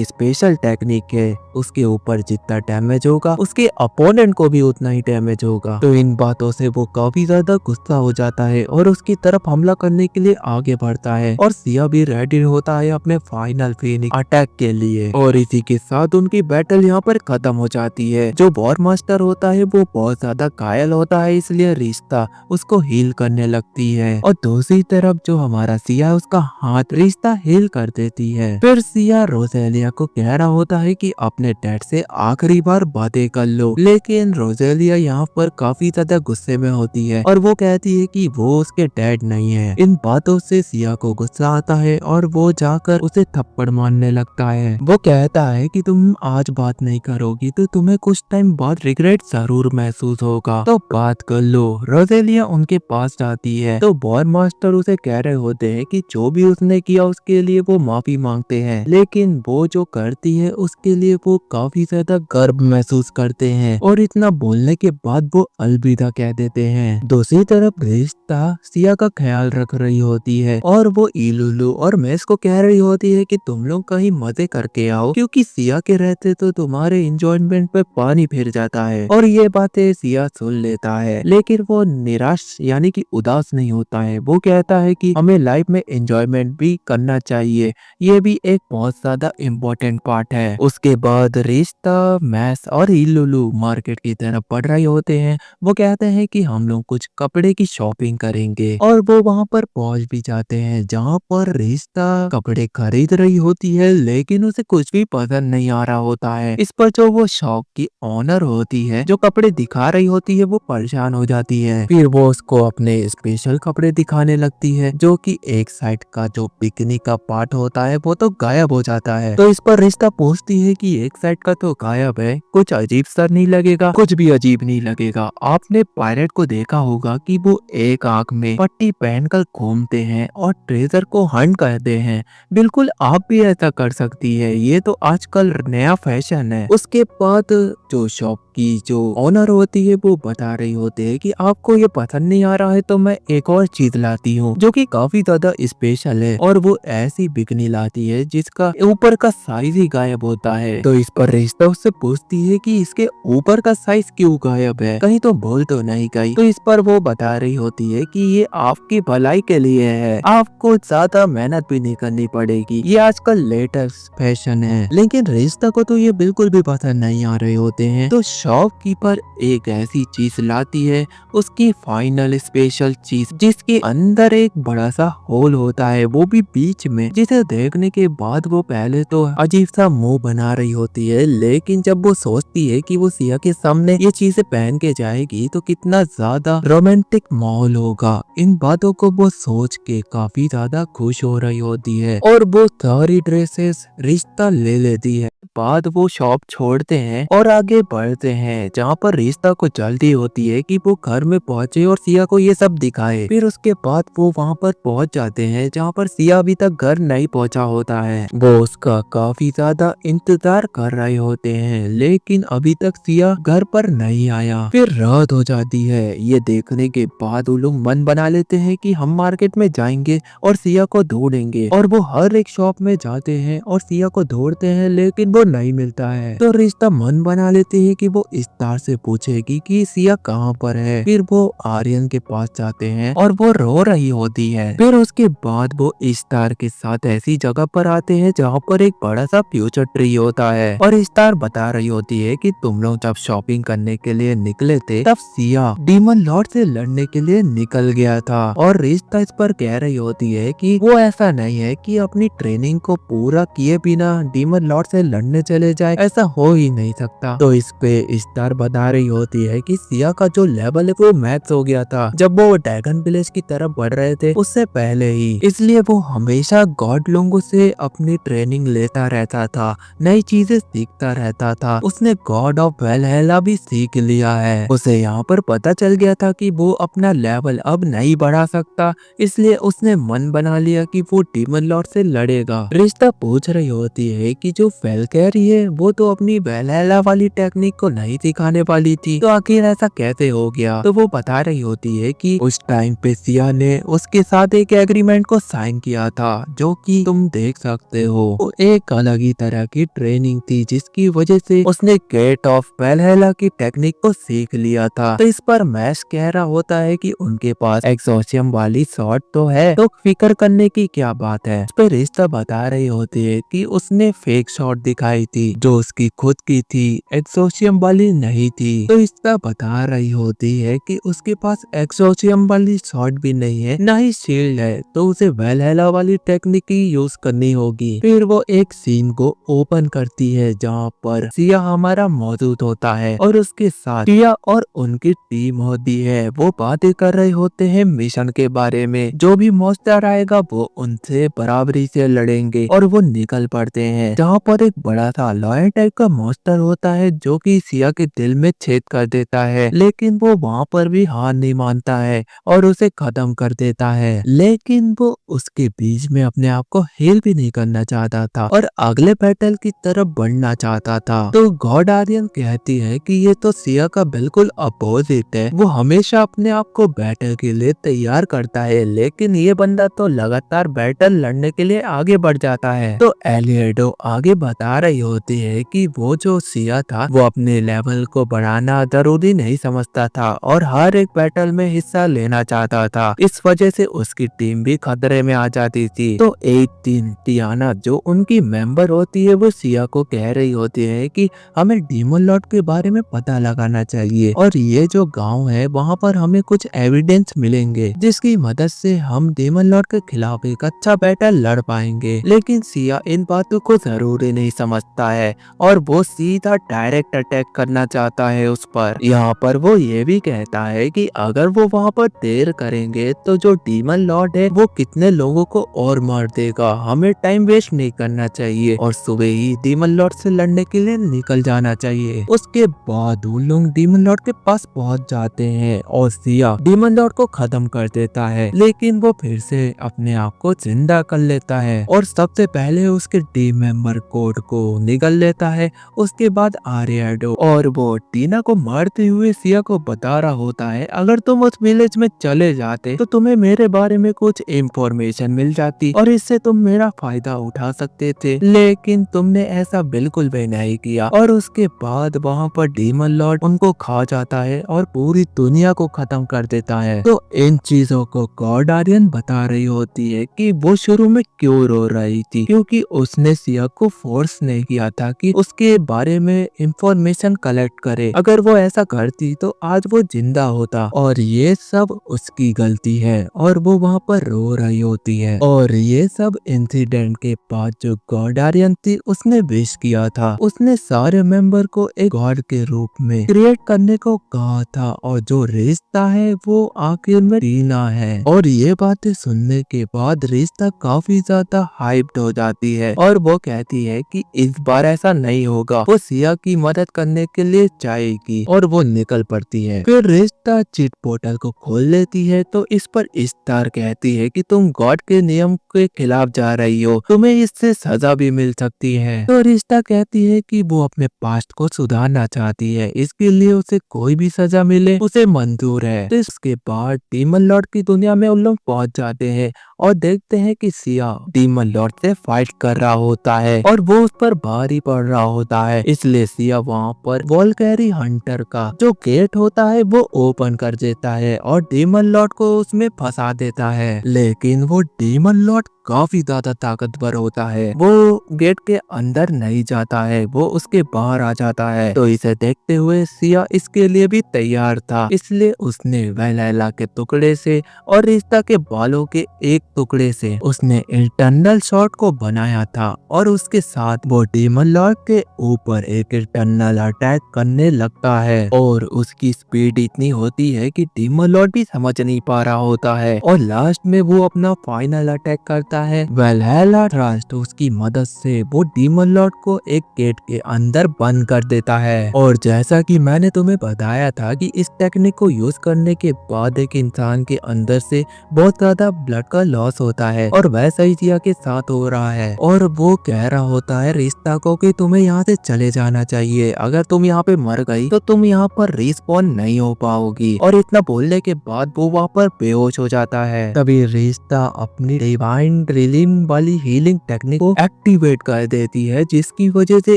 स्पेशल टेक्निक है। उसके ऊपर जितना डैमेज होगा उसके अपोनेंट को भी उतना ही डैमेज होगा। तो इन बातों से वो काफी ज्यादा गुस्सा हो जाता है और उसकी तरफ हमला करने के लिए आगे बढ़ता है और सिया भी रेडी होता है अपने फाइनल फिनिक्स अटैक के लिए। और इसी के साथ उनकी बैटल यहाँ पर खत्म हो जाती है। जो वॉर मास्टर होता है वो बहुत ज्यादा घायल होता है, इसलिए रिश्ता उसको हील करने लगती है और दूसरी तरफ जो हमारा सिया उसका हाथ रिश्ता हील कर देती है। फिर सिया रोजेलिया को कह रहा होता है कि अपने डैड से आखिरी बार बातें कर लो, लेकिन रोजेलिया यहाँ पर काफी ज्यादा गुस्से में होती है और वो कहती है कि वो उसके डैड नहीं है। इन बातों से सिया को गुस्सा आता है और वो जाकर उसे थप्पड़ मारने लगता है। वो कहता है कि तुम आज बात नहीं करोगी तो तुम्हें कुछ टाइम बाद रिग्रेट जरूर महसूस होगा, तो बात कर लो। रोजेलिया उनके पास जाती है तो वॉर मास्टर उसे कह रहे होते हैं कि जो भी उसने किया उसके लिए वो माफी मांगते हैं, लेकिन वो जो करती है उसके लिए वो काफी ज्यादा गर्व महसूस करते हैं और इतना बोलने के बाद वो अलविदा कह देते हैं। दूसरी तरफ रिश्ता सिया का ख्याल रख रही होती है और वो इलुलु और मेस को कह रही होती है कि तुम लोग कहीं मजे करके आओ, क्योंकि सिया के रहते तो तुम्हारे एंजॉयमेंट पे पानी फिर जाता है। और ये बातें सिया सुन लेता है, लेकिन वो निराश यानी कि उदास नहीं होता है। वो कहता है कि हमें लाइफ में एंजॉयमेंट भी करना चाहिए, ये भी एक बहुत ज्यादा इम्पोर्टेंट पार्ट है। उसके बाद रिश्ता, मैस और इल्लुलु मार्केट की तरफ बढ़ रहे होते हैं। वो कहते हैं कि हम लोग कुछ कपड़े की शॉपिंग करेंगे और वो वहाँ पर पहुंच भी जाते हैं, जहाँ पर रिश्ता कपड़े खरीद रही होती है, लेकिन उसे कुछ भी पसंद नहीं आ रहा होता है। इस पर जो वो शॉप की ओनर होती है, जो कपड़े दिखा रही होती है, वो परेशान हो जाती है। फिर वो उसको अपने स्पेशल कपड़े दिखाने लगती है, जो कि एक साइड का जो बिकनी का पार्ट होता है वो तो गायब हो जाता है। तो इस पर रिश्ता पूछती है कि एक साइड का तो गायब है, कुछ अजीब सा नहीं लगेगा? कुछ भी अजीब नहीं लगेगा। आपने पायलट को देखा होगा कि वो एक आंख में पट्टी पहनकर घूमते हैं और ट्रेजर को हंट करते हैं। बिल्कुल आप भी ऐसा कर सकती है, ये तो आजकल नया फैशन है। उसके बाद जो शॉप की जो ओनर होती है वो बता रही होती है कि आपको ये पसंद नहीं आ रहा है तो मैं एक और चीज लाती हूँ, जो कि काफी ज्यादा स्पेशल है। और वो ऐसी बिकनी लाती है जिसका ऊपर का साइज ही गायब होता है। तो इस पर रिश्ता उससे पूछती है कि इसके ऊपर का साइज क्यों गायब है, कहीं तो भूल तो नहीं गई? तो इस पर वो बता रही होती है कि ये आपकी भलाई के लिए है, आपको ज्यादा मेहनत भी नहीं करनी पड़ेगी, ये आजकल लेटेस्ट फैशन है। लेकिन रिश्ता को तो ये बिल्कुल भी पसंद नहीं आ रहे होते हैं। तो शॉपकीपर एक ऐसी चीज लाती है, उसकी फाइनल स्पेशल चीज, जिसके अंदर एक बड़ा सा होल होता है, वो भी बीच में, जिसे देखने के बाद वो पहले तो अजीब सा मुंह बना रही होती है, लेकिन जब वो सोचती है कि वो सिया के सामने ये चीजें पहन के जाएगी तो कितना ज्यादा रोमांटिक माहौल होगा, इन बातों को वो सोच के काफी ज्यादा खुश हो रही होती है और वो सारी ड्रेसेस रिश्ता ले लेती है। बाद वो शॉप छोड़ते हैं और आगे बढ़ते हैं, जहाँ पर रिश्ता को जल्दी होती है कि वो घर में पहुंचे और सिया को ये सब दिखाए। फिर उसके बाद वो वहाँ पर पहुंच जाते हैं, जहाँ पर सिया अभी तक घर नहीं पहुंचा होता है। वो उसका काफी ज्यादा इंतजार कर रहे होते हैं, लेकिन अभी तक सिया घर पर नहीं आया। फिर रात हो जाती है। ये देखने के बाद वो लोग मन बना लेते हैं कि हम मार्केट में जाएंगे और सिया को ढूंढेंगे, और वो हर एक शॉप में जाते हैं और सिया को ढूंढते हैं, लेकिन वो नहीं मिलता है। तो रिश्ता मन बना लेते हैं कि वो स्टार से पूछेगी कि सिया कहाँ पर है। फिर वो आर्यन के पास जाते हैं और वो रो रही होती है। फिर उसके बाद वो स्टार के साथ ऐसी जगह पर आते हैं जहाँ पर एक बड़ा सा फ्यूचर ट्री होता है, और स्टार बता रही होती है कि तुम लोग जब शॉपिंग करने के लिए निकले थे तब सिया डीमन लॉर्ड से लड़ने के लिए निकल गया था। और रिश्ता इस पर कह रही होती है कि वो ऐसा नहीं है कि अपनी ट्रेनिंग को पूरा किए बिना डीमन लॉर्ड से लड़ने चले जाए, ऐसा हो ही नहीं सकता। तो इस पे स्टार बता रही होती है कि सिया का जो लेवल है वो मैक्स हो गया था जब वो ड्रैगन विलेज की तरफ बढ़ रहे थे, उससे पहले ही, इसलिए वो हमेशा गॉड लोगों से अपनी ट्रेनिंग लेता रहता था, नई चीजें सीखता रहता था। उसने गॉड ऑफ वेलहेला भी सीख लिया है। उसे यहाँ पर पता चल गया था कि वो अपना लेवल अब नहीं बढ़ा सकता, इसलिए उसने मन बना लिया कि वो डीमन लॉर्ड से लड़ेगा। रिश्ता पूछ रही होती है कि जो वेलकैरी है वो तो अपनी वेलहेला वाली टेक्निक को नहीं सिखाने वाली थी, तो आखिर ऐसा कैसे हो गया? तो वो बता रही होती है कि उस टाइम पे सिया ने उसके साथ एक एग्रीमेंट को साइन किया था, जो कि तुम देख सकते हो। वो एक अलग ही तरह की ट्रेनिंग थी, जिसकी वजह से उसने गेट ऑफ वेलहेला की टेक्निक को सीख लिया था। तो इस पर मैश कह रहा होता है कि उनके पास एक्सोशियम वाली शॉट तो है, तो फिक्र करने की क्या बात है। इस पर रिश्ता बता रही होती है कि उसने फेक शॉट दिखाई थी, जो उसकी खुद की थी, एक्सोशियम वाली नहीं थी। तो इसका बता रही होती है कि उसके पास एक्सोशियम वाली शॉट भी नहीं है, ना ही शील्ड है, तो उसे वेलहेला वाली टेक्निक ही यूज करनी होगी। फिर वो एक सीन को ओपन करती है, जहाँ पर सिया हमारा मौजूद होता है और उसके साथ सिया और उनकी टीम होती है। वो बातें कर रहे होते हैं मिशन के बारे में, जो भी मॉन्स्टर आएगा वो उनसे बराबरी से लड़ेंगे, और वो निकल पड़ते हैं। जहाँ पर एक बड़ा सा लॉयन टाइप का मॉन्स्टर होता है, जो कि सिया के दिल में छेद कर देता है, लेकिन वो वहाँ पर भी हार नहीं मानता है और उसे खत्म कर देता है। लेकिन वो उसके बीच में अपने आप को हील भी नहीं करना चाहता था और अगले बैटल की तरफ बढ़ना चाहता था। तो गॉड आर्यन कहती है कि ये तो सिया का बिल्कुल अपोजिट है, वो हमेशा अपने आप को बैटल के लिए तैयार करता है, लेकिन ये बंदा तो लगातार बैटल लड़ने के लिए आगे बढ़ जाता है। तो एलिएडो आगे बता रही होती है कि वो जो सिया था वो अपने लेवल को बढ़ाना जरूरी नहीं समझता था और हर एक बैटल में हिस्सा लेना चाहता था। इस वजह से उसकी टीम भी खतरे में आ जाती थी। तो एक दिन टियाना जो उनकी मेंबर होती है वो सिया को कह रही होती है कि हमें डीमन लॉर्ड के बारे में पता लगाना चाहिए और ये जो गांव है वहाँ पर हमें कुछ एविडेंस मिलेंगे जिसकी मदद से हम डीमन लॉर्ड के खिलाफ एक अच्छा बैटल लड़ पाएंगे। लेकिन सिया इन बातों को जरूरी नहीं समझता है और वो सीधा डायरेक्ट अटैक करना चाहता है उस पर। यहाँ पर वो ये भी कहता है कि अगर वो वहाँ पर देर करेंगे तो जो डीमन लॉर्ड है वो कितने लोगों को और मार देगा, हमें टाइम वेस्ट नहीं करना चाहिए और सुबह ही डीमन लॉर्ड से लड़ने के लिए निकल जाना चाहिए। उसके बाद उन लोग डीमन लॉर्ड के पास पहुंच जाते हैं और सिया डीमन लॉर्ड को खत्म कर देता है, लेकिन वो फिर से अपने आप को जिंदा कर लेता है और सबसे पहले उसके टीम मेंबर कोड को निकल लेता है। उसके बाद आर्याडो और वो टीना को मारते हुए सिया को बता रहा होता है अगर तुम उस विलेज में चले जाते तो तुम्हें मेरे बारे में कुछ इंफॉर्मेशन मिल जाती और इससे तुम मेरा फायदा उठा सकते थे, लेकिन तुमने ऐसा बिल्कुल भी नहीं किया। और उसके बाद वहाँ पर डीमन लॉर्ड उनको खा जाता है और पूरी दुनिया को खत्म कर देता है। तो इन चीजों को गॉड आर्यन बता रही होती है कि वो शुरू में क्यों रो रही थी, क्योंकि उसने सिया को फोर्स नहीं किया था कि उसके बारे में इंफॉर्मेशन कलेक्ट करे। अगर वो ऐसा करती तो आज वो जिंदा होता और ये सब उसकी गलती है और वो वहाँ पर रो रही होती है। और ये सब इंसिडेंट के बाद जो गॉड आर्यन थी उसने विश किया था, उसने सारे मेंबर को एक गॉड के रूप में क्रिएट करने को कहा था और जो रिश्ता है वो आखिर में टीना है। और ये बातें सुनने के बाद रिश्ता काफी ज्यादा हाइप्ड हो जाती है और वो कहती है कि इस बार ऐसा नहीं होगा। वो सिया की मदद करने के लिए जाएगी और वो निकल पड़ती है। फिर रिश्ता चीट पोर्टल को खोल लेती है तो इस पर स्टार कहती है कि तुम गॉड के नियम के खिलाफ जा रही हो, तुम्हें इससे सजा भी मिल सकती है। तो रिश्ता कहती है कि वो अपने पास्ट को सुधारना चाहती है, इसके लिए उसे कोई भी सजा मिले उसे मंजूर है। तो इसके बाद डीमन लॉर्ड की दुनिया में उन लोग पहुंच जाते हैं और देखते हैं कि सिया डीमन लॉर्ड से फाइट कर रहा होता है और वो उस पर भारी पड़ रहा होता है। इसलिए सिया वहाँ पर वॉल्कैरी हंटर का जो गेट होता है वो ओपन कर देता है और डीमन लॉर्ड को उसमें फंसा देता है। लेकिन वो डीमन लॉर्ड काफी ज्यादा ताकतवर होता है, वो गेट के अंदर नहीं जाता है, वो उसके बाहर आ जाता है। तो इसे देखते हुए सिया इसके लिए भी तैयार था, इसलिए उसने वैलैला के टुकड़े से और रिश्ता के बालों के एक टुकड़े से उसने इंटरनल शॉट को बनाया था और उसके साथ वो डीमन लॉर्ड के ऊपर एक इंटरनल अटैक करने लगता है और उसकी स्पीड इतनी होती है कि डीमन लॉर्ड भी समझ नहीं पा रहा होता है और लास्ट में वो अपना फाइनल अटैक करता है। वैलहैला ट्रस्ट उसकी मदद से वो डीमन लॉर्ड को एक गेट के अंदर बंद कर देता है। और जैसा कि मैंने तुम्हें बताया था कि इस टेक्निक को यूज करने के बाद एक इंसान के अंदर से बहुत ज्यादा ब्लड का लॉस होता है और वैसा ही सिया के साथ हो रहा है और वो कह रहा होता है रिश्ता को कि तुम्हें यहाँ से चले जाना चाहिए, अगर तुम यहाँ पे मर गई तो तुम यहाँ पर रिस्पॉन नहीं हो पाओगी। और इतना बोलने के बाद वो वहाँ पर बेहोश हो जाता है। तभी रिश्ता अपनी डिवाइन ड्रिलिंग वाली हीलिंग टेक्निक को एक्टिवेट कर देती है, जिसकी वजह से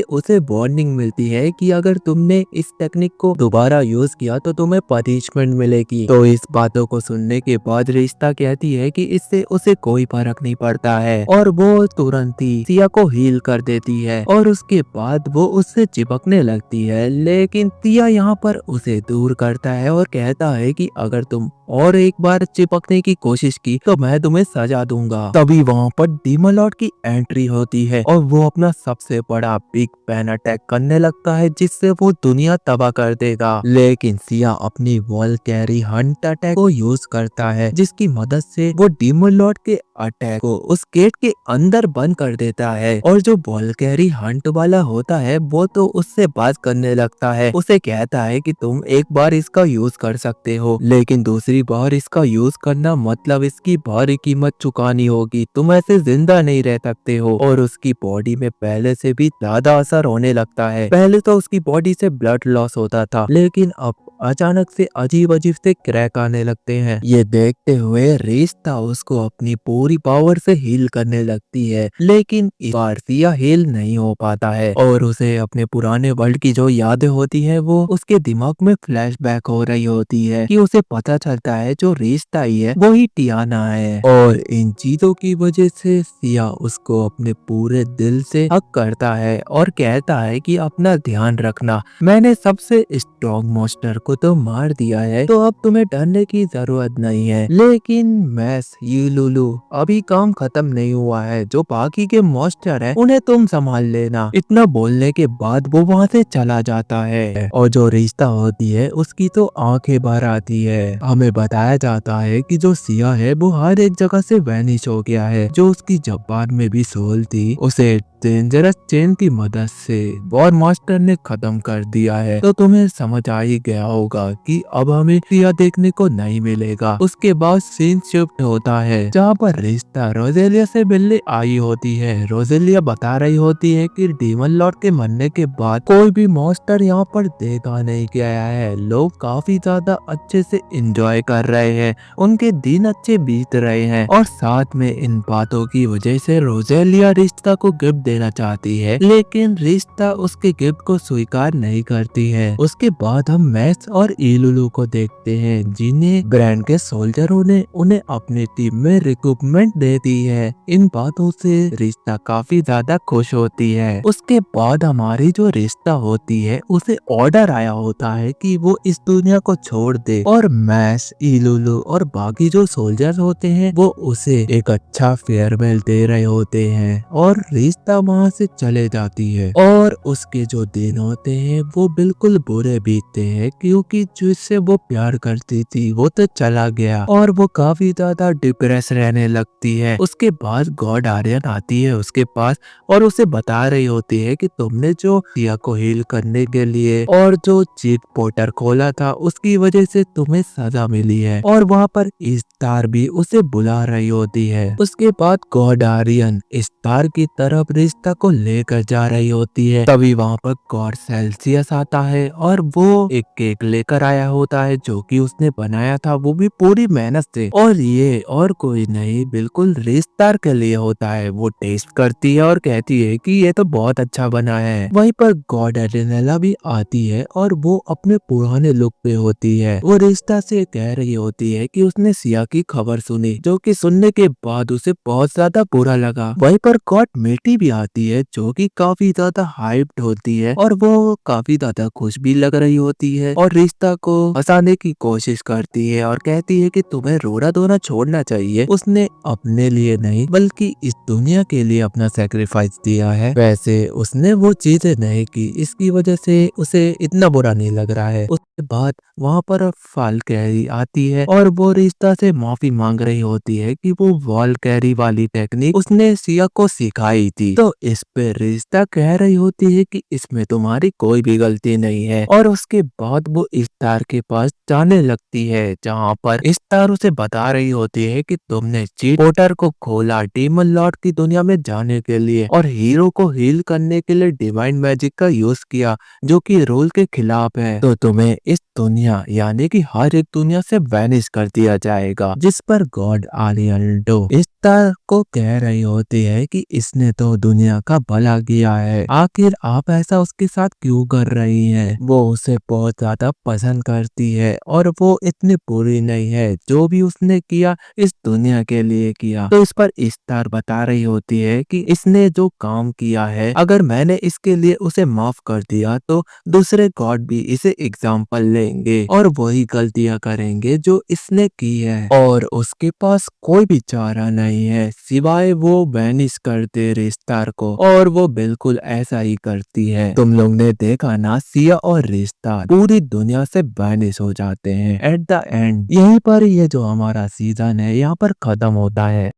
उसे वार्निंग मिलती है कि अगर तुमने इस टेक्निक को दोबारा यूज किया तो तुम्हें पनिशमेंट मिलेगी। तो इस बातों को सुनने के बाद रिश्ता कहती है कि इससे उसे कोई फर्क नहीं पड़ता है और वो तुरंत ही सिया को हील कर देती है और उसके बाद वो उससे चिपकने लगती है। लेकिन सिया यहाँ पर उसे दूर करता है और कहता है कि अगर तुम और एक बार चिपकने की कोशिश की तो मैं तुम्हें सजा दूंगा। तभी वहाँ पर डीमन लॉर्ड की एंट्री होती है और वो अपना सबसे बड़ा बिग बैन अटैक करने लगता है जिससे वो दुनिया तबाह कर देगा। लेकिन सिया अपनी वॉल्कैरी हंट अटैक को यूज करता है जिसकी मदद से वो डीमन लॉर्ड के अटैक को उस गेट के अंदर बंद कर देता है और जो वॉल्कैरी हंट वाला होता है वो तो उससे बात करने लगता है। उसे कहता है कि तुम एक बार इसका यूज कर सकते हो लेकिन दूसरी बार इसका यूज करना मतलब इसकी भारी कीमत चुकानी होगी, तुम ऐसे जिंदा नहीं रह सकते हो। और उसकी बॉडी में पहले से भी ज्यादा असर होने लगता है। पहले तो उसकी बॉडी से ब्लड लॉस होता था लेकिन अब अचानक से अजीब अजीब से क्रैक आने लगते हैं। ये देखते हुए रिश्ता उसको अपनी पूरी पावर से हील करने लगती है, लेकिन इस बार सिया हील नहीं हो पाता है और उसे अपने पुराने वर्ल्ड की जो यादें होती है वो उसके दिमाग में फ्लैशबैक हो रही होती है कि उसे पता चलता है जो रिश्ता ही है वो ही टियाना है। और इन चीजों की वजह से सिया उसको अपने पूरे दिल से हक करता है और कहता है कि अपना ध्यान रखना, मैंने सबसे स्ट्रॉन्ग मॉन्स्टर को तो मार दिया है, तो अब तुम्हें डरने की जरूरत नहीं है। लेकिन मैस ये लुलू अभी काम खत्म नहीं हुआ है, जो बाकी के मॉन्स्टर है उन्हें तुम संभाल लेना। इतना बोलने के बाद वो वहाँ से चला जाता है और जो रिश्ता होती है उसकी तो आंखें भर आती है। हमें बताया जाता है कि जो सिया है वो हर एक जगह से वैनिश हो गया है। जो उसकी जबान में भी सोल थी उसे डेंजरस चेन की मदद से वॉर मास्टर ने खत्म कर दिया है। तो तुम्हें समझ आ ही गया होगा कि अब हमें सिया देखने को नहीं मिलेगा। उसके बाद सीन शिफ्ट होता है जहाँ पर रिश्ता रोजेलिया से मिलने आई होती है। रोजेलिया बता रही होती है कि डीमन लॉर्ड के मरने के बाद कोई भी मॉन्स्टर यहाँ पर देखा नहीं गया है। लोग काफी ज्यादा अच्छे से एंजॉय कर रहे हैं, उनके दिन अच्छे बीत रहे हैं और साथ में इन बातों की वजह से रोजेलिया रिश्ता को गिफ्ट देना चाहती है, लेकिन रिश्ता उसके गिफ्ट को स्वीकार नहीं करती है। उसके बाद हम मैक्स और इलुलू को देखते हैं जिन्हें ब्रांड के सोल्जरों ने उन्हें अपनी टीम में रिक्रूटमेंट दे दी है। इन बातों से रिश्ता काफी ज्यादा खुश होती है। उसके बाद हमारी जो रिश्ता होती है उसे ऑर्डर आया होता है कि वो इस दुनिया को छोड़ दे और मैक्स, इलुलू और बाकी जो सोल्जर्स होते हैं वो उसे एक अच्छा फेयरवेल दे रहे होते हैं और रिश्ता वहाँ से चले जाती है। और उसके जो दिन होते हैं वो बिल्कुल बुरे बीतते हैं क्योंकि जिससे वो प्यार करती थी वो तो चला गया और वो काफी ज्यादा डिप्रेस रहने लगती है। उसके बाद गॉड आर्यन आती है उसके पास और उसे बता रही होती है कि तुमने जो सिया को हील करने के लिए और जो चीट पोर्टर खोला था उसकी वजह से तुम्हें सजा मिली है और वहाँ पर स्टार भी उसे बुला रही होती है। उसके बाद गॉड आर्यन स्टार की तरफ रिश्ता को लेकर जा रही होती है। तभी वहाँ पर गॉड सेल्सियस आता है और वो एक केक लेकर आया होता है जो कि उसने बनाया था, वो भी पूरी मेहनत से, और ये और कोई नहीं बिल्कुल रिश्तार के लिए होता है। वो टेस्ट करती है और कहती है कि ये तो बहुत अच्छा बना है। वहीं पर गॉड एडेनेला भी आती है और वो अपने पुराने लुक पे होती है। वो रिश्ता से कह रही होती है कि उसने सिया की खबर सुनी, जो कि सुनने के बाद उसे बहुत ज्यादा बुरा लगा। वहीं पर गॉड मेटी भी आती है जो कि काफी ज्यादा हाइप्ड होती है और वो काफी ज्यादा खुश भी लग रही होती है और रिश्ता को हंसाने की कोशिश करती है और कहती है कि तुम्हें रोना धोना छोड़ना चाहिए। उसने अपने लिए नहीं बल्कि इस दुनिया के लिए अपना सैक्रिफाइस दिया है। वैसे उसने वो चीजें नहीं की, इसकी वजह से उसे इतना बुरा नहीं लग रहा है। उसके बाद वहाँ पर फाल कैरी आती है और वो रिश्ता से माफी मांग रही होती है कि वो वॉल कैरी वाली टेक्निक उसने सिया को सिखाई थी। तो इस पे रिश्ता कह रही होती है कि इसमें तुम्हारी कोई भी गलती नहीं है और उसके बाद वो स्टार के पास जाने लगती है जहाँ पर स्टार उसे बता रही होती है कि तुमने चीट पोर्टर को खोला डीमन लॉर्ड की दुनिया में जाने के लिए और हीरो को हील करने के लिए डिवाइन मैजिक का यूज किया जो कि रूल के खिलाफ है, तो तुम्हें इस दुनिया यानी कि हर एक दुनिया से वैनिश कर दिया जाएगा। जिस पर गॉड आलियल्डो स्टार को कह रही होती है कि इसने तो दुनिया का भला किया है, आखिर आप ऐसा उसके साथ क्यों कर रही हैं? वो उसे बहुत ज्यादा पसंद करती है और वो इतनी बुरी नहीं है, जो भी उसने किया इस दुनिया के लिए किया। तो इस पर स्टार बता रही होती है कि इसने जो काम किया है अगर मैंने इसके लिए उसे माफ कर दिया तो दूसरे गॉड भी इसे एग्जाम्पल लेंगे और वही गलतियां करेंगे जो इसने की है और उसके पास कोई भी चारा नहीं है सिवाय वो वैनिश कर दे रिश्तार को, और वो बिल्कुल ऐसा ही करती है। तुम लोग ने देखा ना, सिया और रिश्ता पूरी दुनिया से वैनिश हो जाते हैं एट द एंड। यहीं पर ये जो हमारा सीजन है यहाँ पर खत्म होता है।